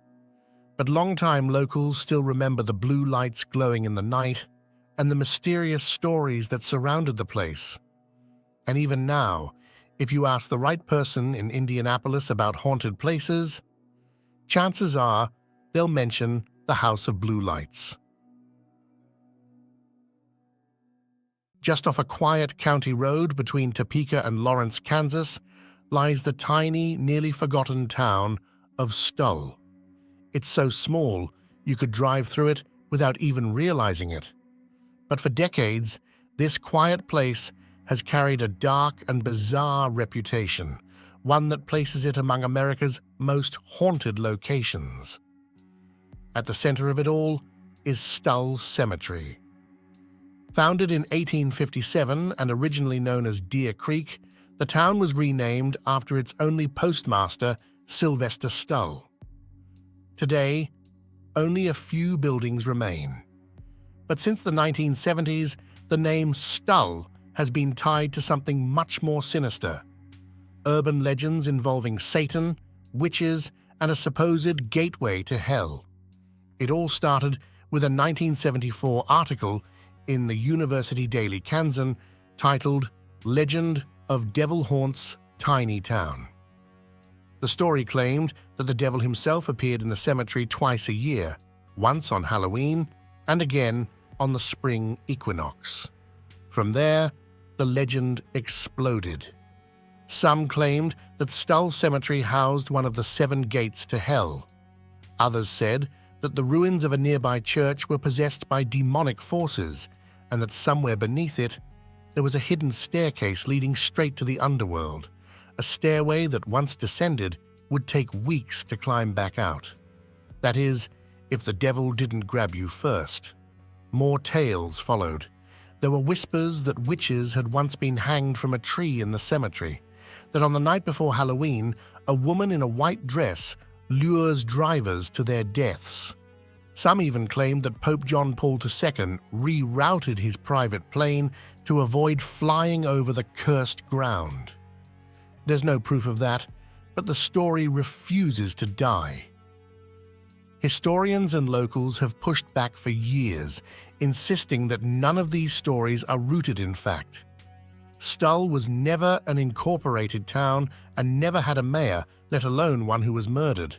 But longtime locals still remember the blue lights glowing in the night and the mysterious stories that surrounded the place. And even now, if you ask the right person in Indianapolis about haunted places, chances are they'll mention the House of Blue Lights. Just off a quiet county road between Topeka and Lawrence, Kansas, lies the tiny, nearly forgotten town of Stull. It's so small, you could drive through it without even realizing it. But for decades, this quiet place has carried a dark and bizarre reputation, one that places it among America's most haunted locations. At the center of it all is Stull Cemetery. Founded in 1857 and originally known as Deer Creek, the town was renamed after its only postmaster, Sylvester Stull. Today, only a few buildings remain. But since the 1970s, the name Stull has been tied to something much more sinister. Urban legends involving Satan, witches, and a supposed gateway to hell. It all started with a 1974 article in the University Daily Kansan titled Legend of Devil Haunts Tiny Town. The story claimed that the devil himself appeared in the cemetery twice a year, once on Halloween and again on the spring equinox. From there, the legend exploded. Some claimed that Stull Cemetery housed one of the 7 gates to hell. Others said that the ruins of a nearby church were possessed by demonic forces and that somewhere beneath it there was a hidden staircase leading straight to the underworld, a stairway that once descended would take weeks to climb back out. That is, if the devil didn't grab you first. More tales followed. There were whispers that witches had once been hanged from a tree in the cemetery, that on the night before Halloween, a woman in a white dress lures drivers to their deaths. Some even claimed that Pope John Paul II rerouted his private plane to avoid flying over the cursed ground. There's no proof of that, but the story refuses to die. Historians and locals have pushed back for years, insisting that none of these stories are rooted in fact. Stull was never an incorporated town and never had a mayor, let alone one who was murdered.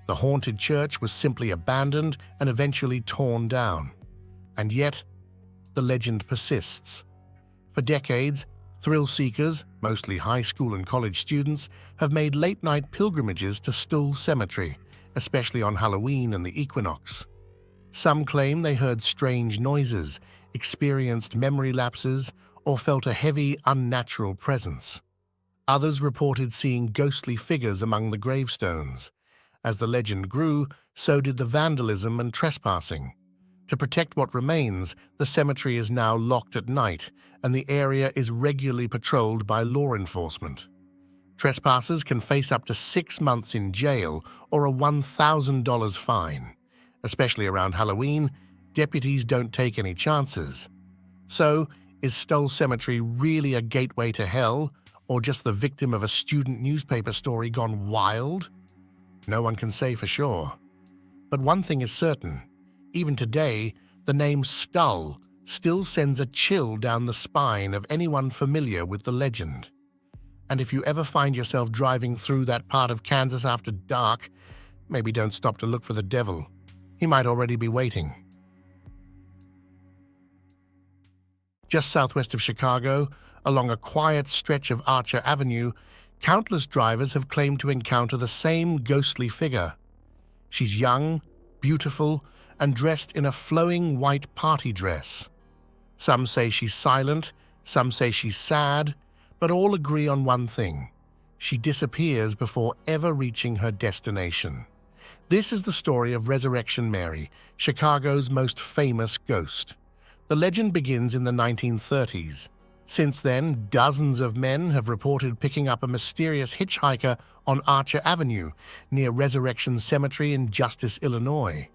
The haunted church was simply abandoned and eventually torn down. And yet, the legend persists. For decades, thrill seekers, mostly high school and college students, have made late-night pilgrimages to Stull Cemetery, especially on Halloween and the equinox. Some claim they heard strange noises, experienced memory lapses, or felt a heavy, unnatural presence. Others reported seeing ghostly figures among the gravestones. As the legend grew, so did the vandalism and trespassing. To protect what remains, the cemetery is now locked at night, and the area is regularly patrolled by law enforcement. Trespassers can face up to 6 months in jail or a $1,000 fine. Especially around Halloween, deputies don't take any chances. So, is Stull Cemetery really a gateway to hell, or just the victim of a student newspaper story gone wild? No one can say for sure. But one thing is certain. Even today, the name Stull still sends a chill down the spine of anyone familiar with the legend. And if you ever find yourself driving through that part of Kansas after dark, maybe don't stop to look for the devil. He might already be waiting. Just southwest of Chicago, along a quiet stretch of Archer Avenue, countless drivers have claimed to encounter the same ghostly figure. She's young, beautiful, and dressed in a flowing white party dress. Some say she's silent, some say she's sad, but all agree on one thing. She disappears before ever reaching her destination. This is the story of Resurrection Mary, Chicago's most famous ghost. The legend begins in the 1930s. Since then, dozens of men have reported picking up a mysterious hitchhiker on Archer Avenue near Resurrection Cemetery in Justice, Illinois.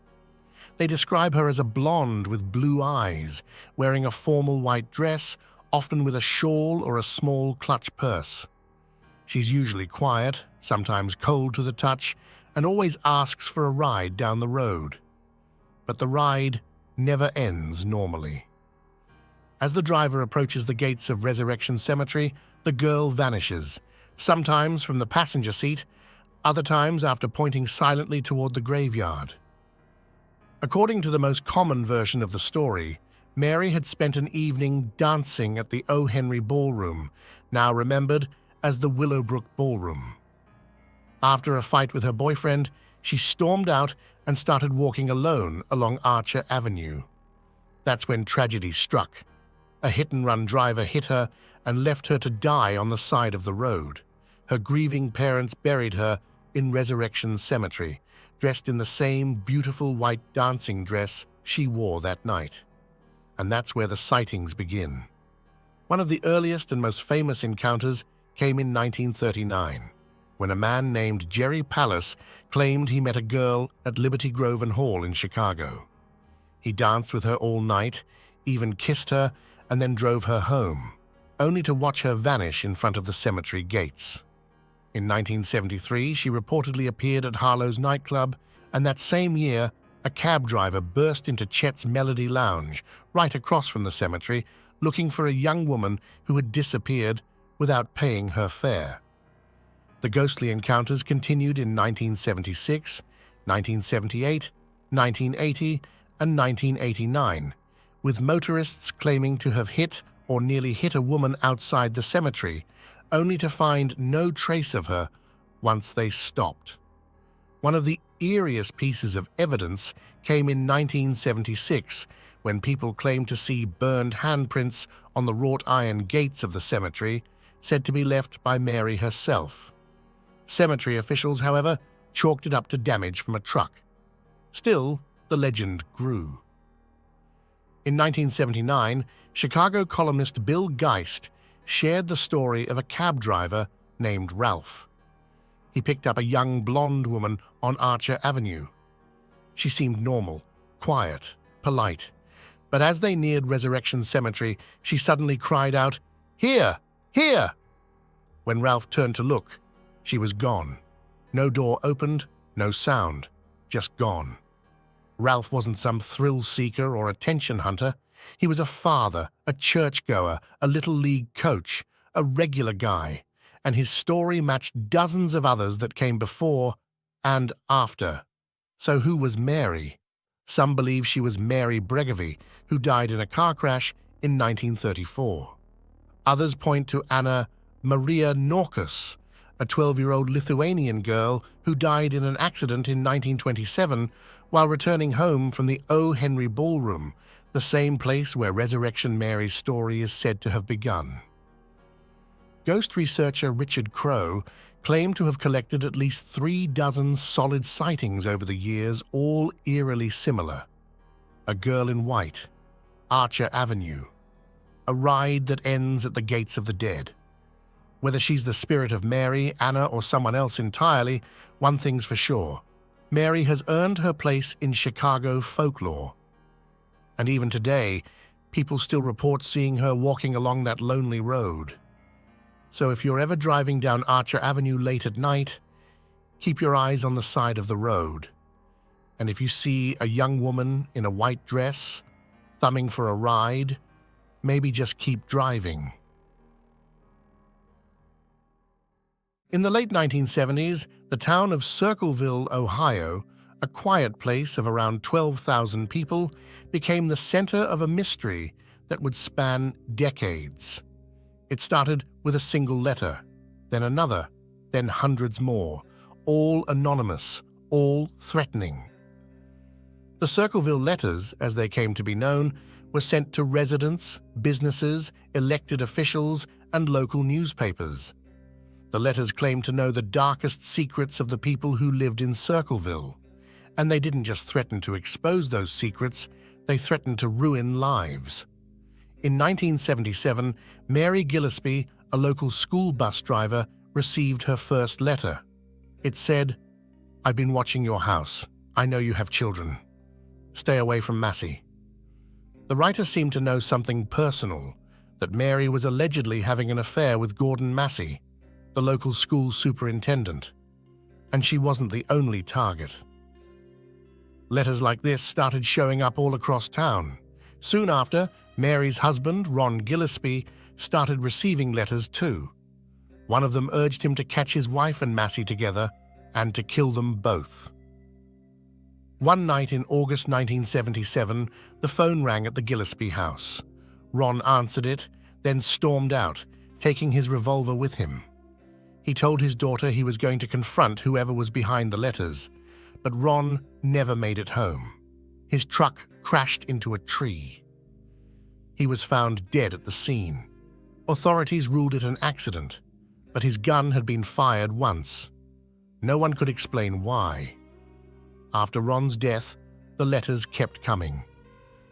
They describe her as a blonde with blue eyes, wearing a formal white dress, often with a shawl or a small clutch purse. She's usually quiet, sometimes cold to the touch, and always asks for a ride down the road. But the ride never ends normally. As the driver approaches the gates of Resurrection Cemetery, the girl vanishes, sometimes from the passenger seat, other times after pointing silently toward the graveyard. According to the most common version of the story, Mary had spent an evening dancing at the O. Henry Ballroom, now remembered as the Willowbrook Ballroom. After a fight with her boyfriend, she stormed out and started walking alone along Archer Avenue. That's when tragedy struck. A hit-and-run driver hit her and left her to die on the side of the road. Her grieving parents buried her in Resurrection Cemetery, dressed in the same beautiful white dancing dress she wore that night. And that's where the sightings begin. One of the earliest and most famous encounters came in 1939. when a man named Jerry Pallas claimed he met a girl at Liberty Grove and Hall in Chicago. He danced with her all night, even kissed her, and then drove her home, only to watch her vanish in front of the cemetery gates. In 1973, she reportedly appeared at Harlow's nightclub, and that same year, a cab driver burst into Chet's Melody Lounge, right across from the cemetery, looking for a young woman who had disappeared without paying her fare. The ghostly encounters continued in 1976, 1978, 1980, and 1989, with motorists claiming to have hit or nearly hit a woman outside the cemetery, only to find no trace of her once they stopped. One of the eeriest pieces of evidence came in 1976, when people claimed to see burned handprints on the wrought iron gates of the cemetery, said to be left by Mary herself. Cemetery officials, however, chalked it up to damage from a truck. Still, the legend grew. In 1979, Chicago columnist Bill Geist shared the story of a cab driver named Ralph. He picked up a young blonde woman on Archer Avenue. She seemed normal, quiet, polite, but as they neared Resurrection Cemetery, she suddenly cried out, "Here! Here!" When Ralph turned to look, she was gone. No door opened, no sound, just gone. Ralph wasn't some thrill-seeker or attention hunter. He was a father, a churchgoer, a little league coach, a regular guy, and his story matched dozens of others that came before and after. So who was Mary? Some believe she was Mary Bregovy, who died in a car crash in 1934. Others point to Anna Maria Norkus, a 12-year-old Lithuanian girl who died in an accident in 1927 while returning home from the O. Henry Ballroom, the same place where Resurrection Mary's story is said to have begun. Ghost researcher Richard Crowe claimed to have collected at least 36 solid sightings over the years, all eerily similar. A girl in white, Archer Avenue, a ride that ends at the gates of the dead. Whether she's the spirit of Mary, Anna, or someone else entirely, one thing's for sure. Mary has earned her place in Chicago folklore. And even today, people still report seeing her walking along that lonely road. So if you're ever driving down Archer Avenue late at night, keep your eyes on the side of the road. And if you see a young woman in a white dress, thumbing for a ride, maybe just keep driving. In the late 1970s, the town of Circleville, Ohio, a quiet place of around 12,000 people, became the center of a mystery that would span decades. It started with a single letter, then another, then hundreds more, all anonymous, all threatening. The Circleville letters, as they came to be known, were sent to residents, businesses, elected officials, and local newspapers. The letters claimed to know the darkest secrets of the people who lived in Circleville. And they didn't just threaten to expose those secrets, they threatened to ruin lives. In 1977, Mary Gillespie, a local school bus driver, received her first letter. It said, "I've been watching your house. I know you have children. Stay away from Massey." The writer seemed to know something personal, that Mary was allegedly having an affair with Gordon Massey, the local school superintendent, and she wasn't the only target. Letters like this started showing up all across town. Soon after, Mary's husband, Ron Gillespie, started receiving letters too. One of them urged him to catch his wife and Massey together and to kill them both. One night in August 1977, the phone rang at the Gillespie house. Ron answered it, then stormed out, taking his revolver with him. He told his daughter he was going to confront whoever was behind the letters, but Ron never made it home. His truck crashed into a tree. He was found dead at the scene. Authorities ruled it an accident, but his gun had been fired once. No one could explain why. After Ron's death, the letters kept coming.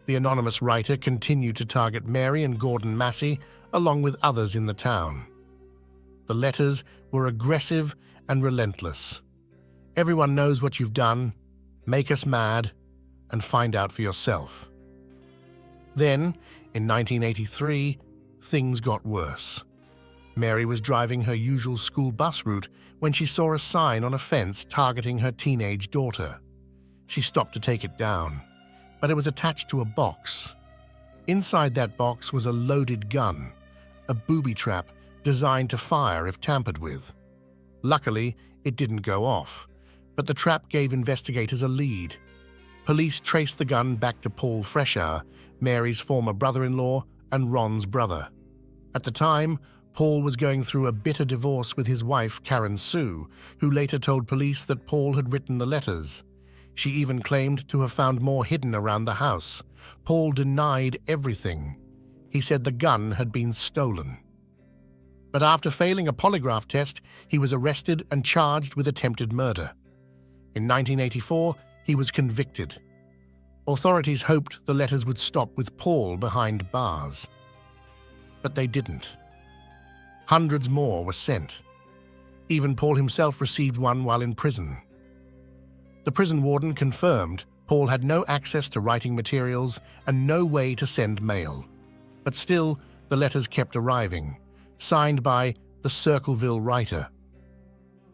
The anonymous writer continued to target Mary and Gordon Massey, along with others in the town. The letters were aggressive and relentless. Everyone knows what you've done, make us mad, and find out for yourself. Then, in 1983, things got worse. Mary was driving her usual school bus route when she saw a sign on a fence targeting her teenage daughter. She stopped to take it down, but it was attached to a box. Inside that box was a loaded gun, a booby trap designed to fire if tampered with. Luckily, it didn't go off, but the trap gave investigators a lead. Police traced the gun back to Paul Freshour, Mary's former brother-in-law and Ron's brother. At the time, Paul was going through a bitter divorce with his wife, Karen Sue, who later told police that Paul had written the letters. She even claimed to have found more hidden around the house. Paul denied everything. He said the gun had been stolen. But after failing a polygraph test, he was arrested and charged with attempted murder. In 1984, he was convicted. Authorities hoped the letters would stop with Paul behind bars. But they didn't. Hundreds more were sent. Even Paul himself received one while in prison. The prison warden confirmed Paul had no access to writing materials and no way to send mail. But still, the letters kept arriving, signed by the Circleville writer.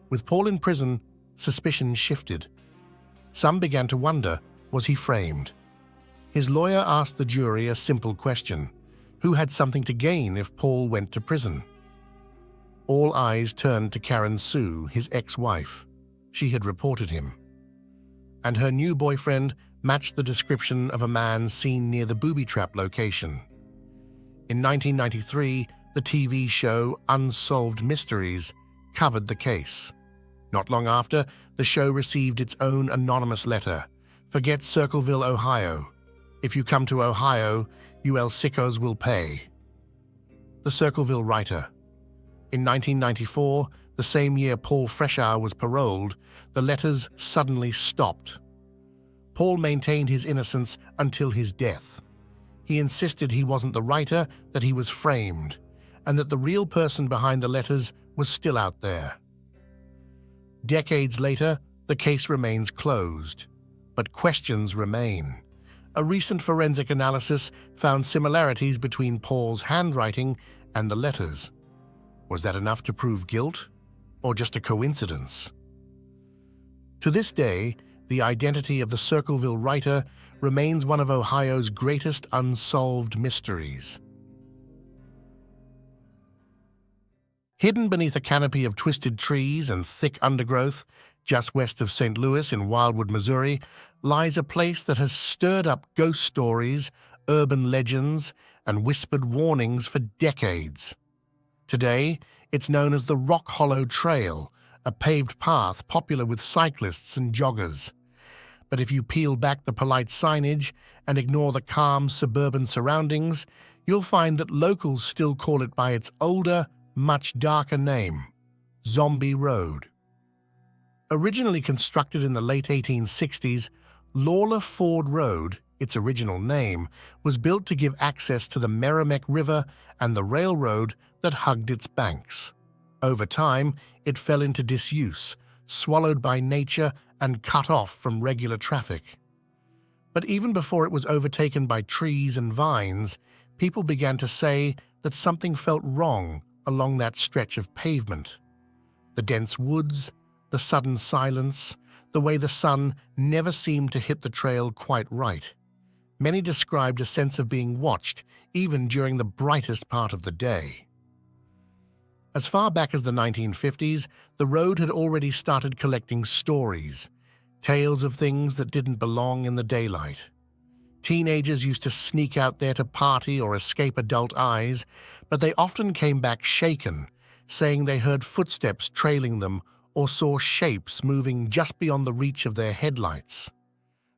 With Paul in prison, suspicion shifted. Some began to wonder, was he framed? His lawyer asked the jury a simple question: who had something to gain if Paul went to prison? All eyes turned to Karen Sue, his ex-wife. She had reported him. And her new boyfriend matched the description of a man seen near the booby trap location. In 1993, the TV show Unsolved Mysteries covered the case. Not long after, the show received its own anonymous letter: "Forget Circleville, Ohio. If you come to Ohio, you El Sickos will pay." The Circleville writer. In 1994, the same year Paul Freshour was paroled, the letters suddenly stopped. Paul maintained his innocence until his death. He insisted he wasn't the writer, that he was framed, and that the real person behind the letters was still out there. Decades later, the case remains closed, but questions remain. A recent forensic analysis found similarities between Paul's handwriting and the letters. Was that enough to prove guilt, or just a coincidence? To this day, the identity of the Circleville writer remains one of Ohio's greatest unsolved mysteries. Hidden beneath a canopy of twisted trees and thick undergrowth, just west of St. Louis in Wildwood, Missouri, lies a place that has stirred up ghost stories, urban legends, and whispered warnings for decades. Today, it's known as the Rock Hollow Trail, a paved path popular with cyclists and joggers. But if you peel back the polite signage and ignore the calm suburban surroundings, you'll find that locals still call it by its older, much darker name: Zombie Road. Originally constructed in the late 1860s, Lawler Ford Road, its original name, was built to give access to the Merrimack River and the railroad that hugged its banks. Over time, it fell into disuse, swallowed by nature and cut off from regular traffic. But even before it was overtaken by trees and vines, people began to say that something felt wrong along that stretch of pavement. The dense woods, the sudden silence, the way the sun never seemed to hit the trail quite right. Many described a sense of being watched, even during the brightest part of the day. As far back as the 1950s, the road had already started collecting stories, tales of things that didn't belong in the daylight. Teenagers used to sneak out there to party or escape adult eyes, but they often came back shaken, saying they heard footsteps trailing them or saw shapes moving just beyond the reach of their headlights.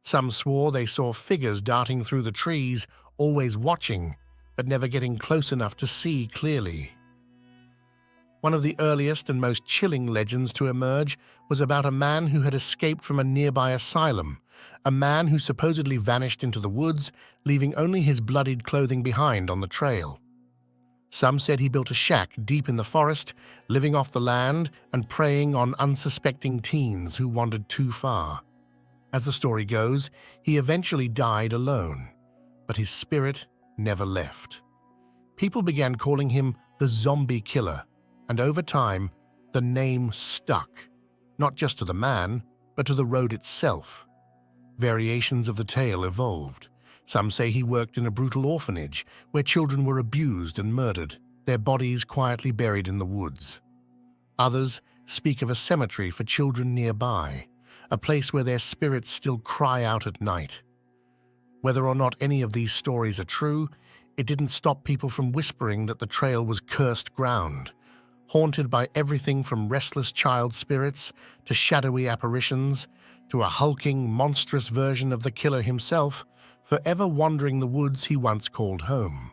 Some swore they saw figures darting through the trees, always watching, but never getting close enough to see clearly. One of the earliest and most chilling legends to emerge was about a man who had escaped from a nearby asylum, a man who supposedly vanished into the woods, leaving only his bloodied clothing behind on the trail. Some said he built a shack deep in the forest, living off the land and preying on unsuspecting teens who wandered too far. As the story goes, he eventually died alone, but his spirit never left. People began calling him the Zombie Killer, and over time, the name stuck, not just to the man, but to the road itself. Variations of the tale evolved. Some say he worked in a brutal orphanage where children were abused and murdered, their bodies quietly buried in the woods. Others speak of a cemetery for children nearby, a place where their spirits still cry out at night. Whether or not any of these stories are true, it didn't stop people from whispering that the trail was cursed ground, haunted by everything from restless child spirits to shadowy apparitions to a hulking, monstrous version of the killer himself, forever wandering the woods he once called home.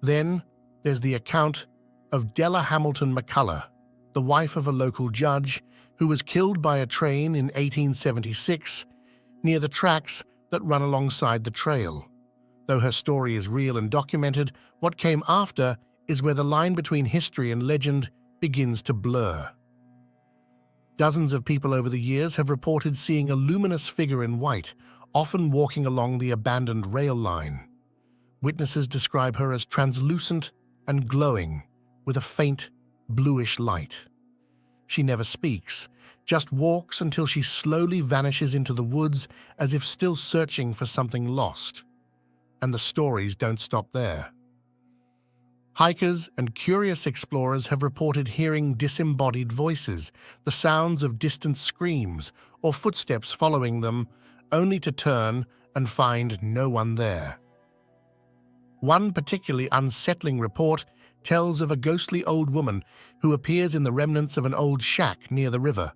Then there's the account of Della Hamilton McCullough, the wife of a local judge who was killed by a train in 1876 near the tracks that run alongside the trail. Though her story is real and documented, what came after is where the line between history and legend begins to blur. Dozens of people over the years have reported seeing a luminous figure in white, often walking along the abandoned rail line. Witnesses describe her as translucent and glowing, with a faint, bluish light. She never speaks, just walks until she slowly vanishes into the woods as if still searching for something lost. And the stories don't stop there. Hikers and curious explorers have reported hearing disembodied voices, the sounds of distant screams or footsteps following them, only to turn and find no one there. One particularly unsettling report tells of a ghostly old woman who appears in the remnants of an old shack near the river.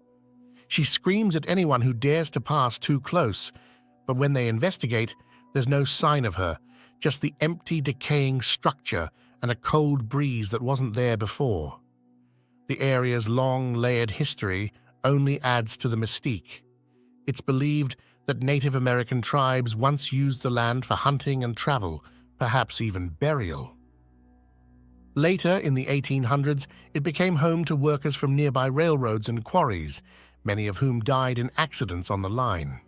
She screams at anyone who dares to pass too close, but when they investigate, there's no sign of her, just the empty, decaying structure and a cold breeze that wasn't there before. The area's long, layered history only adds to the mystique. It's believed that Native American tribes once used the land for hunting and travel, perhaps even burial. Later, in the 1800s, it became home to workers from nearby railroads and quarries, many of whom died in accidents on the line.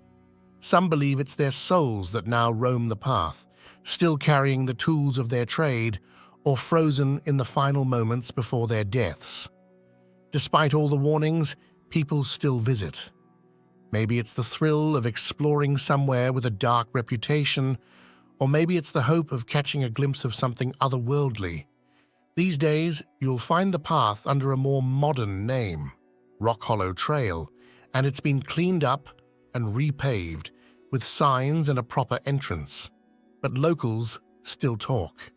Some believe it's their souls that now roam the path, still carrying the tools of their trade, or frozen in the final moments before their deaths. Despite all the warnings, people still visit. Maybe it's the thrill of exploring somewhere with a dark reputation, or maybe it's the hope of catching a glimpse of something otherworldly. These days, you'll find the path under a more modern name, Rock Hollow Trail, and it's been cleaned up and repaved with signs and a proper entrance. But locals still talk.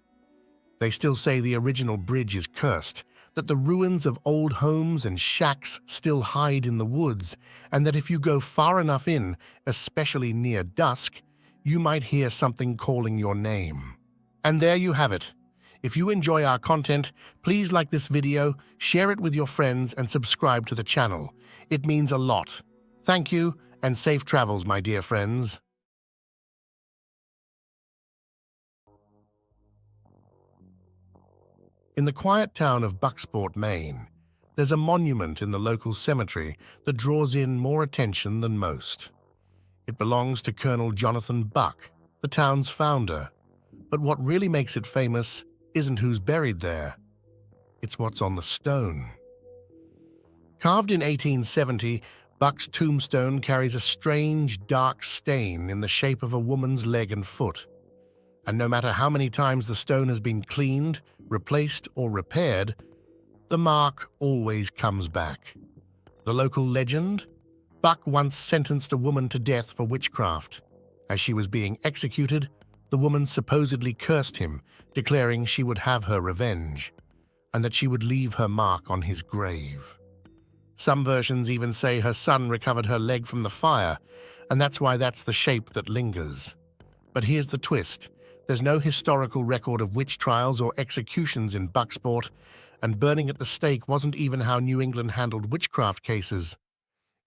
They still say the original bridge is cursed, that the ruins of old homes and shacks still hide in the woods, and that if you go far enough in, especially near dusk, you might hear something calling your name. And there you have it. If you enjoy our content, please like this video, share it with your friends, and subscribe to the channel. It means a lot. Thank you, and safe travels, my dear friends. In the quiet town of Bucksport, Maine, there's a monument in the local cemetery that draws in more attention than most. It belongs to Colonel Jonathan Buck, the town's founder. But what really makes it famous isn't who's buried there. It's what's on the stone. Carved in 1870, Buck's tombstone carries a strange, dark stain in the shape of a woman's leg and foot. And no matter how many times the stone has been cleaned, replaced, or repaired, the mark always comes back. The local legend? Buck once sentenced a woman to death for witchcraft. As she was being executed, the woman supposedly cursed him, declaring she would have her revenge, and that she would leave her mark on his grave. Some versions even say her son recovered her leg from the fire, and that's why that's the shape that lingers. But here's the twist. There's no historical record of witch trials or executions in Bucksport, and burning at the stake wasn't even how New England handled witchcraft cases.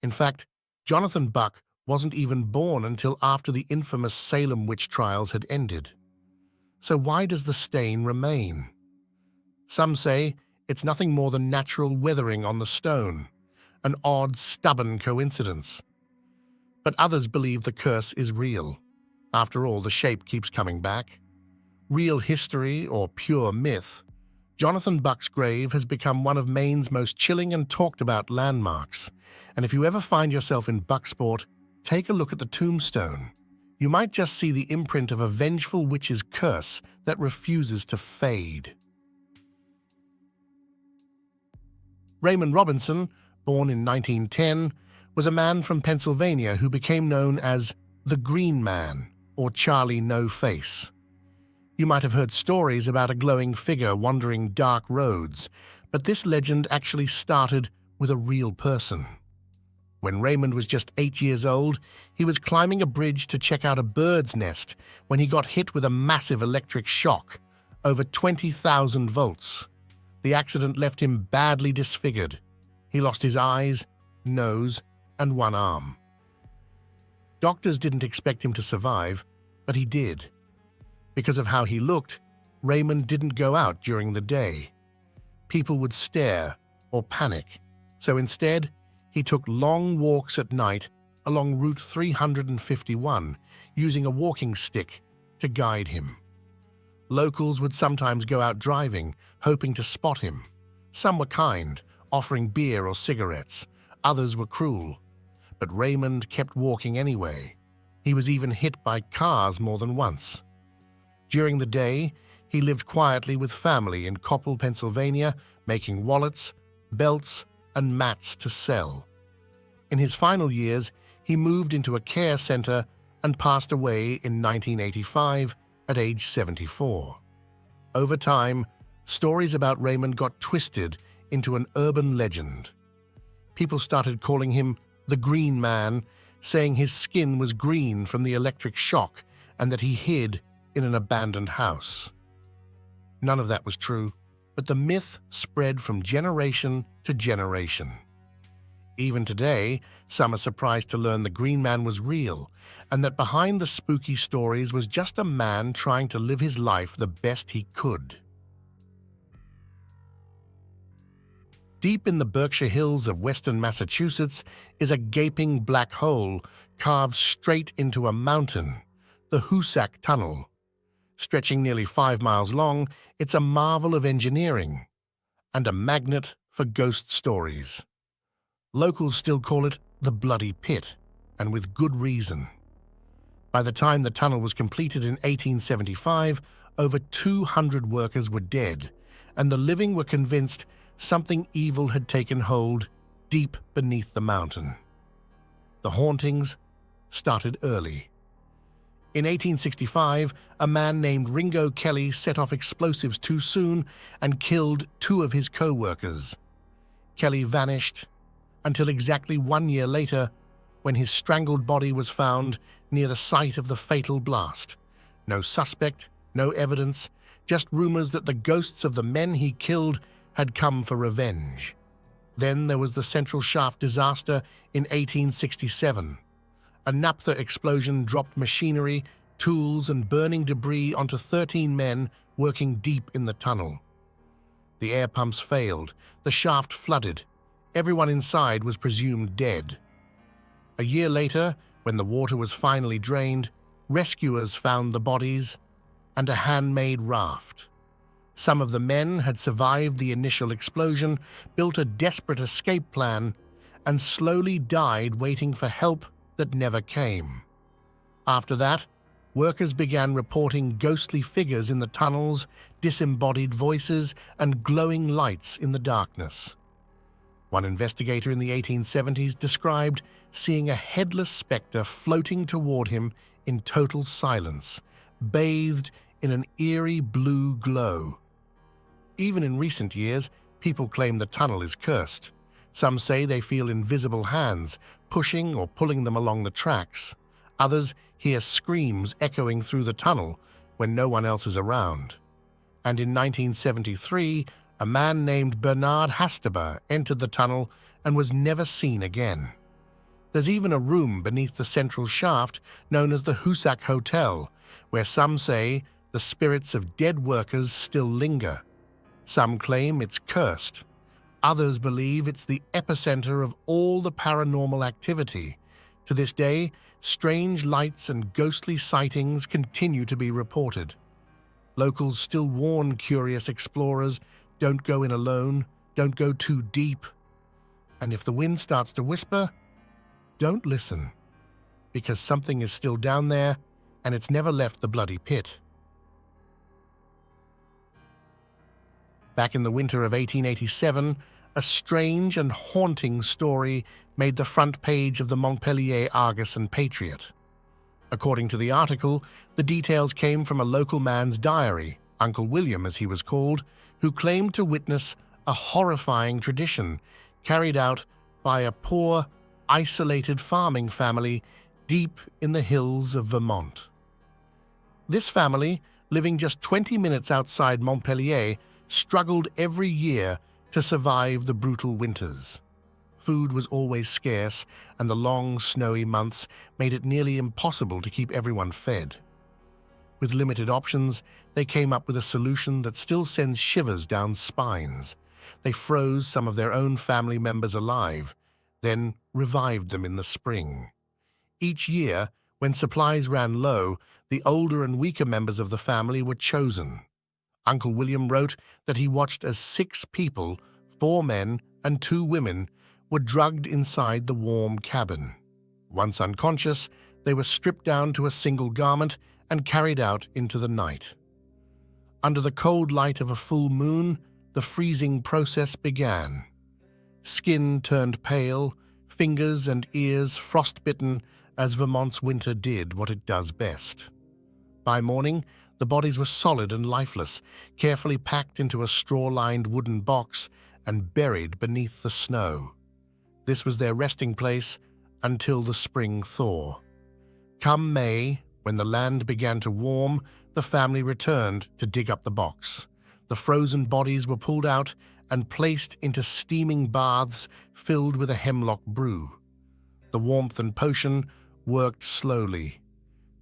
In fact, Jonathan Buck wasn't even born until after the infamous Salem witch trials had ended. So why does the stain remain? Some say it's nothing more than natural weathering on the stone, an odd, stubborn coincidence. But others believe the curse is real. After all, the shape keeps coming back. Real history or pure myth, Jonathan Buck's grave has become one of Maine's most chilling and talked-about landmarks. And if you ever find yourself in Bucksport, take a look at the tombstone. You might just see the imprint of a vengeful witch's curse that refuses to fade. Raymond Robinson, born in 1910, was a man from Pennsylvania who became known as the Green Man, or Charlie No Face. You might have heard stories about a glowing figure wandering dark roads, but this legend actually started with a real person. When Raymond was just 8 years old, he was climbing a bridge to check out a bird's nest when he got hit with a massive electric shock, over 20,000 volts. The accident left him badly disfigured. He lost his eyes, nose, and one arm. Doctors didn't expect him to survive, but he did. Because of how he looked, Raymond didn't go out during the day. People would stare or panic, so instead, he took long walks at night along Route 351, using a walking stick to guide him. Locals would sometimes go out driving, hoping to spot him. Some were kind, offering beer or cigarettes. Others were cruel. But Raymond kept walking anyway. He was even hit by cars more than once. During the day, he lived quietly with family in Coppell, Pennsylvania, making wallets, belts, and mats to sell. In his final years, he moved into a care center and passed away in 1985 at age 74. Over time, stories about Raymond got twisted into an urban legend. People started calling him the Green Man, saying his skin was green from the electric shock and that he hid in an abandoned house. None of that was true, but the myth spread from generation to generation. Even today, some are surprised to learn the Green Man was real, and that behind the spooky stories was just a man trying to live his life the best he could. Deep in the Berkshire Hills of western Massachusetts is a gaping black hole carved straight into a mountain, the Hoosac Tunnel. Stretching nearly 5 miles long, it's a marvel of engineering and a magnet for ghost stories. Locals still call it the Bloody Pit, and with good reason. By the time the tunnel was completed in 1875, over 200 workers were dead, and the living were convinced something evil had taken hold deep beneath the mountain. The hauntings started early. In 1865, a man named Ringo Kelly set off explosives too soon and killed 2 of his co-workers. Kelly vanished until exactly 1 year later, when his strangled body was found near the site of the fatal blast. No suspect, no evidence, just rumors that the ghosts of the men he killed had come for revenge. Then there was the Central Shaft disaster in 1867. A naphtha explosion dropped machinery, tools, and burning debris onto 13 men working deep in the tunnel. The air pumps failed, the shaft flooded. Everyone inside was presumed dead. A year later, when the water was finally drained, rescuers found the bodies and a handmade raft. Some of the men had survived the initial explosion, built a desperate escape plan, and slowly died waiting for help that never came. After that, workers began reporting ghostly figures in the tunnels, disembodied voices, and glowing lights in the darkness. One investigator in the 1870s described seeing a headless specter floating toward him in total silence, bathed in an eerie blue glow. Even in recent years, people claim the tunnel is cursed. Some say they feel invisible hands pushing or pulling them along the tracks. Others hear screams echoing through the tunnel when no one else is around. And in 1973, a man named Bernard Hastaber entered the tunnel and was never seen again. There's even a room beneath the central shaft known as the Hoosac Hotel, where some say the spirits of dead workers still linger. Some claim it's cursed. Others believe it's the epicenter of all the paranormal activity. To this day, strange lights and ghostly sightings continue to be reported. Locals still warn curious explorers, don't go in alone, don't go too deep. And if the wind starts to whisper, don't listen, because something is still down there and it's never left the bloody pit. Back in the winter of 1887, a strange and haunting story made the front page of the Montpellier Argus and Patriot. According to the article, the details came from a local man's diary, Uncle William as he was called, who claimed to witness a horrifying tradition carried out by a poor, isolated farming family deep in the hills of Vermont. This family, living just 20 minutes outside Montpellier, struggled every year to survive the brutal winters. Food was always scarce, and the long, snowy months made it nearly impossible to keep everyone fed. With limited options, they came up with a solution that still sends shivers down spines. They froze some of their own family members alive, then revived them in the spring. Each year, when supplies ran low, the older and weaker members of the family were chosen. Uncle William wrote that he watched as 6 people, 4 men and 2 women, were drugged inside the warm cabin. Once unconscious, they were stripped down to a single garment and carried out into the night. Under the cold light of a full moon, the freezing process began. Skin turned pale, fingers and ears frostbitten, as Vermont's winter did what it does best. By morning, the bodies were solid and lifeless, carefully packed into a straw-lined wooden box and buried beneath the snow. This was their resting place until the spring thaw. Come May, when the land began to warm, the family returned to dig up the box. The frozen bodies were pulled out and placed into steaming baths filled with a hemlock brew. The warmth and potion worked slowly.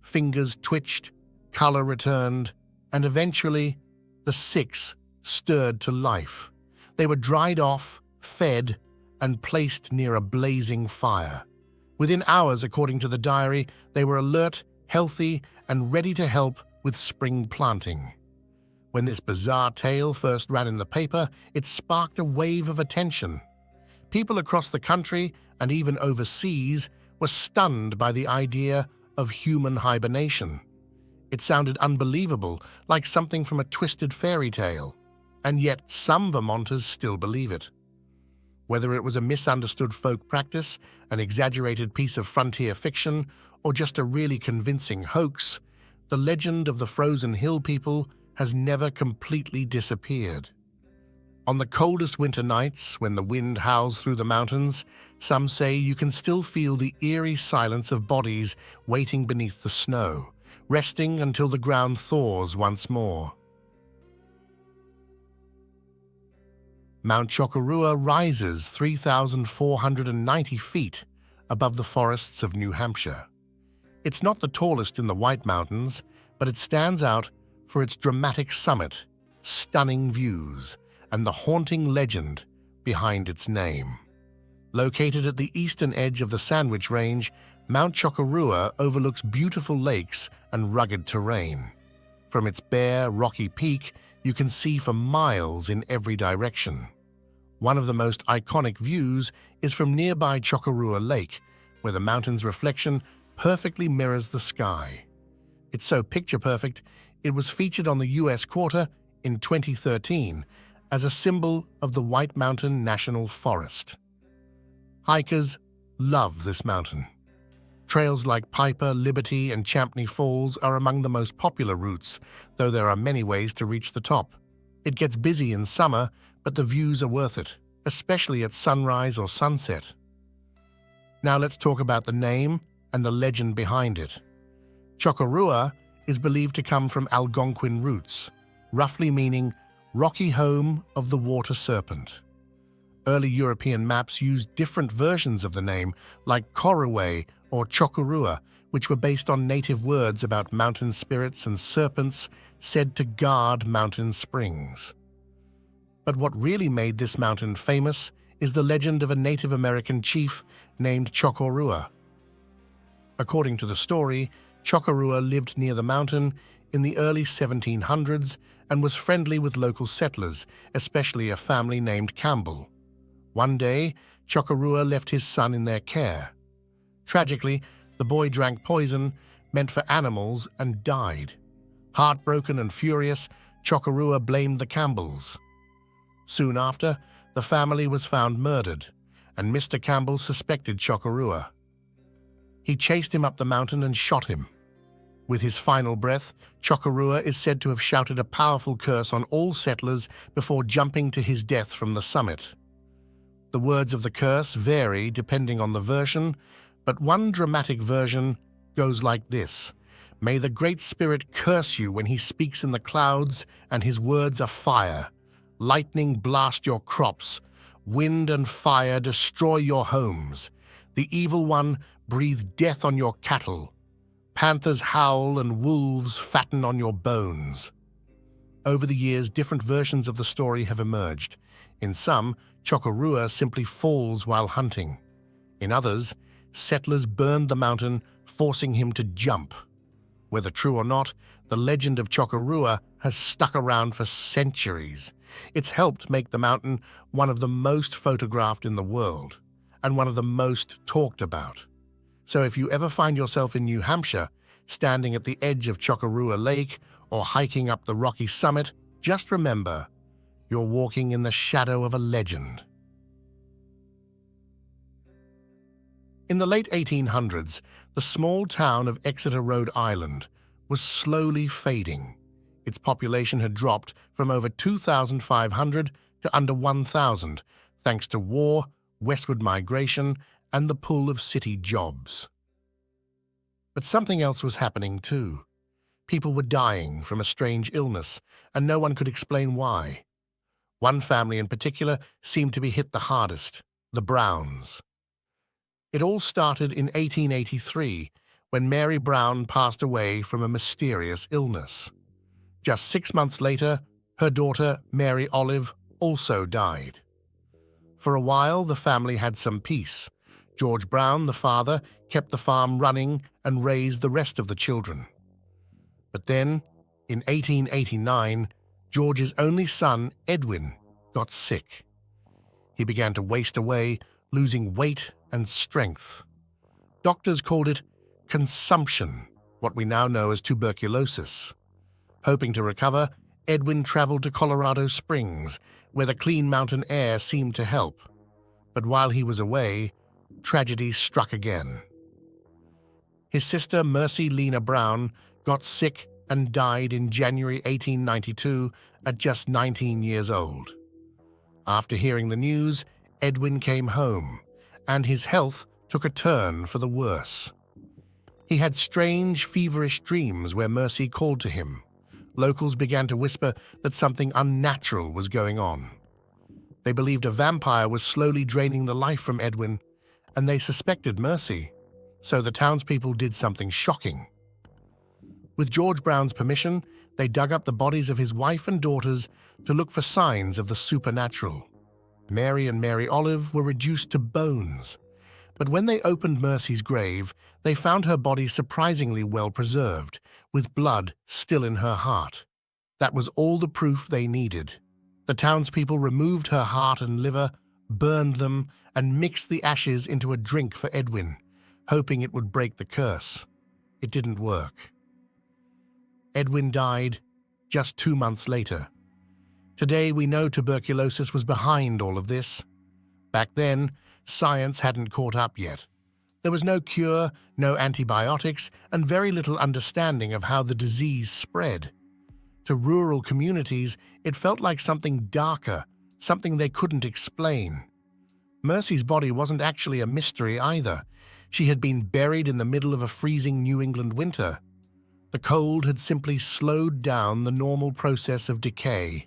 Fingers twitched, color returned, and eventually the 6 stirred to life. They were dried off, fed, and placed near a blazing fire. Within hours, according to the diary, they were alert, healthy, and ready to help with spring planting. When this bizarre tale first ran in the paper, it sparked a wave of attention. People across the country, and even overseas, were stunned by the idea of human hibernation. It sounded unbelievable, like something from a twisted fairy tale, and yet some Vermonters still believe it. Whether it was a misunderstood folk practice, an exaggerated piece of frontier fiction, or just a really convincing hoax, the legend of the frozen hill people has never completely disappeared. On the coldest winter nights, when the wind howls through the mountains, some say you can still feel the eerie silence of bodies waiting beneath the snow, resting until the ground thaws once more. Mount Chocorua rises 3,490 feet above the forests of New Hampshire. It's not the tallest in the White Mountains, but it stands out for its dramatic summit, stunning views, and the haunting legend behind its name. Located at the eastern edge of the Sandwich Range, Mount Chocorua overlooks beautiful lakes and rugged terrain. From its bare, rocky peak, you can see for miles in every direction. One of the most iconic views is from nearby Chocorua Lake, where the mountain's reflection perfectly mirrors the sky. It's so picture-perfect, it was featured on the U.S. Quarter in 2013 as a symbol of the White Mountain National Forest. Hikers love this mountain. Trails like Piper, Liberty, and Champney Falls are among the most popular routes, though there are many ways to reach the top. It gets busy in summer, but the views are worth it, especially at sunrise or sunset. Now let's talk about the name and the legend behind it. Chocorua is believed to come from Algonquin roots, roughly meaning rocky home of the water serpent. Early European maps used different versions of the name, like Corraway or Chocorua, which were based on native words about mountain spirits and serpents said to guard mountain springs. But what really made this mountain famous is the legend of a Native American chief named Chocorua. According to the story, Chocorua lived near the mountain in the early 1700s and was friendly with local settlers, especially a family named Campbell. One day, Chocorua left his son in their care. Tragically, the boy drank poison meant for animals and died. Heartbroken and furious, Chocorua blamed the Campbells. Soon after, the family was found murdered, and Mr. Campbell suspected Chocorua. He chased him up the mountain and shot him. With his final breath, Chocorua is said to have shouted a powerful curse on all settlers before jumping to his death from the summit. The words of the curse vary depending on the version, but one dramatic version goes like this: "May the Great Spirit curse you when he speaks in the clouds, and his words are fire. Lightning blast your crops, wind and fire destroy your homes. The evil one breathe death on your cattle. Panthers howl and wolves fatten on your bones." Over the years, different versions of the story have emerged. In some, Chocorua simply falls while hunting. In others, settlers burned the mountain, forcing him to jump. Whether true or not, the legend of Chocorua has stuck around for centuries. It's helped make the mountain one of the most photographed in the world, and one of the most talked about. So if you ever find yourself in New Hampshire, standing at the edge of Chocorua Lake or hiking up the rocky summit, just remember, you're walking in the shadow of a legend. In the late 1800s, the small town of Exeter, Rhode Island, was slowly fading. Its population had dropped from over 2,500 to under 1,000, thanks to war, westward migration, and the pull of city jobs. But something else was happening too. People were dying from a strange illness, and no one could explain why. One family in particular seemed to be hit the hardest: the Browns. It all started in 1883, when Mary Brown passed away from a mysterious illness. Just 6 months later, her daughter, Mary Olive, also died. For a while, the family had some peace. George Brown, the father, kept the farm running and raised the rest of the children. But then, in 1889, George's only son, Edwin, got sick. He began to waste away, losing weight and strength. Doctors called it consumption, what we now know as tuberculosis. Hoping to recover, Edwin traveled to Colorado Springs, where the clean mountain air seemed to help. But while he was away, tragedy struck again. His sister, Mercy Lena Brown, got sick and died in January 1892 at just 19 years old. After hearing the news, Edwin came home, and his health took a turn for the worse. He had strange, feverish dreams where Mercy called to him. Locals began to whisper that something unnatural was going on. They believed a vampire was slowly draining the life from Edwin, and they suspected Mercy, so the townspeople did something shocking. With George Brown's permission, they dug up the bodies of his wife and daughters to look for signs of the supernatural. Mary and Mary Olive were reduced to bones, but when they opened Mercy's grave, they found her body surprisingly well preserved, with blood still in her heart. That was all the proof they needed. The townspeople removed her heart and liver, burned them, and mixed the ashes into a drink for Edwin, hoping it would break the curse. It didn't work. Edwin died just 2 months later. Today we know tuberculosis was behind all of this. Back then, science hadn't caught up yet. There was no cure, no antibiotics, and very little understanding of how the disease spread. To rural communities, it felt like something darker, something they couldn't explain. Mercy's body wasn't actually a mystery either. She had been buried in the middle of a freezing New England winter. The cold had simply slowed down the normal process of decay.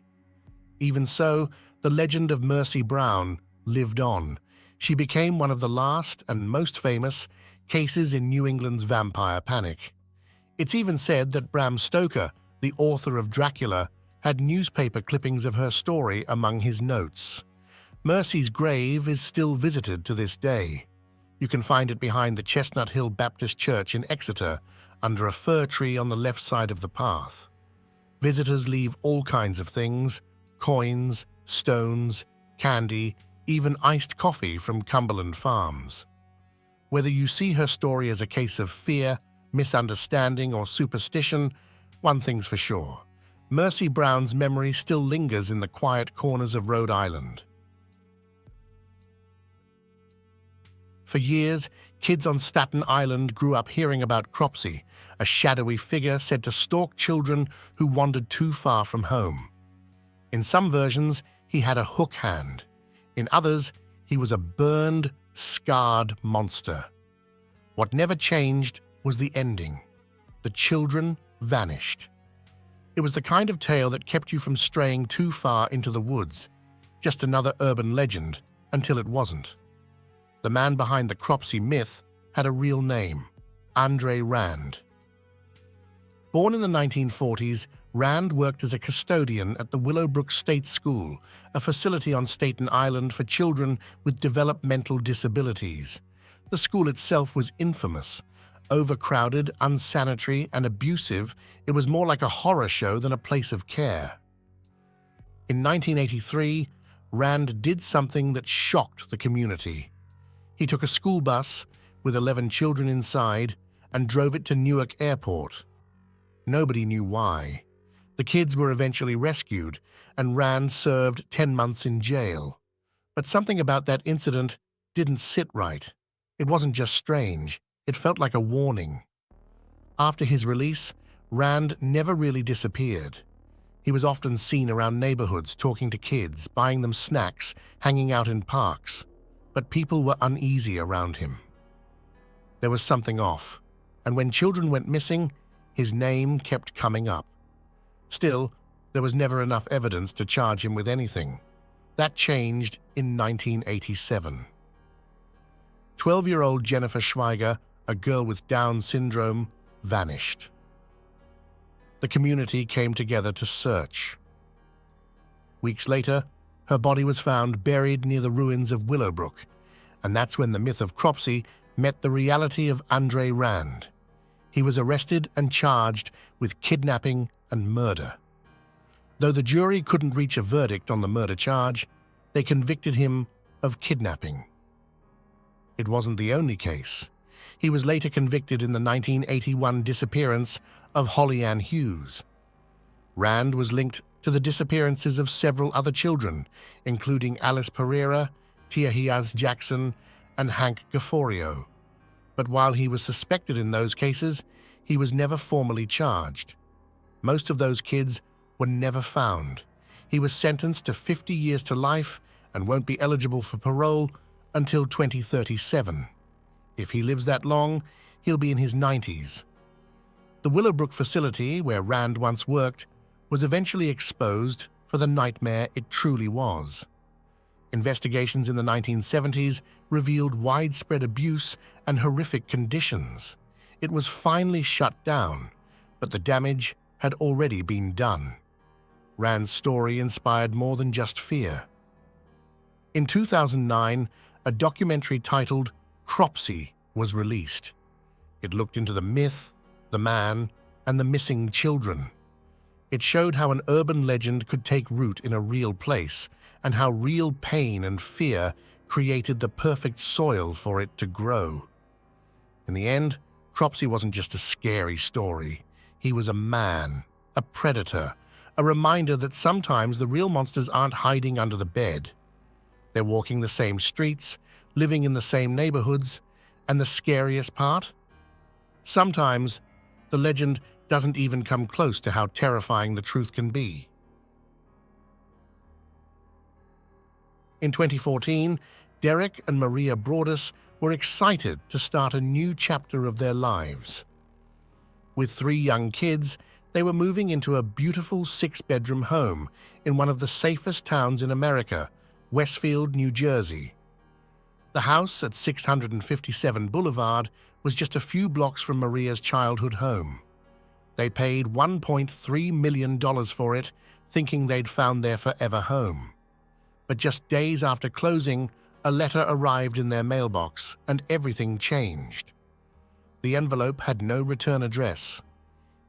Even so, the legend of Mercy Brown lived on. She became one of the last and most famous cases in New England's vampire panic. It's even said that Bram Stoker, the author of Dracula, had newspaper clippings of her story among his notes. Mercy's grave is still visited to this day. You can find it behind the Chestnut Hill Baptist Church in Exeter, under a fir tree on the left side of the path. Visitors leave all kinds of things: coins, stones, candy, even iced coffee from Cumberland Farms. Whether you see her story as a case of fear, misunderstanding, or superstition, one thing's for sure: Mercy Brown's memory still lingers in the quiet corners of Rhode Island. For years, kids on Staten Island grew up hearing about Cropsey, a shadowy figure said to stalk children who wandered too far from home. In some versions, he had a hook hand. In others, he was a burned, scarred monster. What never changed was the ending. The children vanished. It was the kind of tale that kept you from straying too far into the woods, just another urban legend until it wasn't. The man behind the Cropsey myth had a real name: Andre Rand. Born in the 1940s, Rand worked as a custodian at the Willowbrook State School, a facility on Staten Island for children with developmental disabilities. The school itself was infamous. Overcrowded, unsanitary, and abusive, it was more like a horror show than a place of care. In 1983, Rand did something that shocked the community. He took a school bus with 11 children inside and drove it to Newark Airport. Nobody knew why. The kids were eventually rescued, and Rand served 10 months in jail. But something about that incident didn't sit right. It wasn't just strange, it felt like a warning. After his release, Rand never really disappeared. He was often seen around neighborhoods talking to kids, buying them snacks, hanging out in parks. But people were uneasy around him. There was something off, and when children went missing, his name kept coming up. Still, there was never enough evidence to charge him with anything. That changed in 1987. 12-year-old Jennifer Schweiger, a girl with Down syndrome, vanished. The community came together to search. Weeks later, her body was found buried near the ruins of Willowbrook, and that's when the myth of Cropsey met the reality of Andre Rand. He was arrested and charged with kidnapping and murder. Though the jury couldn't reach a verdict on the murder charge, they convicted him of kidnapping. It wasn't the only case. He was later convicted in the 1981 disappearance of Holly Ann Hughes. Rand was linked to the disappearances of several other children, including Alice Pereira, Tiahias Jackson, and Hank Gafforio. But while he was suspected in those cases, he was never formally charged. Most of those kids were never found. He was sentenced to 50 years to life and won't be eligible for parole until 2037. If he lives that long, he'll be in his 90s. The Willowbrook facility, where Rand once worked, was eventually exposed for the nightmare it truly was. Investigations in the 1970s revealed widespread abuse and horrific conditions. It was finally shut down, but the damage had already been done. Rand's story inspired more than just fear. In 2009, a documentary titled Cropsey was released. It looked into the myth, the man, and the missing children. It showed how an urban legend could take root in a real place, and how real pain and fear created the perfect soil for it to grow. In the end, Cropsey wasn't just a scary story. He was a man, a predator, a reminder that sometimes the real monsters aren't hiding under the bed. They're walking the same streets, living in the same neighborhoods, and the scariest part? Sometimes, the legend doesn't even come close to how terrifying the truth can be. In 2014, Derek and Maria Broadus were excited to start a new chapter of their lives. With 3 young kids, they were moving into a beautiful 6-bedroom home in one of the safest towns in America, Westfield, New Jersey. The house at 657 Boulevard was just a few blocks from Maria's childhood home. They paid $1.3 million for it, thinking they'd found their forever home. But just days after closing, a letter arrived in their mailbox and everything changed. The envelope had no return address.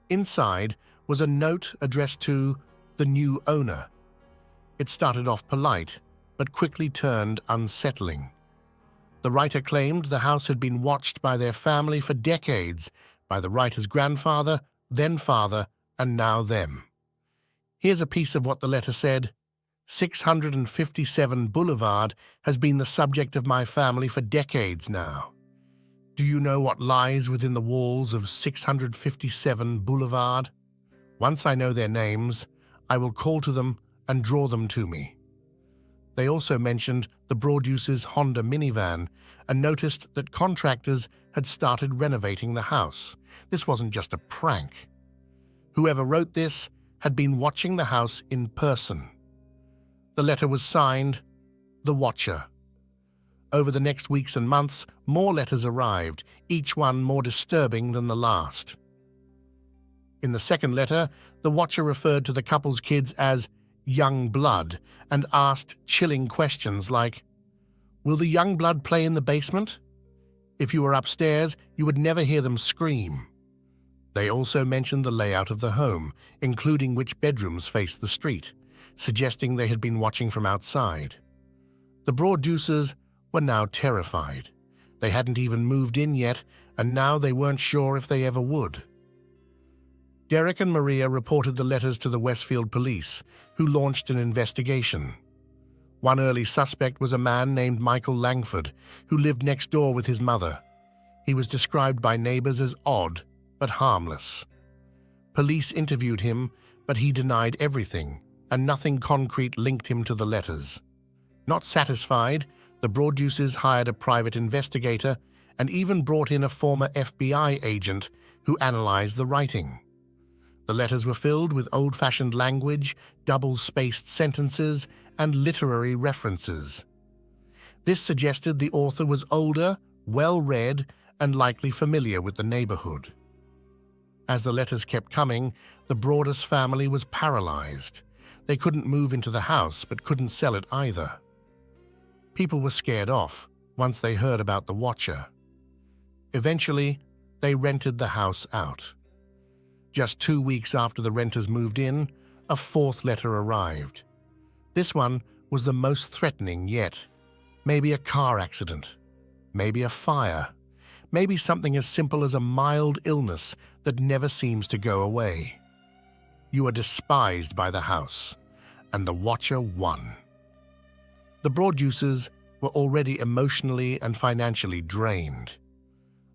Inside was a note addressed to the new owner. It started off polite, but quickly turned unsettling. The writer claimed the house had been watched by their family for decades, by the writer's grandfather, then father, and now them. Here's a piece of what the letter said. 657 Boulevard has been the subject of my family for decades now. Do you know what lies within the walls of 657 Boulevard? Once I know their names, I will call to them and draw them to me. They also mentioned the Broaddeuce's Honda minivan and noticed that contractors had started renovating the house. This wasn't just a prank. Whoever wrote this had been watching the house in person. The letter was signed, The Watcher. Over the next weeks and months, more letters arrived, each one more disturbing than the last. In the second letter, the Watcher referred to the couple's kids as young blood and asked chilling questions like, "Will the young blood play in the basement? If you were upstairs, you would never hear them scream." They also mentioned the layout of the home, including which bedrooms faced the street, suggesting they had been watching from outside. The Broaddeuces were now terrified. They hadn't even moved in yet, and now they weren't sure if they ever would. Derek and Maria reported the letters to the Westfield police, who launched an investigation. One early suspect was a man named Michael Langford, who lived next door with his mother. He was described by neighbors as odd, but harmless. Police interviewed him, but he denied everything, and nothing concrete linked him to the letters. Not satisfied, the Broaddeuces hired a private investigator and even brought in a former FBI agent who analyzed the writing. The letters were filled with old-fashioned language, double-spaced sentences, and literary references. This suggested the author was older, well-read, and likely familiar with the neighborhood. As the letters kept coming, the Broaddus family was paralyzed. They couldn't move into the house, but couldn't sell it either. People were scared off once they heard about the Watcher. Eventually, they rented the house out. Just 2 weeks after the renters moved in, a fourth letter arrived. This one was the most threatening yet. Maybe a car accident, maybe a fire, maybe something as simple as a mild illness that never seems to go away. You are despised by the house, and the Watcher won. The Broaddeuces were already emotionally and financially drained.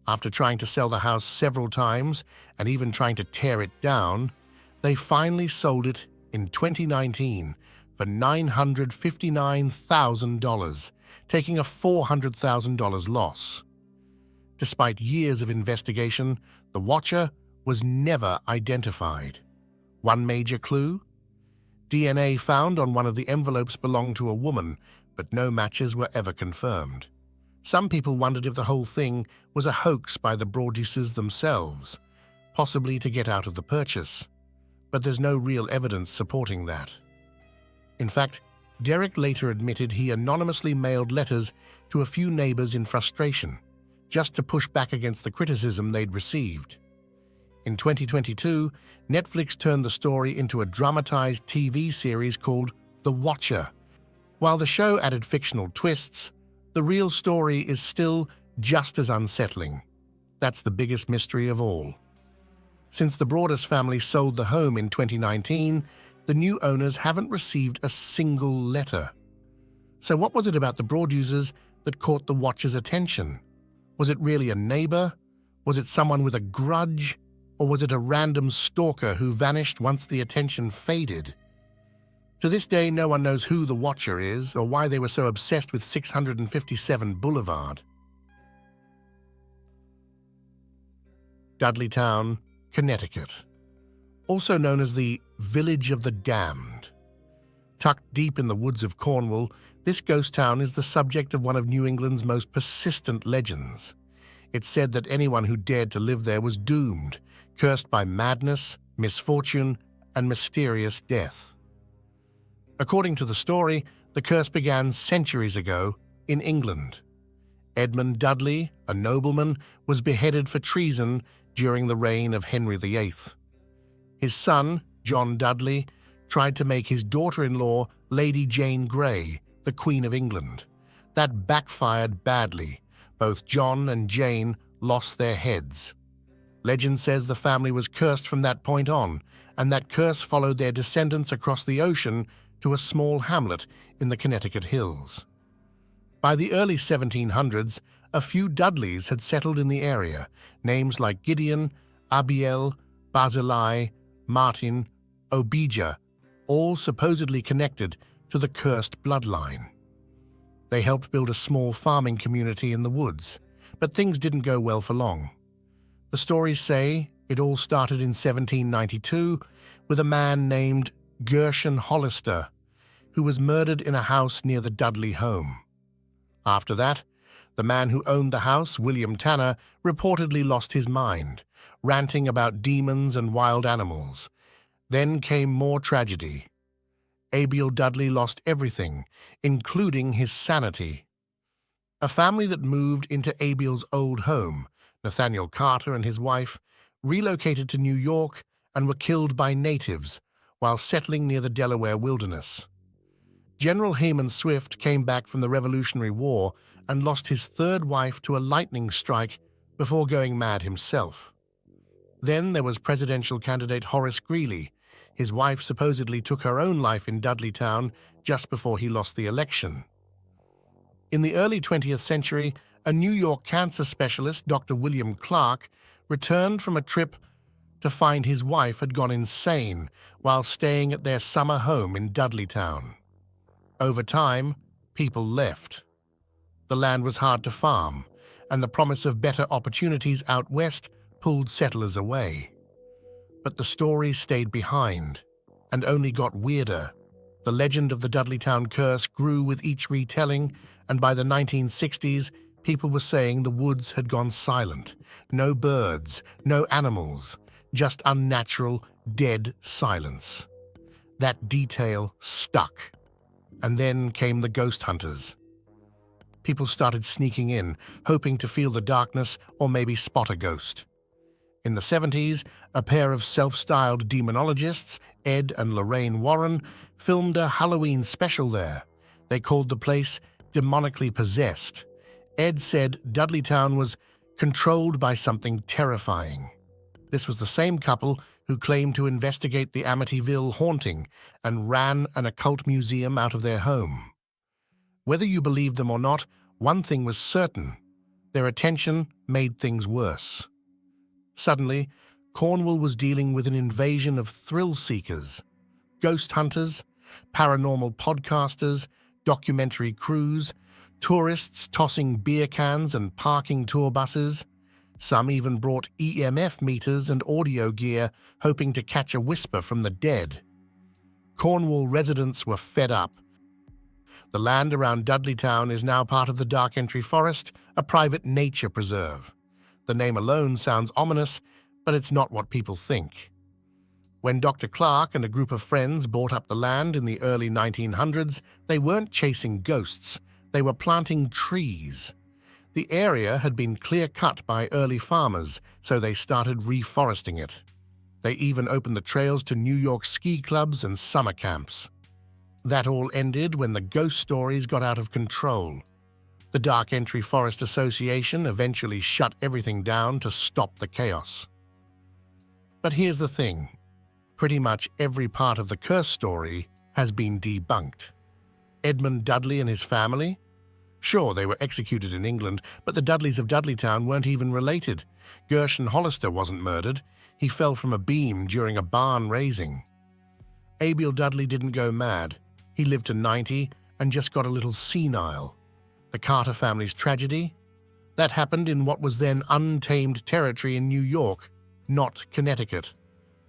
After trying to sell the house several times and even trying to tear it down, they finally sold it in 2019 for $959,000, taking a $400,000 loss. Despite years of investigation, the Watcher was never identified. One major clue? DNA found on one of the envelopes belonged to a woman, but no matches were ever confirmed. Some people wondered if the whole thing was a hoax by the Broaddeuces themselves, possibly to get out of the purchase. But there's no real evidence supporting that. In fact, Derek later admitted he anonymously mailed letters to a few neighbors in frustration, just to push back against the criticism they'd received. In 2022, Netflix turned the story into a dramatized TV series called The Watcher. While the show added fictional twists, the real story is still just as unsettling. That's the biggest mystery of all. Since the Broaddus family sold the home in 2019, the new owners haven't received a single letter. So what was it about the Broaddeuces that caught the Watcher's attention? Was it really a neighbor? Was it someone with a grudge? Or was it a random stalker who vanished once the attention faded? To this day, no one knows who the Watcher is or why they were so obsessed with 657 Boulevard. Dudleytown, Connecticut. Also known as the Village of the Damned. Tucked deep in the woods of Cornwall, this ghost town is the subject of one of New England's most persistent legends. It's said that anyone who dared to live there was doomed, cursed by madness, misfortune, and mysterious death. According to the story, the curse began centuries ago in England. Edmund Dudley, a nobleman, was beheaded for treason during the reign of Henry VIII. His son, John Dudley, tried to make his daughter-in-law Lady Jane Grey the Queen of England. That backfired badly. Both John and Jane lost their heads. Legend says the family was cursed from that point on, and that curse followed their descendants across the ocean to a small hamlet in the Connecticut hills. By the early 1700s, a few Dudleys had settled in the area, names like Gideon, Abiel, Barzillai, Martin, Obijah, all supposedly connected to the cursed bloodline. They helped build a small farming community in the woods, but things didn't go well for long. The stories say it all started in 1792 with a man named Gershon Hollister, who was murdered in a house near the Dudley home. After that, the man who owned the house, William Tanner, reportedly lost his mind, ranting about demons and wild animals. Then came more tragedy. Abiel Dudley lost everything, including his sanity. A family that moved into Abiel's old home, Nathaniel Carter and his wife, relocated to New York and were killed by natives while settling near the Delaware wilderness. General Haman Swift came back from the Revolutionary War and lost his third wife to a lightning strike before going mad himself. Then there was presidential candidate Horace Greeley. His wife supposedly took her own life in Dudleytown just before he lost the election. In the early 20th century, a New York cancer specialist, Dr. William Clark, returned from a trip to find his wife had gone insane while staying at their summer home in Dudleytown. Over time, people left. The land was hard to farm, and the promise of better opportunities out west pulled settlers away. But the story stayed behind, and only got weirder. The legend of the Dudleytown curse grew with each retelling, and by the 1960s, people were saying the woods had gone silent. No birds, no animals, just unnatural, dead silence. That detail stuck. And then came the ghost hunters. People started sneaking in, hoping to feel the darkness or maybe spot a ghost. In the 70s, a pair of self-styled demonologists, Ed and Lorraine Warren, filmed a Halloween special there. They called the place demonically possessed. Ed said Dudleytown was controlled by something terrifying. This was the same couple who claimed to investigate the Amityville haunting and ran an occult museum out of their home. Whether you believed them or not, one thing was certain: their attention made things worse. Suddenly, Cornwall was dealing with an invasion of thrill-seekers, ghost hunters, paranormal podcasters, documentary crews, tourists tossing beer cans and parking tour buses. Some even brought EMF meters and audio gear, hoping to catch a whisper from the dead. Cornwall residents were fed up. The land around Dudleytown is now part of the Dark Entry Forest, a private nature preserve. The name alone sounds ominous, but it's not what people think. When Dr. Clark and a group of friends bought up the land in the early 1900s, they weren't chasing ghosts, they were planting trees. The area had been clear-cut by early farmers, so they started reforesting it. They even opened the trails to New York ski clubs and summer camps. That all ended when the ghost stories got out of control. The Dark Entry Forest Association eventually shut everything down to stop the chaos. But here's the thing. Pretty much every part of the curse story has been debunked. Edmund Dudley and his family? Sure, they were executed in England, but the Dudleys of Dudleytown weren't even related. Gershon Hollister wasn't murdered. He fell from a beam during a barn raising. Abiel Dudley didn't go mad. He lived to 90 and just got a little senile. The Carter family's tragedy? That happened in what was then untamed territory in New York, not Connecticut.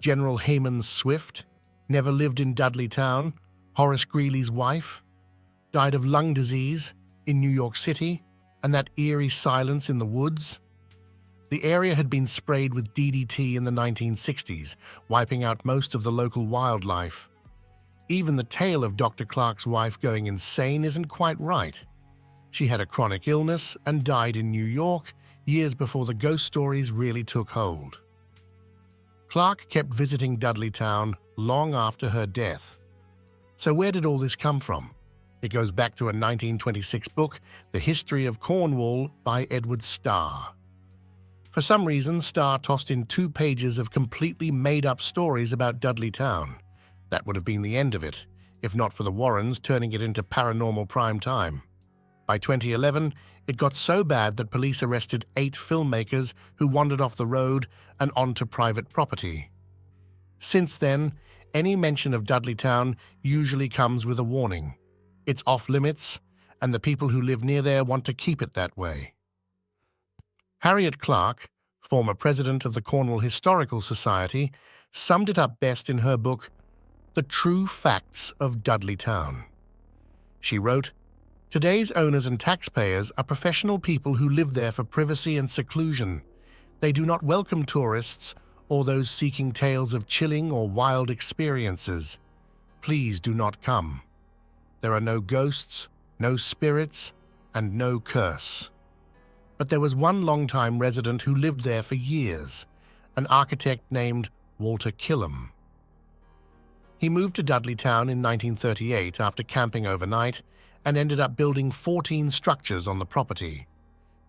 General Haman Swift never lived in Dudleytown. Horace Greeley's wife died of lung disease in New York City, and that eerie silence in the woods. The area had been sprayed with DDT in the 1960s, wiping out most of the local wildlife. Even the tale of Dr. Clark's wife going insane isn't quite right. She had a chronic illness and died in New York years before the ghost stories really took hold. Clark kept visiting Dudleytown long after her death. So where did all this come from? It goes back to a 1926 book, The History of Cornwall by Edward Starr. For some reason, Starr tossed in 2 pages of completely made-up stories about Dudleytown. That would have been the end of it, if not for the Warrens turning it into paranormal prime time. By 2011, it got so bad that police arrested 8 filmmakers who wandered off the road and onto private property. Since then, any mention of Dudleytown usually comes with a warning. It's off-limits, and the people who live near there want to keep it that way. Harriet Clark, former president of the Cornwall Historical Society, summed it up best in her book, The True Facts of Dudleytown. She wrote, "Today's owners and taxpayers are professional people who live there for privacy and seclusion. They do not welcome tourists or those seeking tales of chilling or wild experiences. Please do not come. There are no ghosts, no spirits, and no curse." But there was one long-time resident who lived there for years, an architect named Walter Killam. He moved to Dudleytown in 1938 after camping overnight and ended up building 14 structures on the property.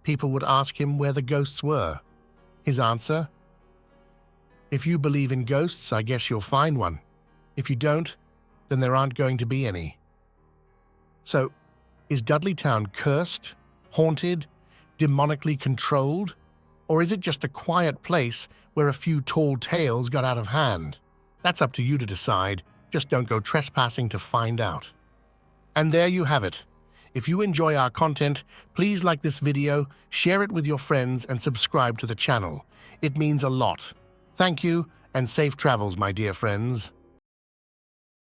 People would ask him where the ghosts were. His answer? "If you believe in ghosts, I guess you'll find one. If you don't, then there aren't going to be any." So, is Dudleytown cursed, haunted, demonically controlled? Or is it just a quiet place where a few tall tales got out of hand? That's up to you to decide. Just don't go trespassing to find out. And there you have it. If you enjoy our content, please like this video, share it with your friends, and subscribe to the channel. It means a lot. Thank you, and safe travels, my dear friends.